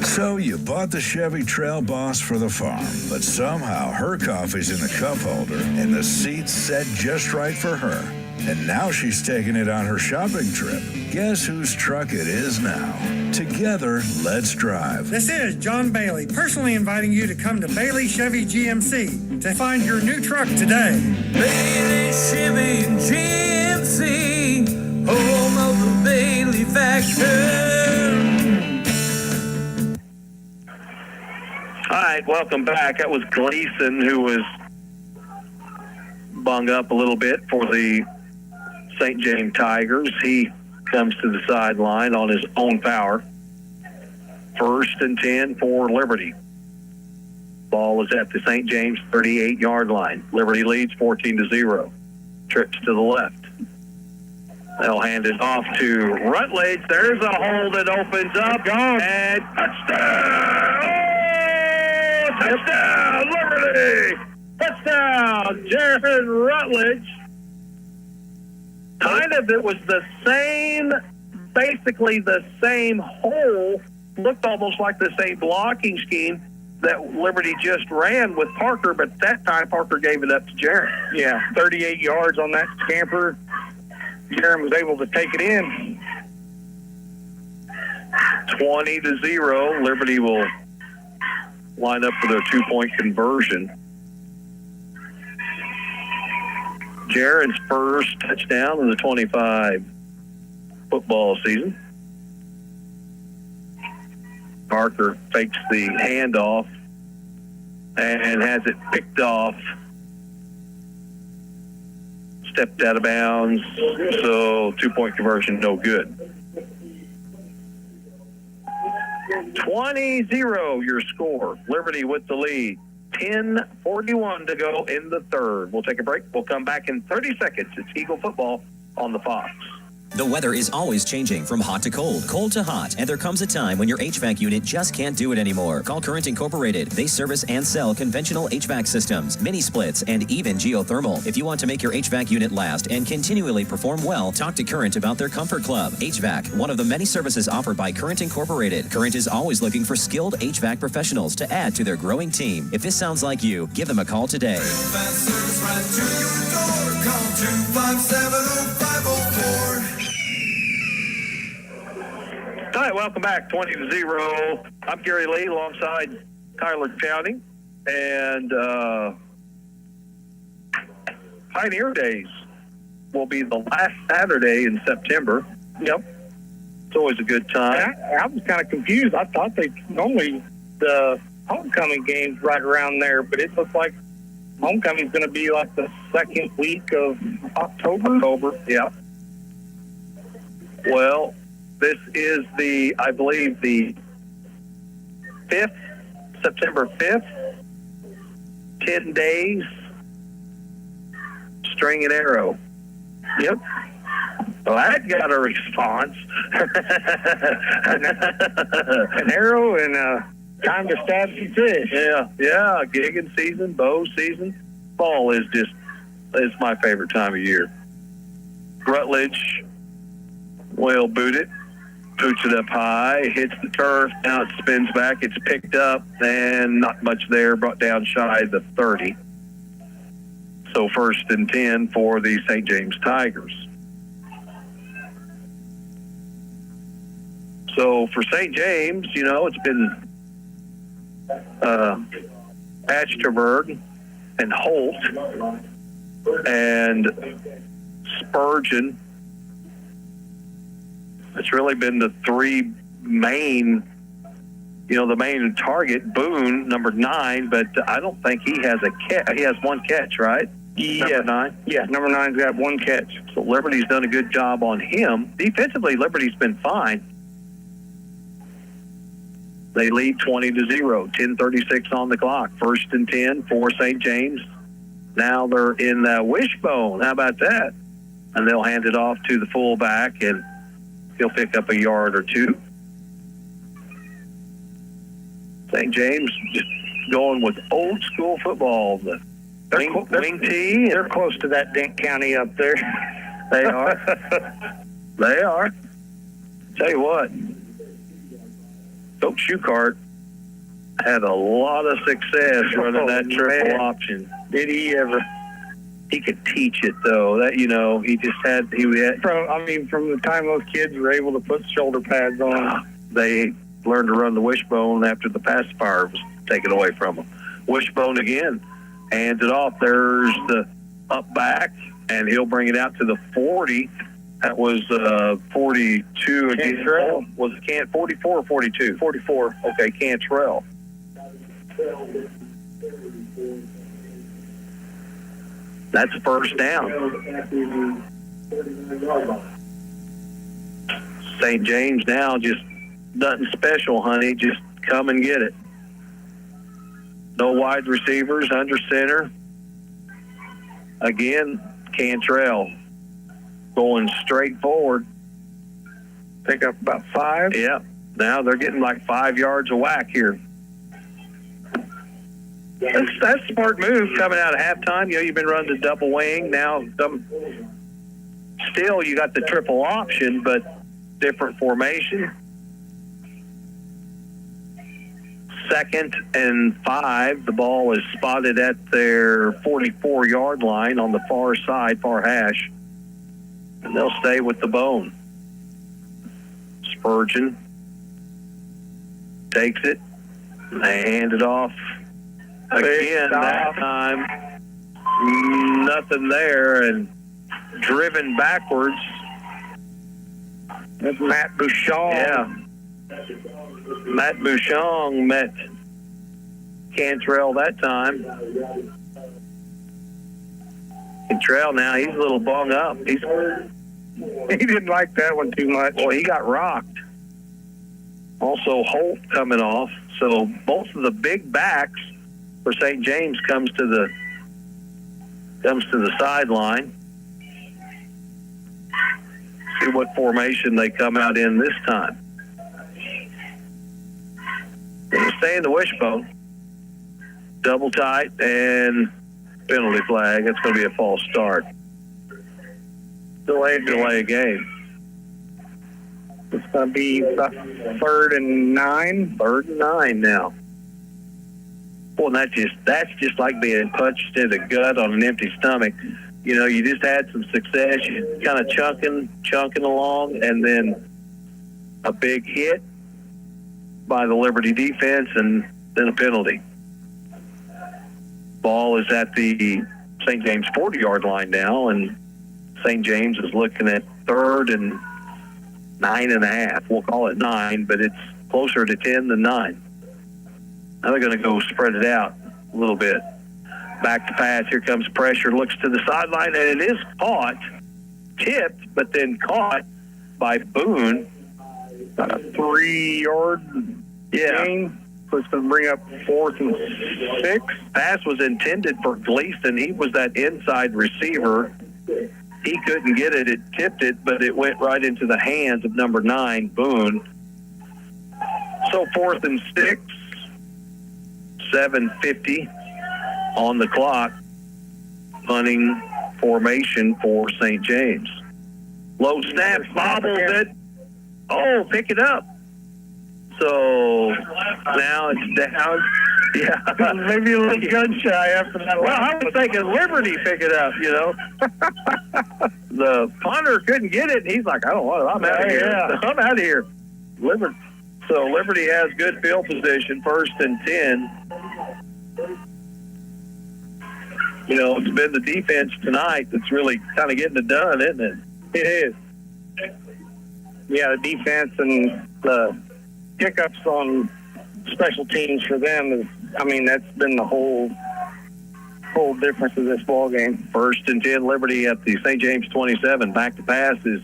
So you bought the Chevy Trail Boss for the farm, but somehow her coffee's in the cup holder and the seat's set just right for her. And now she's taking it on her shopping trip. Guess whose truck it is now? Together, let's drive. This is John Bailey, personally inviting you to come to Bailey Chevy GMC to find your new truck today. Bailey Chevy GMC, home of the Bailey factor. All right, welcome back. That was Gleason, who was bung up a little bit for the St. James Tigers. He comes to the sideline on his own power. 1st and 10 for Liberty. Ball is at the St. James 38-yard line. Liberty leads 14-0. Trips to the left. They'll hand it off to Rutledge. There's a hole that opens up. And touchdown! Oh, touchdown, Liberty! Touchdown, Jared Rutledge. It was basically the same hole, looked almost like the same blocking scheme that Liberty just ran with Parker, but that time Parker gave it up to Jaron. Yeah, 38 yards on that scamper. Jaron was able to take it in. 20-0. Liberty will line up for their 2-point conversion. Jaron's first touchdown of the 25 football season. Parker fakes the handoff and has it picked off. Stepped out of bounds, so 2-point conversion, no good. 20-0 your score. Liberty with the lead. 10:41 to go in the third. We'll take a break. We'll come back in 30 seconds. It's Eagle football on the Fox. The weather is always changing from hot to cold, cold to hot, and there comes a time when your HVAC unit just can't do it anymore. Call Current Incorporated. They service and sell conventional HVAC systems, mini splits, and even geothermal. If you want to make your HVAC unit last and continually perform well, talk to Current about their Comfort Club. HVAC, one of the many services offered by Current Incorporated. Current is always looking for skilled HVAC professionals to add to their growing team. If this sounds like you, give them a call today. Fast service right to your door. Call 257-0504. All right, welcome back. 20-0. I'm Gary Lee alongside Tyler County. And Pioneer Days will be the last Saturday in September. Yep. It's always a good time. I was kind of confused. I thought they normally the homecoming game's right around there, but it looks like homecoming's going to be like the second week of October. Yeah. Well, this is I believe, the 5th, September 5th. 10 days. String and arrow. Yep. Well, that got a response. An arrow and time to stab some fish. Yeah. Gigging season, bow season. Fall is my favorite time of year. Rutledge will boot it. Boots it up high, hits the turf, now it spins back, it's picked up, and not much there, brought down shy the 30. So 1st and 10 for the St. James Tigers. So for St. James, it's been Achterberg and Holt and Spurgeon. It's really been the three main, the main target. Boone, number 9, but I don't think he has a catch. He has one catch, right? Yeah. Number 9? Yeah, number 9's got one catch. So Liberty's done a good job on him. Defensively, Liberty's been fine. They lead 20-0, 10:36 on the clock. 1st and 10 for St. James. Now they're in Wishbone. How about that? And they'll hand it off to the fullback, and he'll pick up a yard or two. St. James just going with old school football. The wing tee. They're close to that Dent County up there. They are. They are. Tell you what, Coach Schuchart had a lot of success running that triple option. Did he ever? He could teach it, though. That he just had. From the time those kids were able to put shoulder pads on, they learned to run the wishbone after the pacifier was taken away from them. Wishbone again, hands it off. There's the up back, and he'll bring it out to the 40. That was 42 again. Cantrell? Was it 44 or 42? 44. Okay, Cantrell. That's first down. St. James now just nothing special, honey. Just come and get it. No wide receivers under center. Again, Cantrell going straight forward. Pick up about 5. Yeah. Now they're getting like 5 yards of whack here. That's a smart move coming out of halftime. You've been running the double wing. Now, still you got the triple option, but different formation. 2nd and 5. The ball is spotted at their 44-yard line on the far side, far hash. And they'll stay with the bone. Spurgeon takes it. They hand it off again that time. Nothing there, and driven backwards. That's Matt Bouchon. Yeah. Matt Bouchon met Cantrell that time. Cantrell now, he's a little bung up. He didn't like that one too much. Well, he got rocked. Also, Holt coming off. So both of the big backs for St. James comes to the sideline. See what formation they come out in this time. They'll stay in the wishbone. Double tight and penalty flag. That's going to be a false start. Delay a game. It's going to be 3rd and 9. 3rd and 9 now. Well, that's just like being punched in the gut on an empty stomach. You know, you just had some success. You kind of chunking along, and then a big hit by the Liberty defense, and then a penalty. Ball is at the St. James 40-yard line now, and St. James is looking at 3rd and 9.5. We'll call it 9, but it's closer to 10 than 9. Now they're going to go spread it out a little bit. Back to pass. Here comes pressure. Looks to the sideline, and it is caught. Tipped, but then caught by Boone. About a 3-yard gain. So it's going to bring up 4th and 6. Pass was intended for Gleason. He was that inside receiver. He couldn't get it. It tipped it, but it went right into the hands of number 9, Boone. So 4th and 6. 7:50 on the clock. Punting formation for St. James. Low snap, bobbles it. Oh, pick it up. So now it's down. Yeah. Maybe a little gun shy after that. Well, I was thinking Liberty pick it up, you know. The punter couldn't get it, and he's like, I don't want it. I'm out of here. Yeah. I'm out of here. So Liberty has good field position, 1st and 10. You know, it's been the defense tonight that's really kind of getting it done, isn't it? It is. Yeah, the defense and the pickups on special teams for them is, I mean, that's been the whole difference of this ball game. 1st and 10, Liberty at the St. James 27. Back to pass is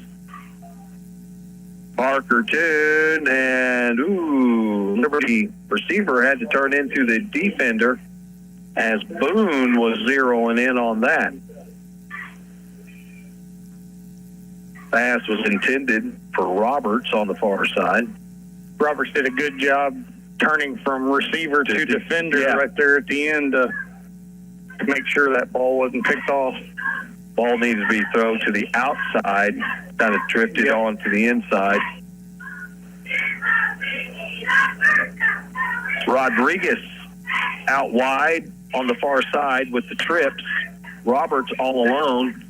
Parker Toon, and Liberty receiver had to turn into the defender as Boone was zeroing in on that. Pass was intended for Roberts on the far side. Roberts did a good job turning from receiver to defender right there at the end to make sure that ball wasn't picked off. Ball needed to be thrown to the outside, kind of drifted on to the inside. Rodriguez out wide on the far side with the trips. Roberts all alone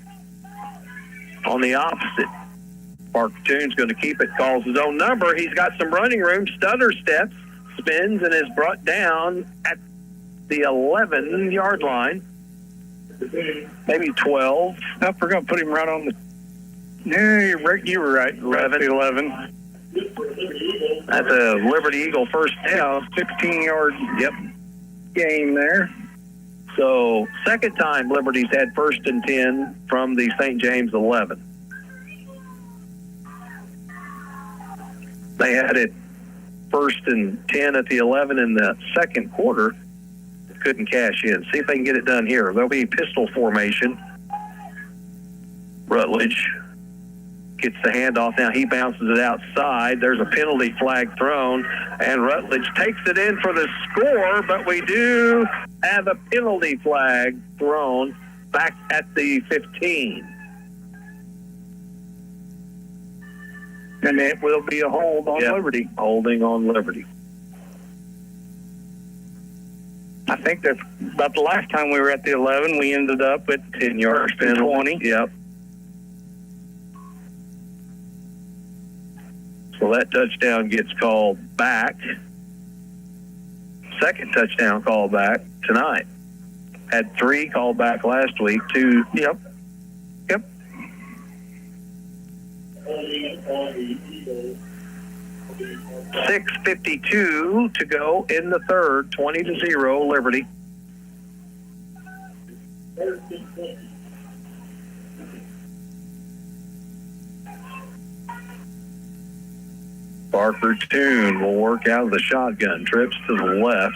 on the opposite. Parker Toon's going to keep it, calls his own number. He's got some running room, stutter steps, spins, and is brought down at the 11-yard line. Maybe 12. Nope, we're going to put him right on the... Yeah, you were right. 11. That's a Liberty Eagle first down. 16-yard game there. So, second time Liberty's had 1st and 10 from the St. James 11. They had it 1st and 10 at the 11 in the second quarter. Couldn't cash in. See if they can get it done here. There'll be pistol formation. Rutledge gets the handoff now. He bounces it outside. There's a penalty flag thrown, and Rutledge takes it in for the score, but we do have a penalty flag thrown back at the 15. And it will be a hold on Liberty. Holding on Liberty. think that's about the last time we were at the 11. We ended up at 10 yards penalty. 20. Yep. So that touchdown gets called back. Second touchdown called back tonight. Had 3 called back last week. 2. Yep. 6:52 to go in the third. 20-0 Liberty. Parker Toon will work out of the shotgun. Trips to the left.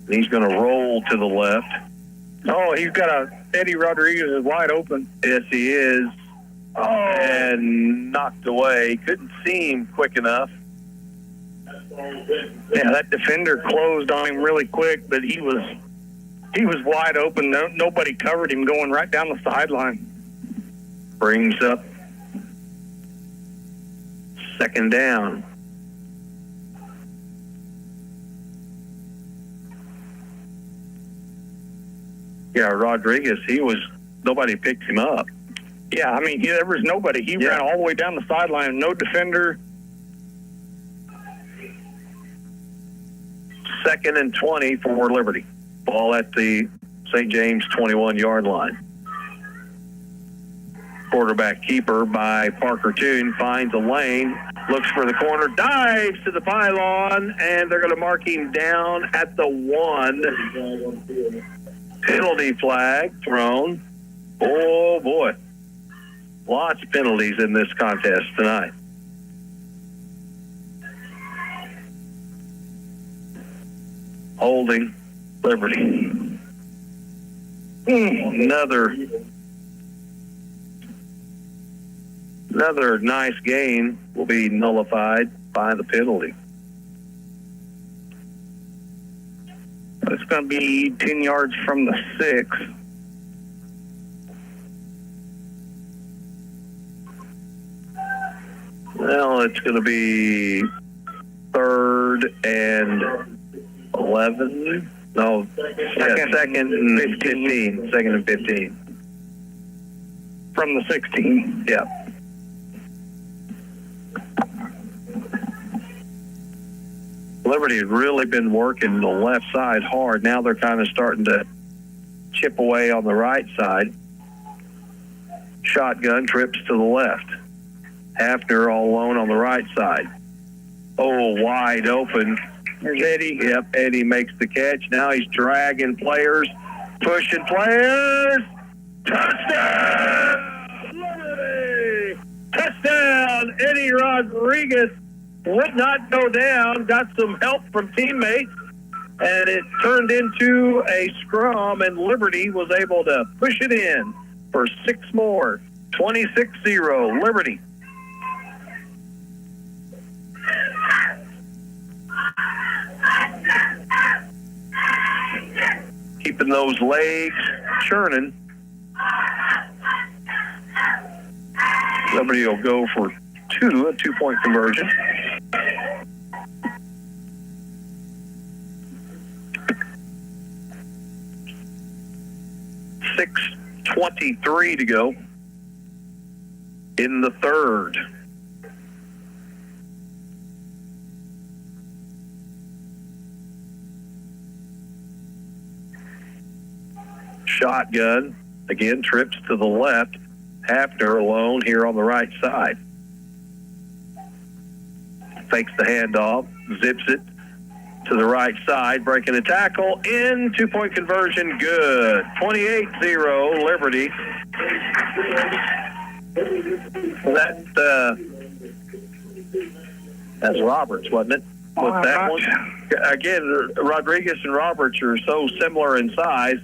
He's going to roll to the left. Oh, he's got Eddie Rodriguez is wide open. Yes, he is. Oh. And knocked away. Couldn't see him quick enough. Yeah, that defender closed on him really quick, but he was wide open. Nobody covered him going right down the sideline. Brings up second down. Yeah, Rodriguez, nobody picked him up. Yeah, I mean, there was nobody. He ran all the way down the sideline, no defender. 2nd and 20 for Liberty. Ball at the St. James 21-yard line. Quarterback keeper by Parker Toon finds a lane, looks for the corner, dives to the pylon, and they're going to mark him down at the 1. Penalty flag thrown. Oh, boy. Lots of penalties in this contest tonight. Holding Liberty. Another nice gain will be nullified by the penalty. It's going to be 10 yards from the 6. Well, it's going to be 3rd and 11. No, second and 15. 2nd and 15. From the 16. Yeah. Liberty had really been working the left side hard. Now they're kind of starting to chip away on the right side. Shotgun trips to the left. Hafner all alone on the right side. Oh, wide open. There's Eddie. Yep, Eddie makes the catch. Now he's dragging players, pushing players. Touchdown! Liberty! Touchdown! Eddie Rodriguez would not go down. Got some help from teammates, and it turned into a scrum, and Liberty was able to push it in for 6 more. 26-0, Liberty. Keeping those legs churning. Liberty will go for a 2-point conversion. .23 to go in the third. Shotgun, again, trips to the left. Hafner alone here on the right side. Fakes the handoff, zips it to the right side, breaking a tackle, in, 2-point conversion, good. 28-0, Liberty. That's Roberts, wasn't it? With that one. Again, Rodriguez and Roberts are so similar in size.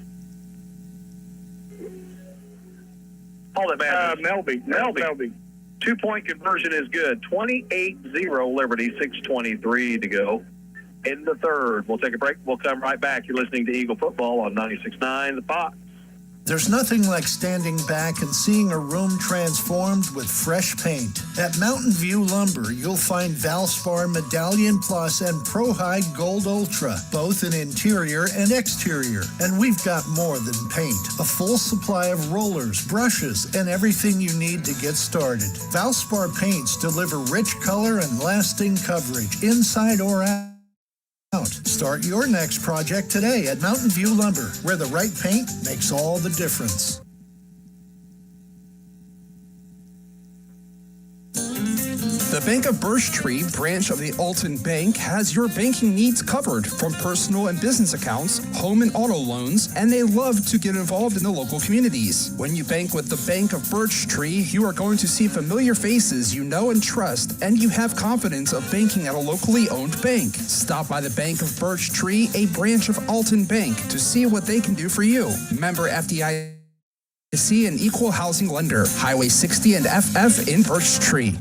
All that matters. Melby. 2-point conversion is good. 28-0 Liberty, 6:23 to go in the third. We'll take a break. We'll come right back. You're listening to Eagle Football on 96.9 The Fox. There's nothing like standing back and seeing a room transformed with fresh paint. At Mountain View Lumber, you'll find Valspar Medallion Plus and Pro High Gold Ultra, both in interior and exterior. And we've got more than paint. A full supply of rollers, brushes, and everything you need to get started. Valspar paints deliver rich color and lasting coverage, inside or out. Start your next project today at Mountain View Lumber, where the right paint makes all the difference. The Bank of Birch Tree branch of the Alton Bank has your banking needs covered, from personal and business accounts, home and auto loans, and they love to get involved in the local communities. When you bank with the Bank of Birch Tree, you are going to see familiar faces you know and trust, and you have confidence of banking at a locally owned bank. Stop by the Bank of Birch Tree, a branch of Alton Bank, to see what they can do for you. Member FDIC and equal housing lender. Highway 60 and FF in Birch Tree.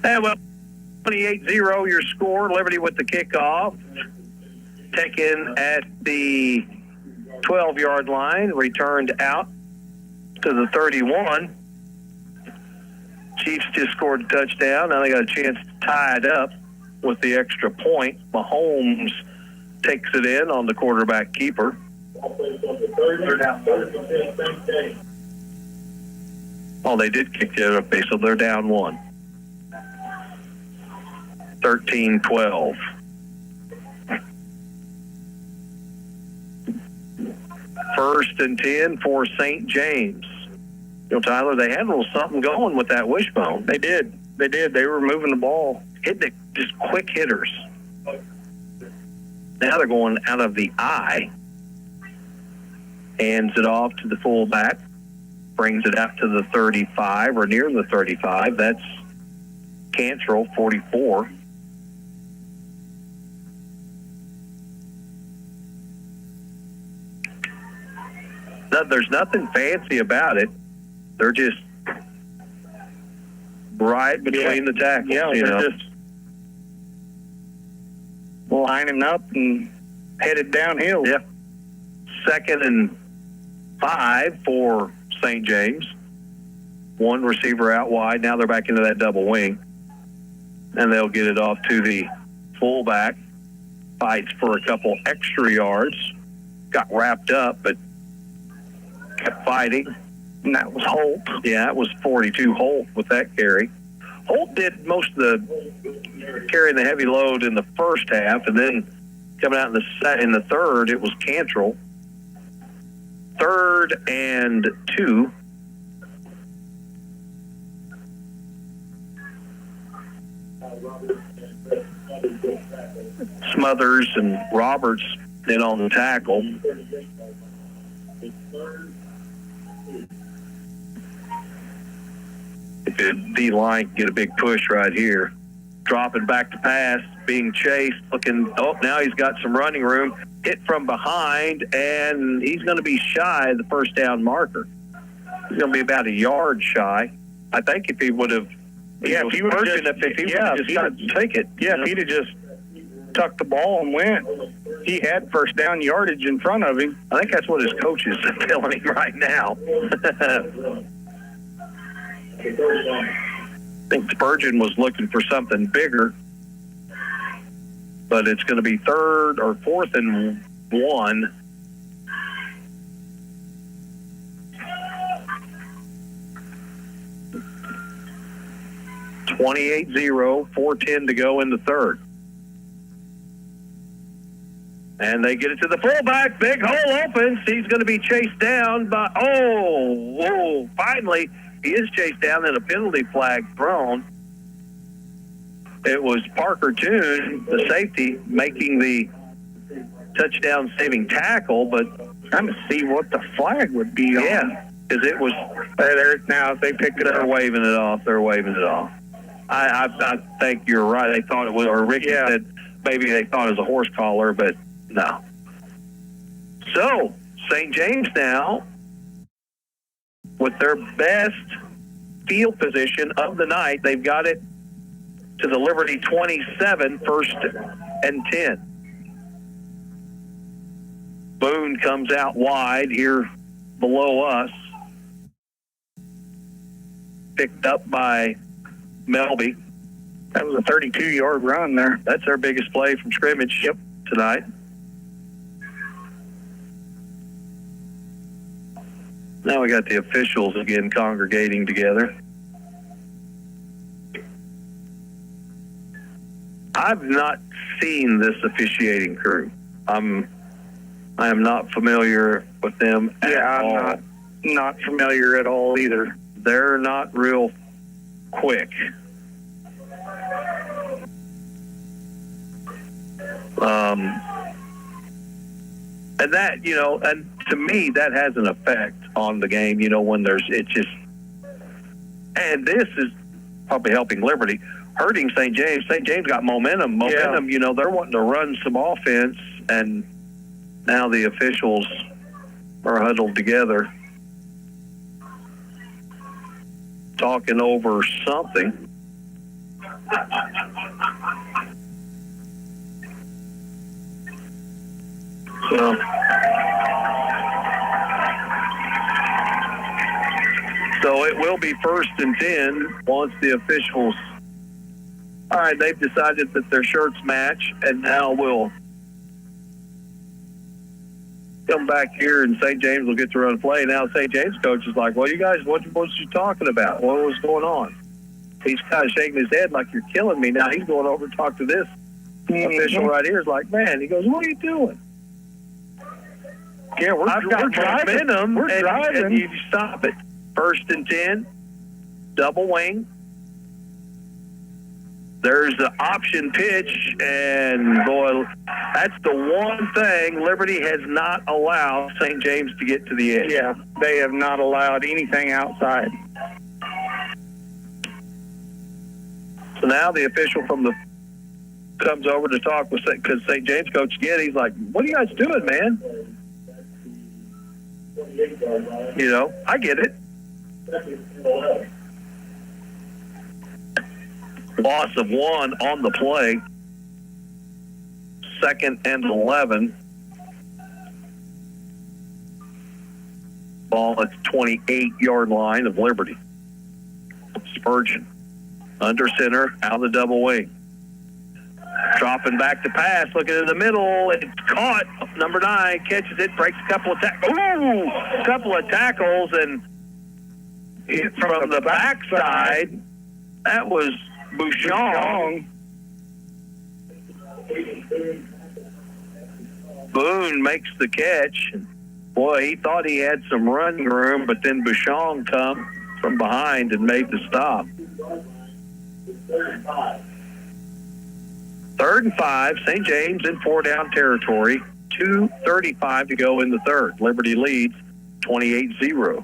And well, 28-0 your score. Liberty with the kickoff. Taken at the 12-yard line. Returned out to the 31. Chiefs just scored a touchdown. Now they got a chance to tie it up with the extra point. Mahomes takes it in on the quarterback keeper. Oh, they did kick it up, so they're down one. 13-12. First and 10 for St. James. You know, Tyler, they had a little something going with that wishbone. They did. They were moving the ball. Hitting it, just quick hitters. Now they're going out of the eye. Hands it off to the fullback. Brings it out to the 35 or near the 35. That's Cantrell, 44. There's nothing fancy about it. They're just right between the tackles. Yeah, they're just lining up and headed downhill. Yep. 2nd and 5 for St. James. One receiver out wide. Now they're back into that double wing. And they'll get it off to the fullback. Fights for a couple extra yards. Got wrapped up, but kept fighting. And that was Holt. Yeah, that was 42 Holt with that carry. Holt did most of the carrying the heavy load in the first half, and then coming out in the third, it was Cantrell. 3rd and 2. Smothers and Roberts in on the tackle. If the D-line can get a big push right here. Dropping back to pass, being chased, looking, now he's got some running room. Hit from behind, and he's going to be shy of the first down marker. He's going to be about a yard shy. I think if he would have, if he would have just take it. Yeah, if he'd have just tucked the ball and went, he had first down yardage in front of him. I think that's what his coach is telling him right now. I think Spurgeon was looking for something bigger, but it's going to be 3rd or 4th and 1. (28-0), 4:10 to go in the third. And they get it to the fullback. Big hole opens. He's going to be chased down by, finally, he is chased down and a penalty flag thrown. It was Parker Toon, the safety, making the touchdown saving tackle, but trying to see what the flag would be on. Yeah, because it was. Now they picked it up. They're waving it off. I think you're right. They thought it was, or Ricky said maybe they thought it was a horse collar, but no. So, St. James now with their best field position of the night. They've got it to the Liberty 27, 1st and 10. Boone comes out wide here below us. Picked up by Melby. That was a 32-yard run there. That's their biggest play from scrimmage tonight. Now we got the officials again congregating together. I've not seen this officiating crew. I am not familiar with them at all. I'm not familiar at all either. They're not real quick. And that, and to me, that has an effect on the game, when and this is probably helping Liberty, hurting St. James. St. James got momentum, they're wanting to run some offense, and now the officials are huddled together, talking over something. So it will be 1st and 10 once the officials. All right, they've decided that their shirts match, and now we'll come back here, and St. James will get to run play. Now St. James coach is like, "Well, you guys, what you talking about? What was going on?" He's kind of shaking his head like, "You're killing me." Now he's going over to talk to this official right here. Is like, "Man," he goes, "What are you doing?" Yeah, we're driving. We're driving. And you stop it. 1st and 10, double wing. There's the option pitch, and boy, that's the one thing Liberty has not allowed St. James to get to the edge. Yeah, they have not allowed anything outside. So now the official comes over to talk with, because St. James coach again, he's like, "What are you guys doing, man?" I get it. Loss of 1 on the play. 2nd and 11. Ball at the 28-yard line of Liberty. Spurgeon under center, out of the double wing. Dropping back to pass, looking in the middle. It's caught. Number 9 catches it, breaks a couple of tackles, and from the backside, that was Bouchon. Boone makes the catch. Boy, he thought he had some running room, but then Bouchon come from behind and made the stop. 3rd and 5, St. James in 4-down territory. 2:35 to go in the third. Liberty leads 28-0.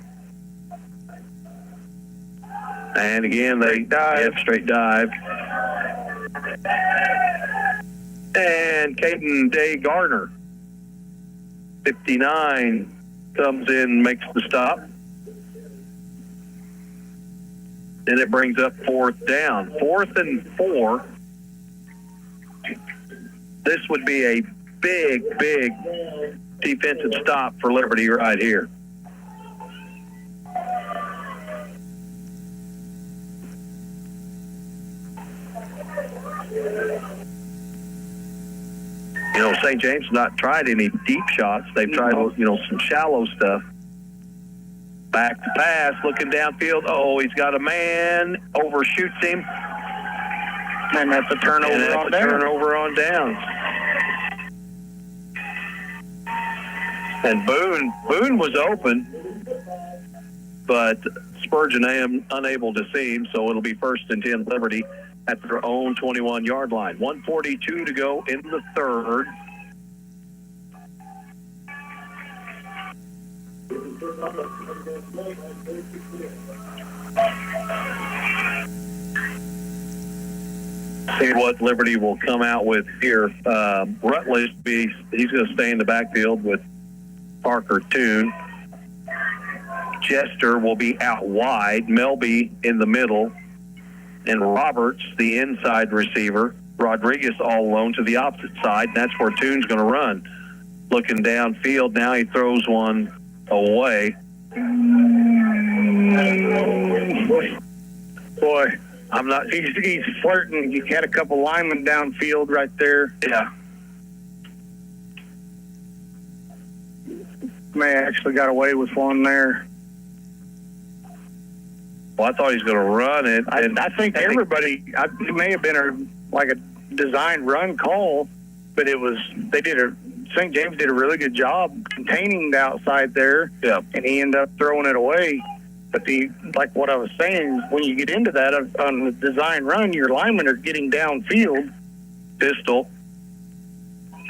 And again, they straight dive. And Caden Day Gardner, 59, comes in, makes the stop. Then it brings up 4th down. 4th and 4. This would be a big defensive stop for Liberty right here. St. James has not tried any deep shots. They've tried, some shallow stuff. Back to pass, looking downfield. Oh, he's got a man, overshoots him. And that's a turnover on downs. And Boone was open, but Spurgeon unable to see him, so it'll be 1st and 10 Liberty at their own 21-yard line. 1:42 to go in the third. See what Liberty will come out with here. Rutledge, he's going to stay in the backfield with Parker Toon. Jester will be out wide, Melby in the middle, and Roberts, the inside receiver. Rodriguez all alone to the opposite side, and that's where Toon's going to run. Looking downfield, now he throws one away. Boy, I'm not. He's flirting. You had a couple linemen downfield right there. Yeah. May actually got away with one there. Well, I thought he was going to run it. I think everybody. It may have been a designed run call, but St. James did a really good job containing the outside there. Yeah. And he ended up throwing it away. But like what I was saying, when you get into that on the design run, your linemen are getting downfield. Pistol.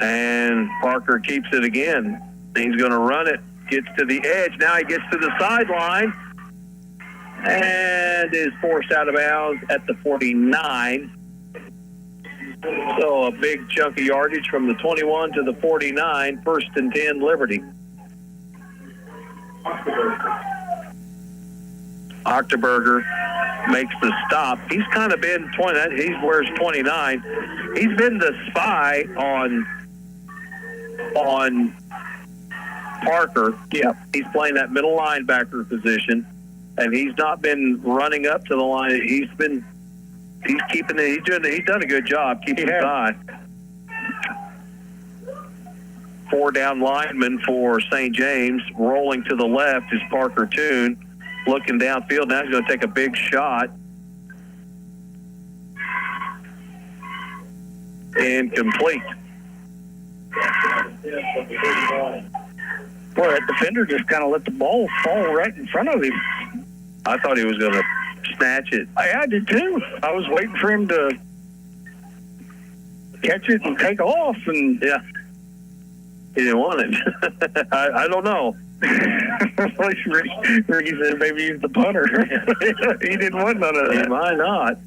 And Parker keeps it again. He's going to run it. Gets to the edge. Now he gets to the sideline. And is forced out of bounds at the 49. So a big chunk of yardage from the 21 to the 49. 1st and 10, Liberty. Octoberger makes the stop. He's kind of been 20. He wears 29. He's been the spy on Parker. Yeah, he's playing that middle linebacker position, and he's not been running up to the line. He's keeping it. He's done a good job keeping his eye. 4 down lineman for St. James. Rolling to the left is Parker Toon. Looking downfield. Now he's going to take a big shot. Incomplete. Boy, that defender just kind of let the ball fall right in front of him. I thought he was going to snatch it. I did too. I was waiting for him to catch it and take off, and yeah, he didn't want it. I don't know. Ricky said maybe he's the punter. He didn't want none of that. Why not?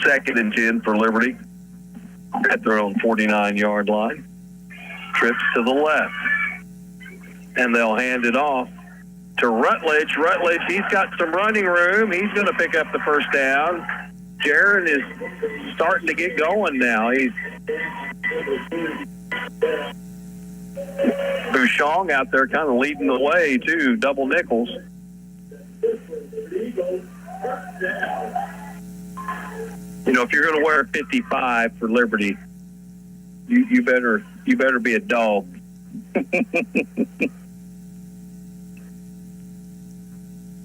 2nd and 10 for Liberty at their own 49-yard line. Trips to the left. And they'll hand it off to Rutledge. Rutledge, he's got some running room. He's going to pick up the first down. Jaron is starting to get going now. Bouchon out there kind of leading the way, too. Double nickels. You know, if you're going to wear 55 for Liberty, you better be a dog.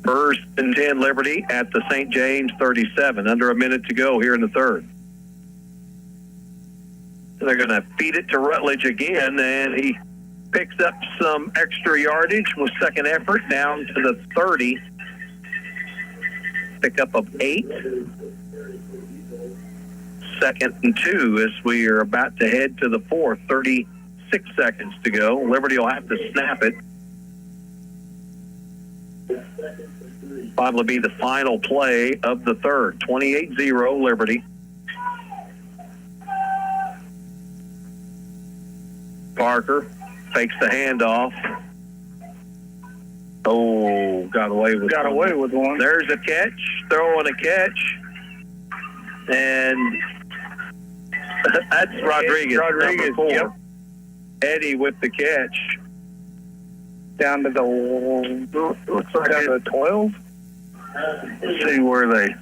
First and 10 Liberty at the St. James 37. Under a minute to go here in the third. They're going to feed it to Rutledge again, and he picks up some extra yardage with second effort down to the 30. Pickup of 8. 2nd and 2 as we are about to head to the 4th. 36 seconds to go. Liberty will have to snap it. Probably be the final play of the third. 28-0 Liberty. Parker fakes the handoff. Oh, got away with one. There's a catch. Throwing a catch. And that's Rodriguez. Rodriguez, number 4. yep. Eddie with the catch. Down to the, looks like down to 12. Let's see where they.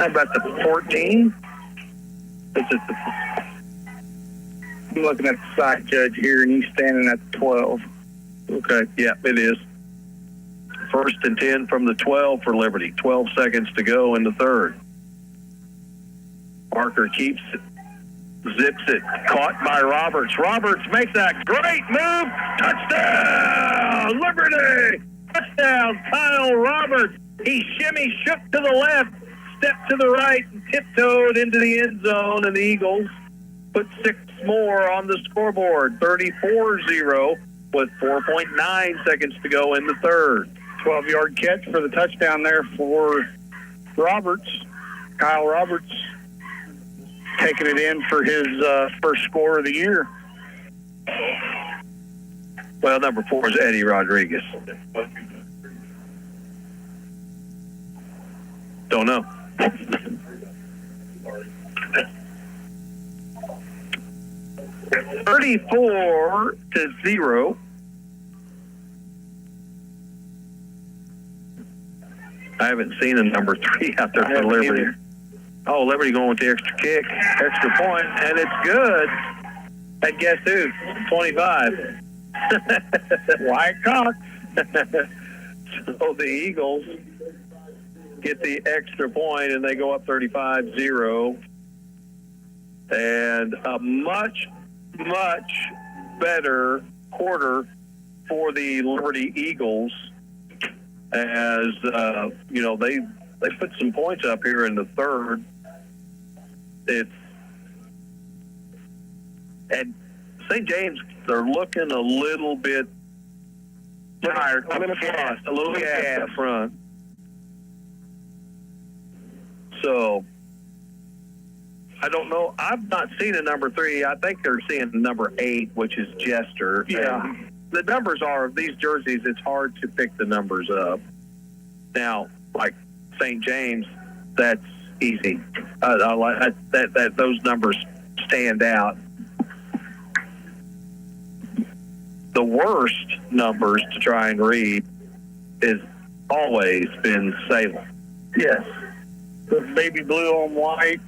About the 14. I'm looking at the side judge here, and he's standing at the 12. Okay, yeah, it is. 1st and 10 from the 12 for Liberty. 12 seconds to go in the third. Parker keeps it. Zips it. Caught by Roberts. Roberts makes that great move. Touchdown, Liberty! Touchdown, Kyle Roberts. He shook to the left, stepped to the right, and tiptoed into the end zone, and the Eagles put 6 more on the scoreboard. 34-0 with 4.9 seconds to go in the third. 12-yard catch for the touchdown there for Roberts. Kyle Roberts taking it in for his first score of the year. Well, number 4 is Eddie Rodriguez. Don't know. $34-0. I haven't seen a number 3 out there for Liberty. Oh, Liberty going with the extra kick, extra point, and it's good. And guess who? 25. White Cox. So the Eagles get the extra point, and they go up 35-0. And a much, much better quarter for the Liberty Eagles, as they put some points up here in the third. And St. James, they're looking a little bit tired, a little gas up front. So I don't know. I've not seen a number 3. I think they're seeing number 8, which is Jester. Yeah. And the numbers are, these jerseys, it's hard to pick the numbers up. Now, like St. James, that's easy. I like that those numbers stand out. The worst numbers to try and read is always been Salem. Yes. The baby blue on white.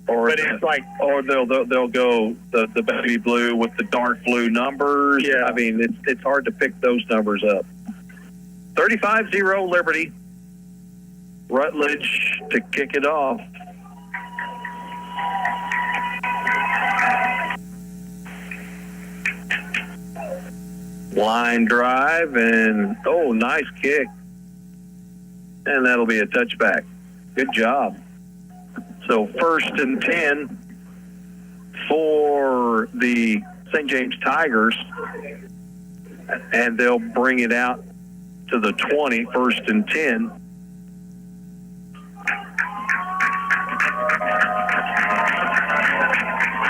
Or they'll go the baby blue with the dark blue numbers. Yeah. I mean, it's hard to pick those numbers up. 35-0 Liberty. Rutledge to kick it off. Line drive, and nice kick. And that'll be a touchback. Good job. So 1st and 10 for the St. James Tigers, and they'll bring it out to the 20, 1st and 10.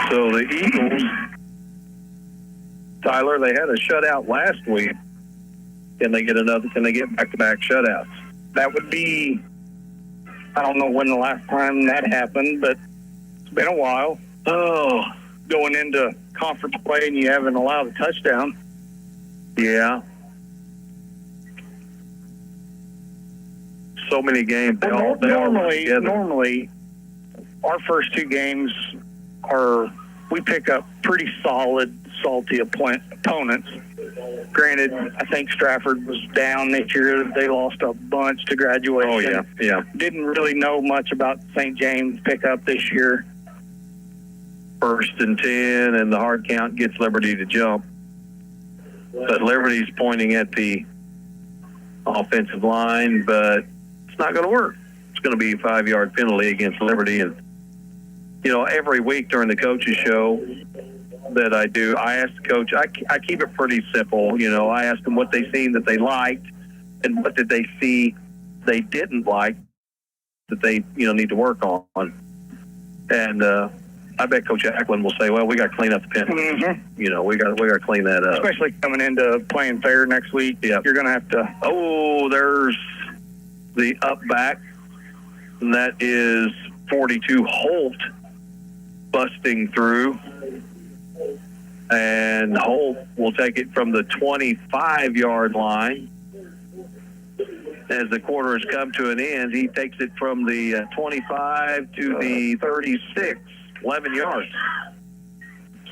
So the Eagles, Tyler, they had a shutout last week. Can they get back-to-back shutouts? That would be, I don't know when the last time that happened, but it's been a while. Oh, going into conference play and you haven't allowed a touchdown. Yeah. So many games. Normally, our first 2 games we pick up pretty solid, salty opponents. Granted, I think Stratford was down this year. They lost a bunch to graduation. Oh, yeah. Didn't really know much about St. James pickup this year. 1st and 10, and the hard count gets Liberty to jump. But Liberty's pointing at the offensive line, but it's not going to work. It's going to be a 5-yard penalty against Liberty. And, every week during the coaches show that I do, I ask the coach, I keep it pretty simple. I ask them what they seen that they liked and what did they see they didn't like that they, need to work on. And I bet Coach Akan will say, well, we got to clean up the penalties. Mm-hmm. We got to clean that up. Especially coming into playing fair next week. Yep. You're going to have to. Oh, there's the up back, and that is 42 Holt busting through. And Holt will take it from the 25-yard line. As the quarter has come to an end, he takes it from the 25 to the 36, 11 yards.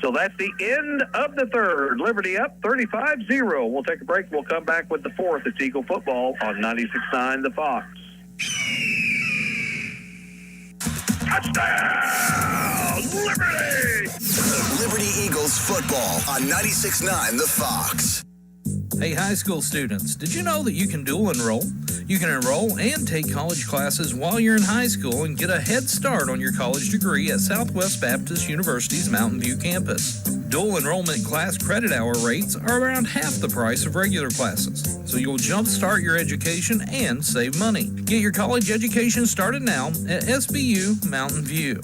So that's the end of the third. Liberty up 35-0. We'll take a break. We'll come back with the fourth. It's Eagle football on 96.9 The Fox. Touchdown, Liberty! Liberty Eagles football on 96.9 The Fox. Hey, high school students, did you know that you can dual enroll? You can enroll and take college classes while you're in high school and get a head start on your college degree at Southwest Baptist University's Mountain View campus. Dual enrollment class credit hour rates are around half the price of regular classes, so you'll jumpstart your education and save money. Get your college education started now at SBU Mountain View.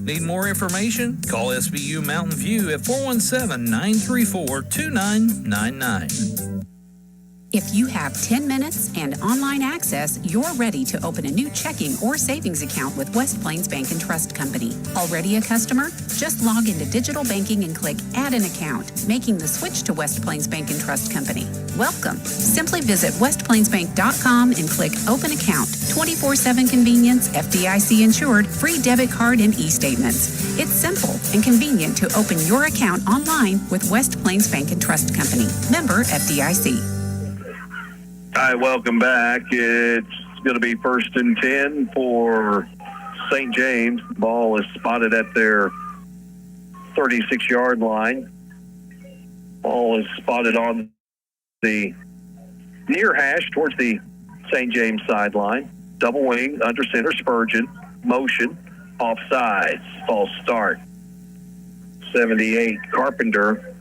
Need more information? Call SBU Mountain View at 417-934-2999. If you have 10 minutes and online access, you're ready to open a new checking or savings account with West Plains Bank and Trust Company. Already a customer? Just log into digital banking and click Add an Account, making the switch to West Plains Bank and Trust Company. Welcome. Simply visit westplainsbank.com and click Open Account. 24/7 convenience, FDIC insured, free debit card and e-statements. It's simple and convenient to open your account online with West Plains Bank and Trust Company. Member FDIC. Hi, welcome back. It's going to be 1st and 10 for St. James. The ball is spotted at their 36-yard line. Ball is spotted on the near hash towards the St. James sideline. Double wing, under center, Spurgeon. Motion, offsides. False start. 78, Carpenter.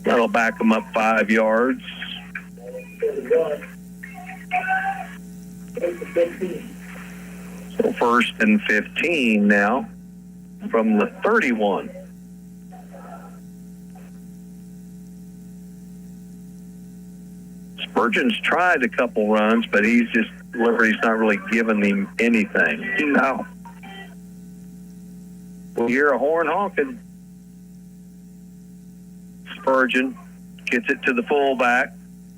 That'll back them up 5 yards. So 1st and 15 now from the 31. Spurgeon's tried a couple runs, but Liberty's not really giving him anything. No. We'll hear a horn honking. Spurgeon gets it to the fullback,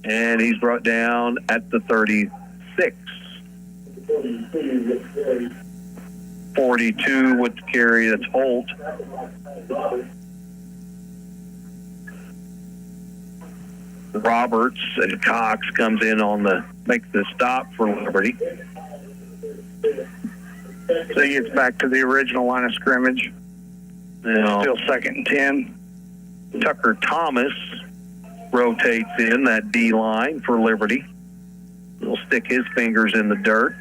and he's brought down at the 36. 42 with the carry, that's Holt. Roberts and Cox comes in makes the stop for Liberty. So he gets back to the original line of scrimmage. Still 2nd and 10. Tucker Thomas rotates in that D line for Liberty. He'll stick his fingers in the dirt.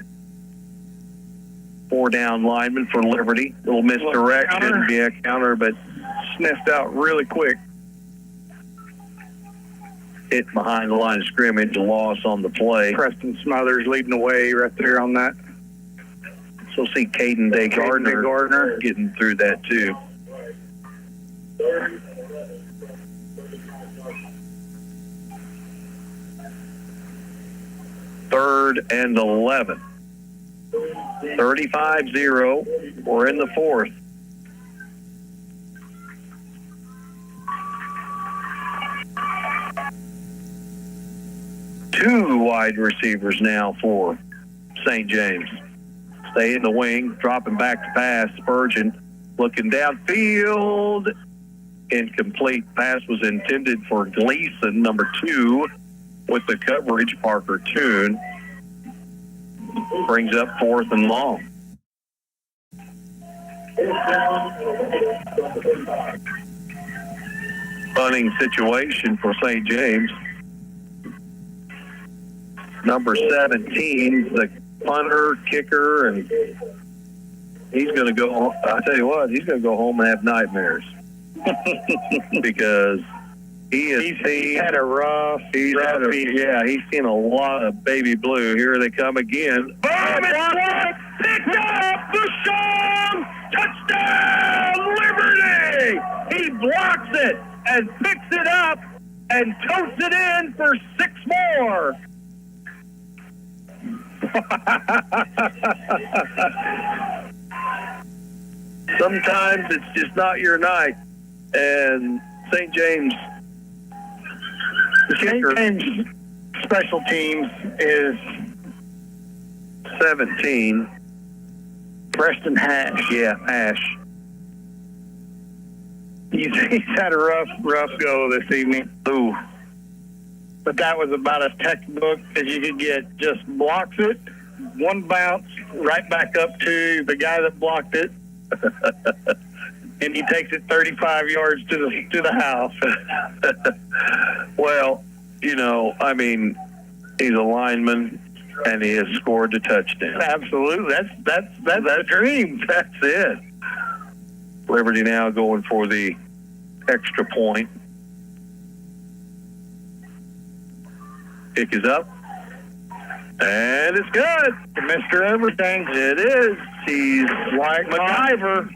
4 down lineman for Liberty. Little misdirection, be a counter, but sniffed out really quick. Hit behind the line of scrimmage, a loss on the play. Preston Smothers leading the way right there on that. So see Caden Day Gardner getting through that too. Third and 11. 35-0. We're in the 4th. Two wide receivers now for St. James. Stay in the wing, dropping back to pass. Spurgeon looking downfield. Incomplete. Pass was intended for Gleason, number 2, with the coverage. Parker Toon brings up 4th and long. Punting situation for St. James. Number 17, the punter, kicker, and he's going to go, I tell you what, he's going to go home and have nightmares. Because he's had a rough he's seen a lot of baby blue. Here they come again. Boom! It's picked up! Bouchon! Touchdown, Liberty! He blocks it and picks it up and totes it in for 6 more. Sometimes it's just not your night. And St. James special teams is 17. Preston Hash. Yeah, Hash. He's had a rough go this evening. Ooh. But that was about as textbook as you could get. Just blocks it, one bounce, right back up to the guy that blocked it. And he takes it 35 yards to the house. Well, you know, I mean, he's a lineman, and he has scored a touchdown. Absolutely, that's the dream. That's it. Liberty now going for the extra point. Kick is up. And it's good. Mr. Everything. It is. He's like MacGyver.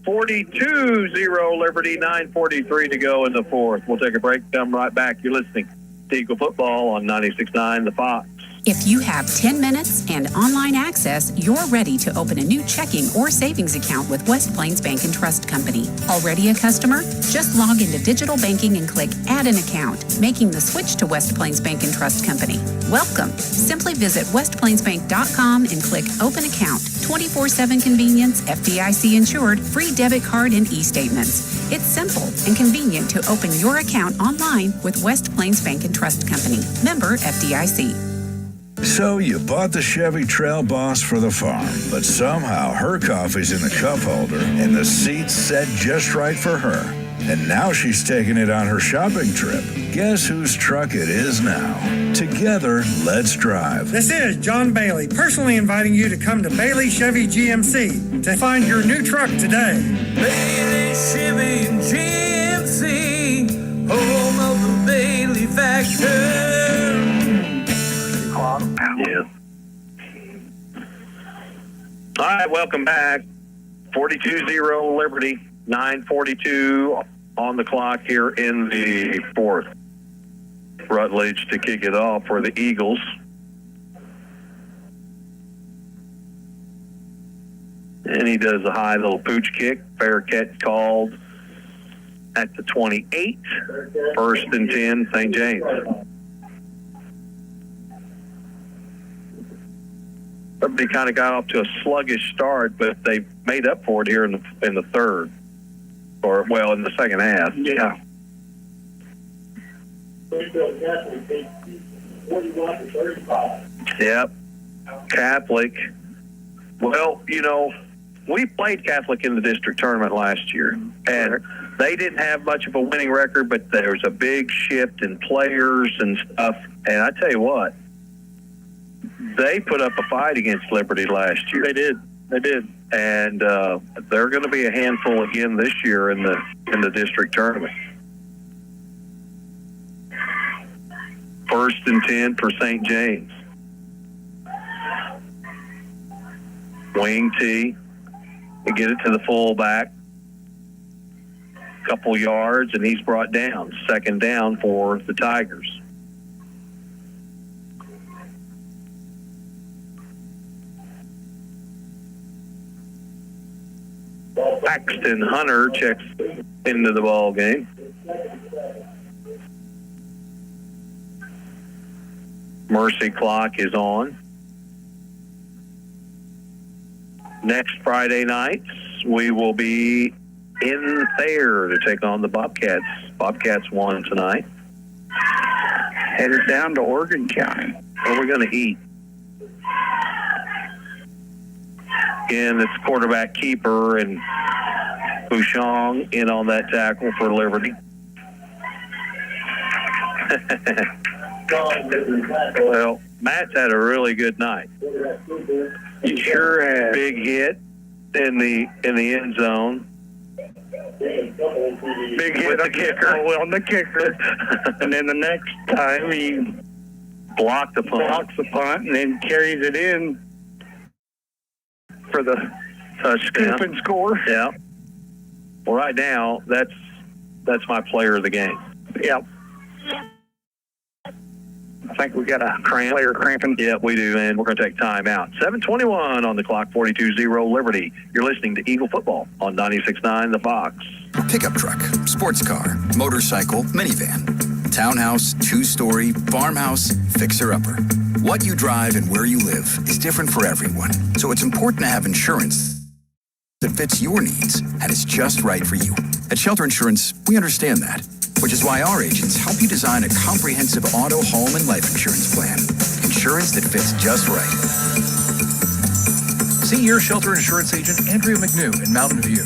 42-0 Liberty, 9:43 to go in the fourth. We'll take a break, come right back. You're listening to Eagle Football on 96.9 The Fox. If you have 10 minutes and online access, you're ready to open a new checking or savings account with West Plains Bank and Trust Company. Already a customer? Just log into digital banking and click Add an Account, making the switch to West Plains Bank and Trust Company. Welcome. Simply visit westplainsbank.com and click Open Account. 24/7 convenience, FDIC insured, free debit card and e-statements. It's simple and convenient to open your account online with West Plains Bank and Trust Company. Member FDIC. So you bought the Chevy Trail Boss for the farm, but somehow her coffee's in the cup holder and the seat's set just right for her. And now she's taking it on her shopping trip. Guess whose truck it is now? Together, let's drive. This is John Bailey, personally inviting you to come to Bailey Chevy GMC to find your new truck today. Bailey Chevy GMC, home of the Bailey factor. Yes. All right, welcome back. 42-0 Liberty, 9:42 on the clock here in the fourth. Rutledge to kick it off for the Eagles. And he does a high little pooch kick. Fair catch called at the 28. First and 10, St. James. Everybody kind of got off to a sluggish start, but they made up for it here in the third, or well, in the second half. Yeah. Yep. Catholic. Well, you know, we played Catholic in the district tournament last year, and they didn't have much of a winning record, but there was a big shift in players and stuff. And I tell you what, they put up a fight against Liberty last year. They did. And they're going to be a handful again this year in the district tournament. First and 10 for St. James. Wing T. They get it to the fullback. Couple yards, and he's brought down. Second down for the Tigers. Paxton Hunter checks into the ball game. Mercy clock is on. Next Friday nights, we will be in Thayer to take on the Bobcats. Bobcats won tonight. Headed down to Oregon County. What are we going to eat? Again, it's quarterback keeper and Bouchon in on that tackle for Liberty. Well, Matt's had a really good night. He sure has. Big hit in the end zone. Big hit the kicker. On the kicker. And then the next time he blocked the punt. And then carries it in for the touchdown and score. Yeah. Well, right now, that's my player of the game. Yep. I think we got a player cramping. Yeah, we do, and we're going to take time out. 7:21 on the clock, 42-0 Liberty. You're listening to Eagle Football on 96.9 The Fox. Pickup truck, sports car, motorcycle, minivan, townhouse, two-story, farmhouse, fixer-upper. What you drive and where you live is different for everyone, so it's important to have insurance that fits your needs and is just right for you. At Shelter Insurance, we understand that, which is why our agents help you design a comprehensive auto, home, and life insurance plan. Insurance that fits just right. See your Shelter Insurance agent, Andrea McNew in Mountain View.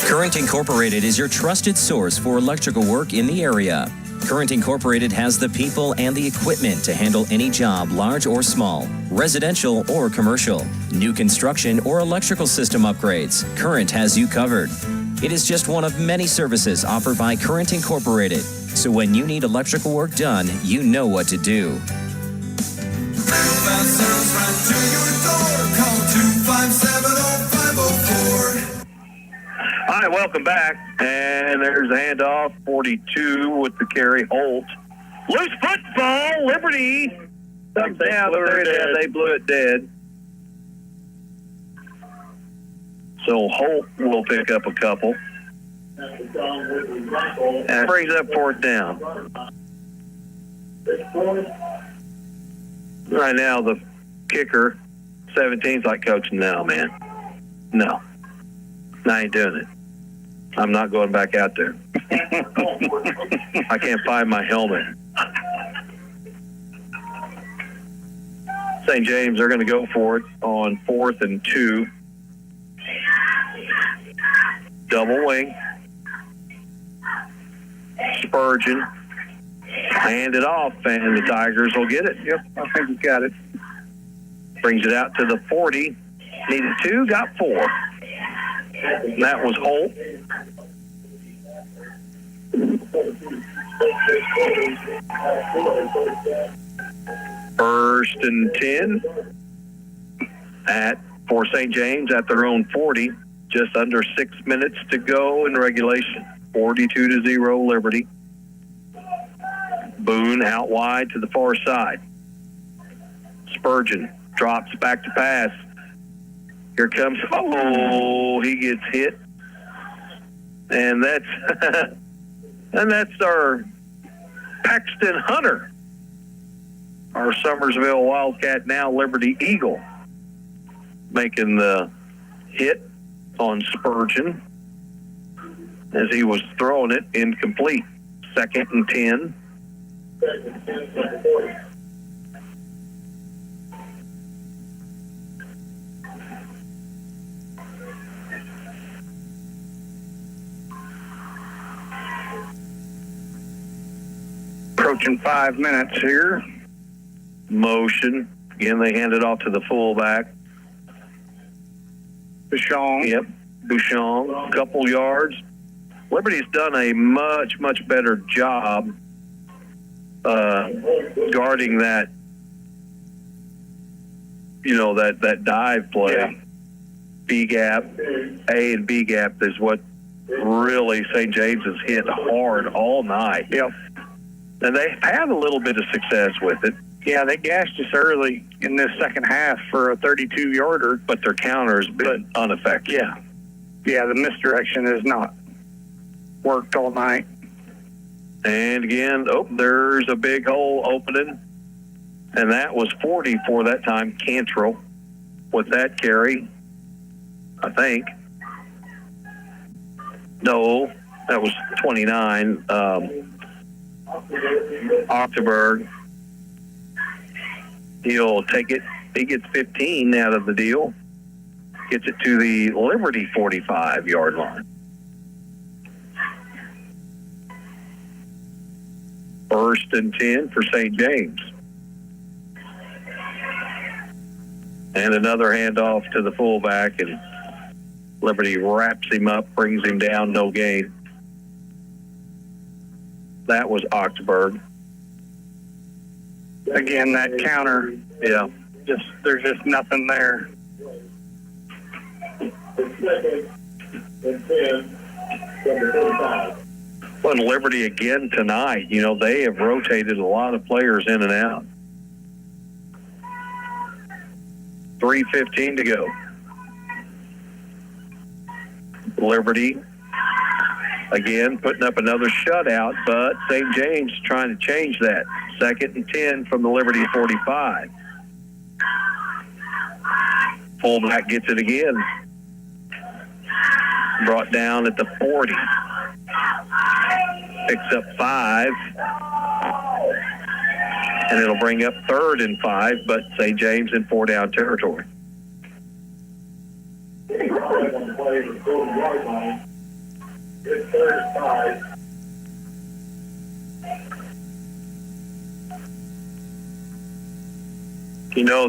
Current Incorporated is your trusted source for electrical work in the area. Current Incorporated has the people and the equipment to handle any job, large or small, residential or commercial, new construction or electrical system upgrades. Current has you covered. It is just one of many services offered by Current Incorporated. So when you need electrical work done, you know what to do. All right, welcome back. And there's a handoff, 42 with the carry, Holt. Loose football, Liberty. Comes down, they blew it dead. So Holt will pick up a couple. And it brings up fourth down. Right now, the kicker, 17's like, Coach, no, man. No. I ain't doing it. I'm not going back out there. I can't find my helmet. St. James are going to go for it on 4th and 2. Double wing. Spurgeon. Hand it off, and the Tigers will get it. Yep, I think he's got it. Brings it out to the 40. Needed 2, got 4. And that was Holt. First and 10 for St. James at their own 40. Just under 6 minutes to go in regulation. 42-0 Liberty. Boone out wide to the far side. Spurgeon drops back to pass. Here comes, he gets hit. And that's our Paxton Hunter, our Summersville Wildcat, now Liberty Eagle, making the hit on Spurgeon as he was throwing it incomplete. 2nd and 10. Approaching 5 minutes here. Motion. Again, they hand it off to the fullback. Bouchon. Yep. Bouchon. Couple yards. Liberty's done a much, much better job guarding that, that dive play. Yeah. B gap, A and B gap is what really St. James has hit hard all night. Yep. And they had a little bit of success with it. Yeah, they gashed us early in this second half for a 32-yarder. But their counter has been unaffected. Yeah. Yeah, the misdirection has not worked all night. And again, there's a big hole opening. And that was 40 for that time. Cantrell with that carry, I think. No, that was 29. Octoberg. He'll take it. He gets 15 out of the deal. Gets it to the Liberty 45-yard line. First and 10 for St. James. And another handoff to the fullback, and Liberty wraps him up, brings him down, no gain. That was Octoberg. Again, that counter. Yeah. There's just nothing there. Well, Liberty again tonight, they have rotated a lot of players in and out. 3:15 to go. Liberty, again, putting up another shutout, but St. James trying to change that. 2nd and 10 from the Liberty 45. Fullback gets it again. Brought down at the 40. Picks up 5. And it'll bring up 3rd and 5, but St. James in 4-down territory.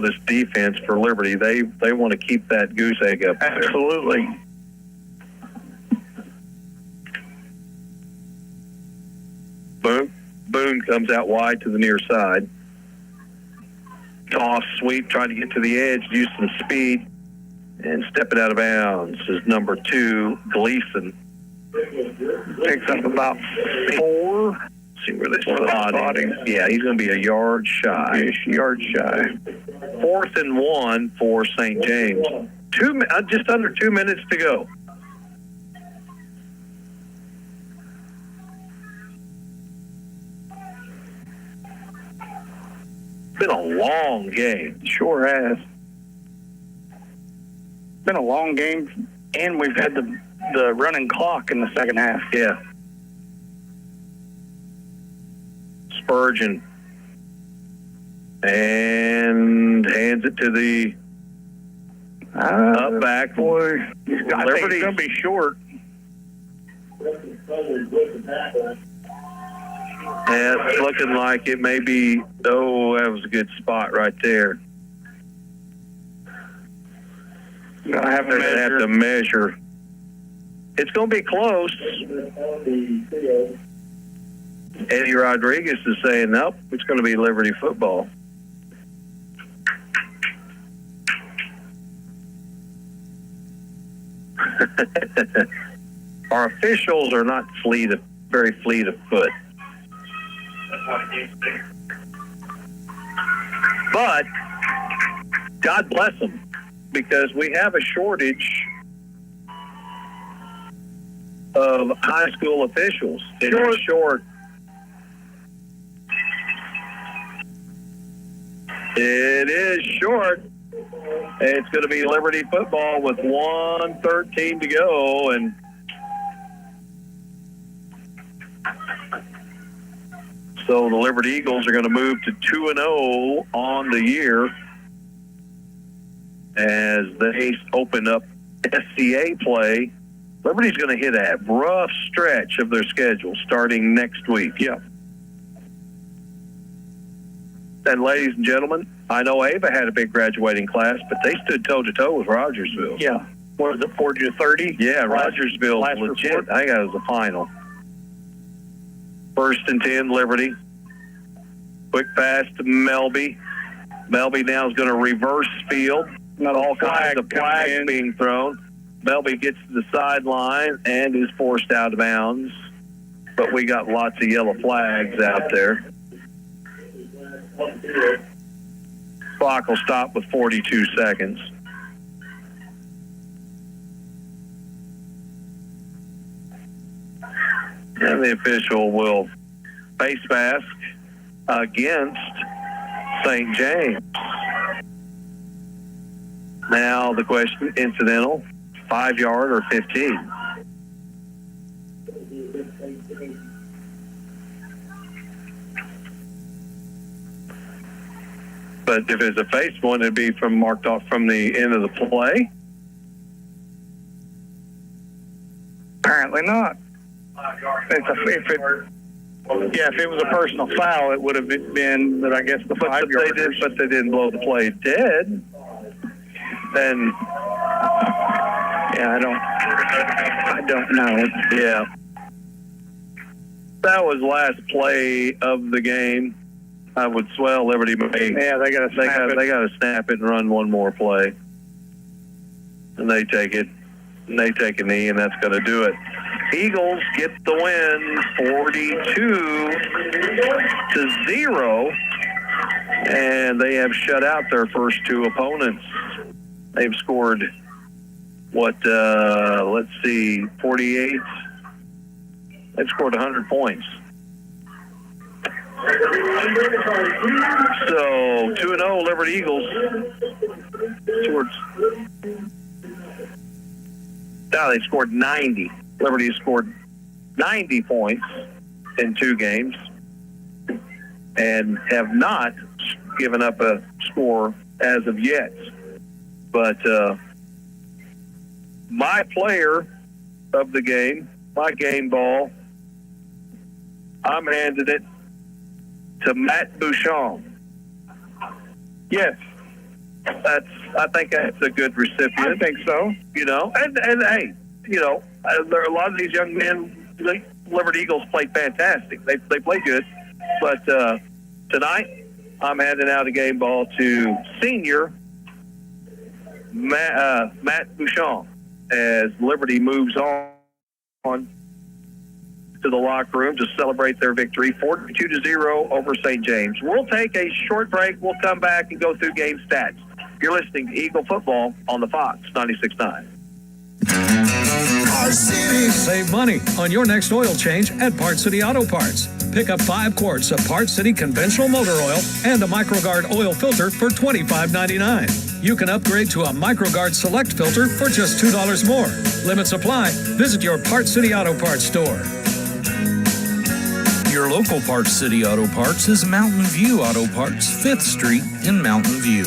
This defense for Liberty, they want to keep that goose egg up there. Absolutely. Boone comes out wide to the near side. Toss, sweep, trying to get to the edge, use some speed, and stepping out of bounds is number 2, Gleason. Picks up about 4. See where they spot him. Yeah, he's going to be a yard shy. Yard shy. 4th and 1 for St. James. Just under 2 minutes to go. Been a long game. Sure has. Been a long game, and we've had the running clock in the second half. Yeah. Spurgeon. And hands it to the up back. Boy, I think it's going to be short. And it's looking like it may be, oh, that was a good spot right there. I have to measure. It's going to be close. Eddie Rodriguez is saying, nope, it's going to be Liberty football. Our officials are not very fleet of foot. But God bless them, because we have a shortage of high school officials. It's short. It is short. It's going to be Liberty football with 1:13 to go, and so the Liberty Eagles are going to move to 2-0 on the year as they open up SCA play. Liberty's going to hit a rough stretch of their schedule starting next week. Yeah. And ladies and gentlemen, I know Ava had a big graduating class, but they stood toe-to-toe with Rogersville. Yeah. What was it, 40-30? Yeah, Rogersville was legit. Report? I think that was the final. 1st and 10, Liberty. Quick pass to Melby. Melby now is going to reverse field. Not all kinds of flags being thrown. Melby gets to the sideline and is forced out of bounds. But we got lots of yellow flags out there. Clock will stop with 42 seconds. And the official will face mask against St. James. Now the question, incidental, 5-yard or 15? But if it's a face one, it'd be marked off from the end of the play. Apparently not. If it was a personal foul, it would have been, but I guess the 5-yard. But they didn't blow the play dead. Then, yeah, I don't know. Yeah, that was last play of the game. I would swell Liberty may. Yeah, they got to snap it. They got to snap it and run one more play, and they take it. And they take a knee, and that's going to do it. Eagles get the win, 42-0, and they have shut out their first 2 opponents. They've scored, let's see, 48. They've scored 100 points. So 2-0 Liberty Eagles. Now they scored 90. Liberty has scored 90 points in 2 games and have not given up a score as of yet. But my player of the game, my game ball, I'm handing it to Matt Bouchon. Yes. I think that's a good recipient. I think so. You know, and hey, you know, there are a lot of these young men, Liberty Eagles played fantastic. They played good. But tonight, I'm handing out a game ball to senior Matt Bouchon as Liberty moves on to the locker room to celebrate their victory, 42-0 over St. James. We'll take a short break. We'll come back and go through game stats. You're listening to Eagle Football on the Fox 96.9. Save money on your next oil change at Parts City Auto Parts. Pick up 5 quarts of Parts City conventional motor oil and a MicroGuard oil filter for $25.99. You can upgrade to a MicroGuard Select filter for just $2 more. Limits apply. Visit your Parts City Auto Parts store. Your local Parts City Auto Parts is Mountain View Auto Parts, 5th Street in Mountain View.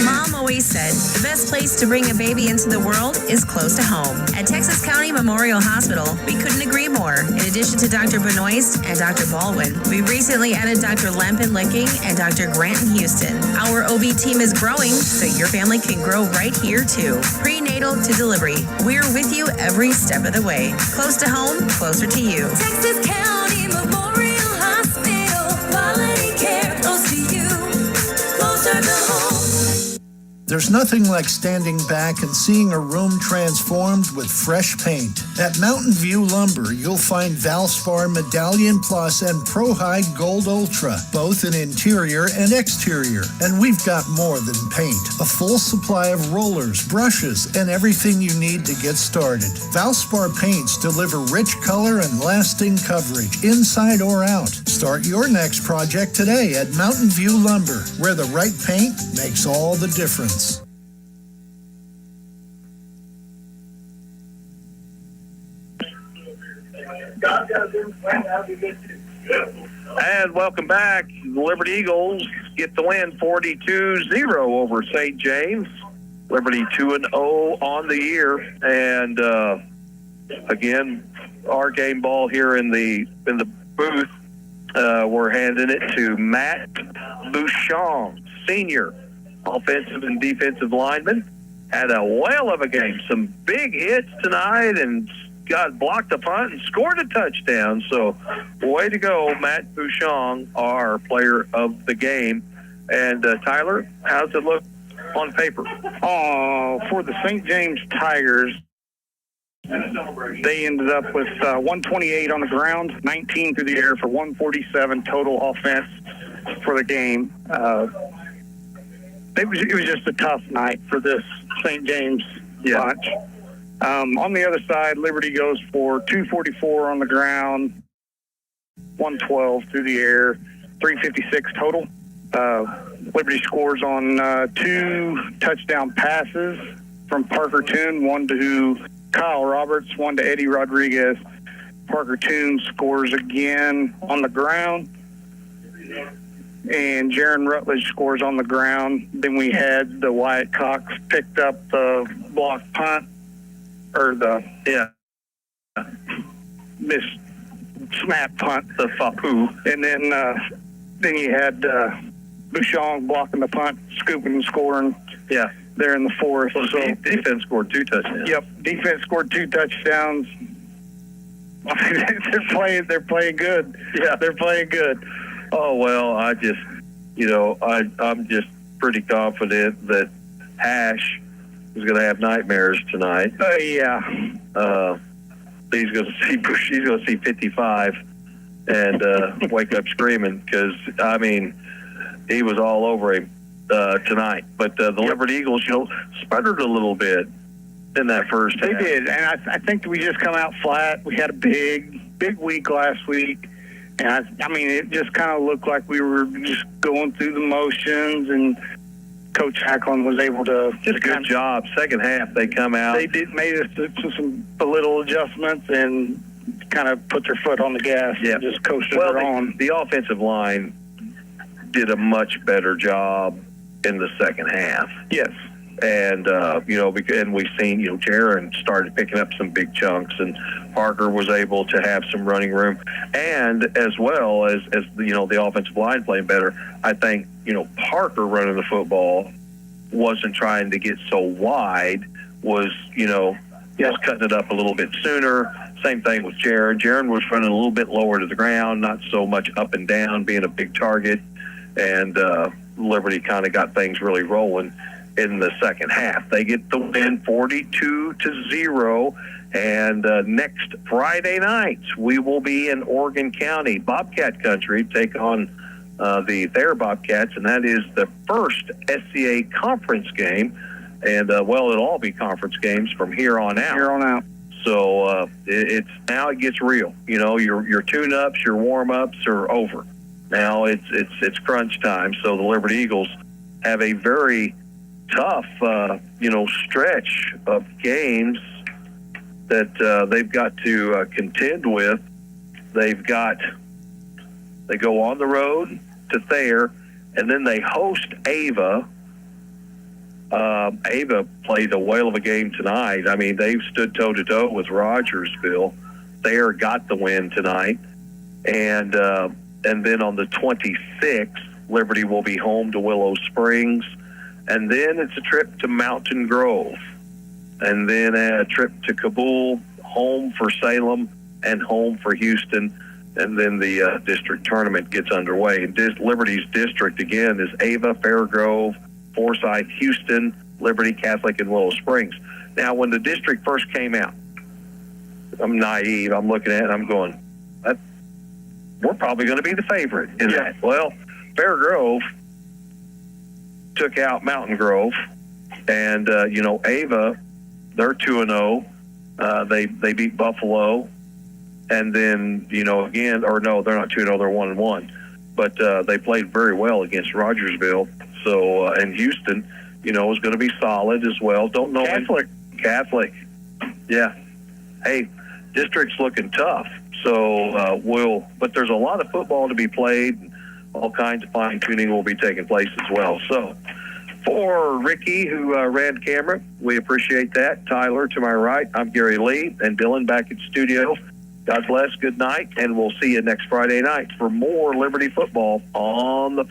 Mom always said the best place to bring a baby into the world is close to home. At Texas County Memorial Hospital, we couldn't agree more. In addition to Dr. Benoist and Dr. Baldwin, we recently added Dr. Lampin Licking and Dr. Granton Houston. Our OB team is growing, so your family can grow right here too. Prenatal to delivery, we're with you every step of the way. Close to home, closer to you. Texas County Memorial Hospital, quality care close to you, closer to home. There's nothing like standing back and seeing a room transformed with fresh paint. At Mountain View Lumber, you'll find Valspar Medallion Plus and Pro High Gold Ultra, both in interior and exterior. And we've got more than paint. A full supply of rollers, brushes, and everything you need to get started. Valspar paints deliver rich color and lasting coverage, inside or out. Start your next project today at Mountain View Lumber, where the right paint makes all the difference. And welcome back. The Liberty Eagles get the win 42-0 over St. James. Liberty 2-0 on the year. And again, our game ball here in the booth, we're handing it to Matt Bouchon, senior offensive and defensive lineman. Had a whale of a game. Some big hits tonight and blocked a punt and scored a touchdown. So way to go, Matt Bouchon, our player of the game. And Tyler, how's it look on paper? For the St. James Tigers, they ended up with 128 on the ground, 19 through the air for 147 total offense for the game. It was just a tough night for this St. James bunch. On the other side, Liberty goes for 244 on the ground, 112 through the air, 356 total. Liberty scores on 2 touchdown passes from Parker Toon, one to Kyle Roberts, one to Eddie Rodriguez. Parker Toon scores again on the ground, and Jaron Rutledge scores on the ground. Then we had the Wyatt Cox picked up the blocked punt, or miss snap punt, the Fapu. And then you had Bouchon blocking the punt, scooping and scoring. Yeah. There in the fourth. So defense scored 2 touchdowns. Yep, defense scored 2 touchdowns. They're playing good. Yeah, they're playing good. Oh well, I'm just pretty confident that Hash is going to have nightmares tonight. Yeah. She's going to see 55 and wake up screaming because he was all over him tonight. But the Liberty Eagles, sputtered a little bit in that first half. They did, and I think we just come out flat. We had a big week last week. And it just kind of looked like we were just going through the motions, and Coach Akan was able to just good job. Second half, they come out. They made us to some little adjustments and kind of put their foot on the gas and just coasted on. The offensive line did a much better job in the second half. Yes. And, and we've seen, Jaron started picking up some big chunks, and Parker was able to have some running room. And as well as the offensive line playing better, I think, Parker running the football wasn't trying to get so wide, was, just cutting it up a little bit sooner. Same thing with Jaron. Jaron was running a little bit lower to the ground, not so much up and down, being a big target. And Liberty kind of got things really rolling in the second half. They get the win 42-0. And next Friday night, we will be in Oregon County, Bobcat Country, take on the Thayer Bobcats, and that is the first SCA conference game. And, it'll all be conference games from here on out. So it's now it gets real. You know, your tune-ups, your warm-ups are over. Now it's crunch time. So the Liberty Eagles have a very tough, stretch of games that they've got to contend with. They go on the road to Thayer, and then they host Ava. Ava played a whale of a game tonight. I mean, they've stood toe-to-toe with Rogersville. Thayer got the win tonight. And then on the 26th, Liberty will be home to Willow Springs. And then it's a trip to Mountain Grove. And then a trip to Kabul, home for Salem, and home for Houston. And then the district tournament gets underway. And Liberty's district, again, is Ava, Fairgrove, Forsyth, Houston, Liberty, Catholic, and Willow Springs. Now, when the district first came out, I'm naive. I'm looking at it, and I'm going, we're probably going to be the favorite in that. Well, Fairgrove took out Mountain Grove, and, Ava, they're 2-0. They beat Buffalo. And then, again, or no, they're not 2-0, they're 1-1. But they played very well against Rogersville. So, and Houston, is going to be solid as well. Don't know. Catholic. Yeah. Hey, district's looking tough. So, but there's a lot of football to be played. All kinds of fine-tuning will be taking place as well. So, for Ricky, who ran camera, we appreciate that. Tyler, to my right, I'm Gary Lee, and Dylan back at studio. God bless, good night, and we'll see you next Friday night for more Liberty football on the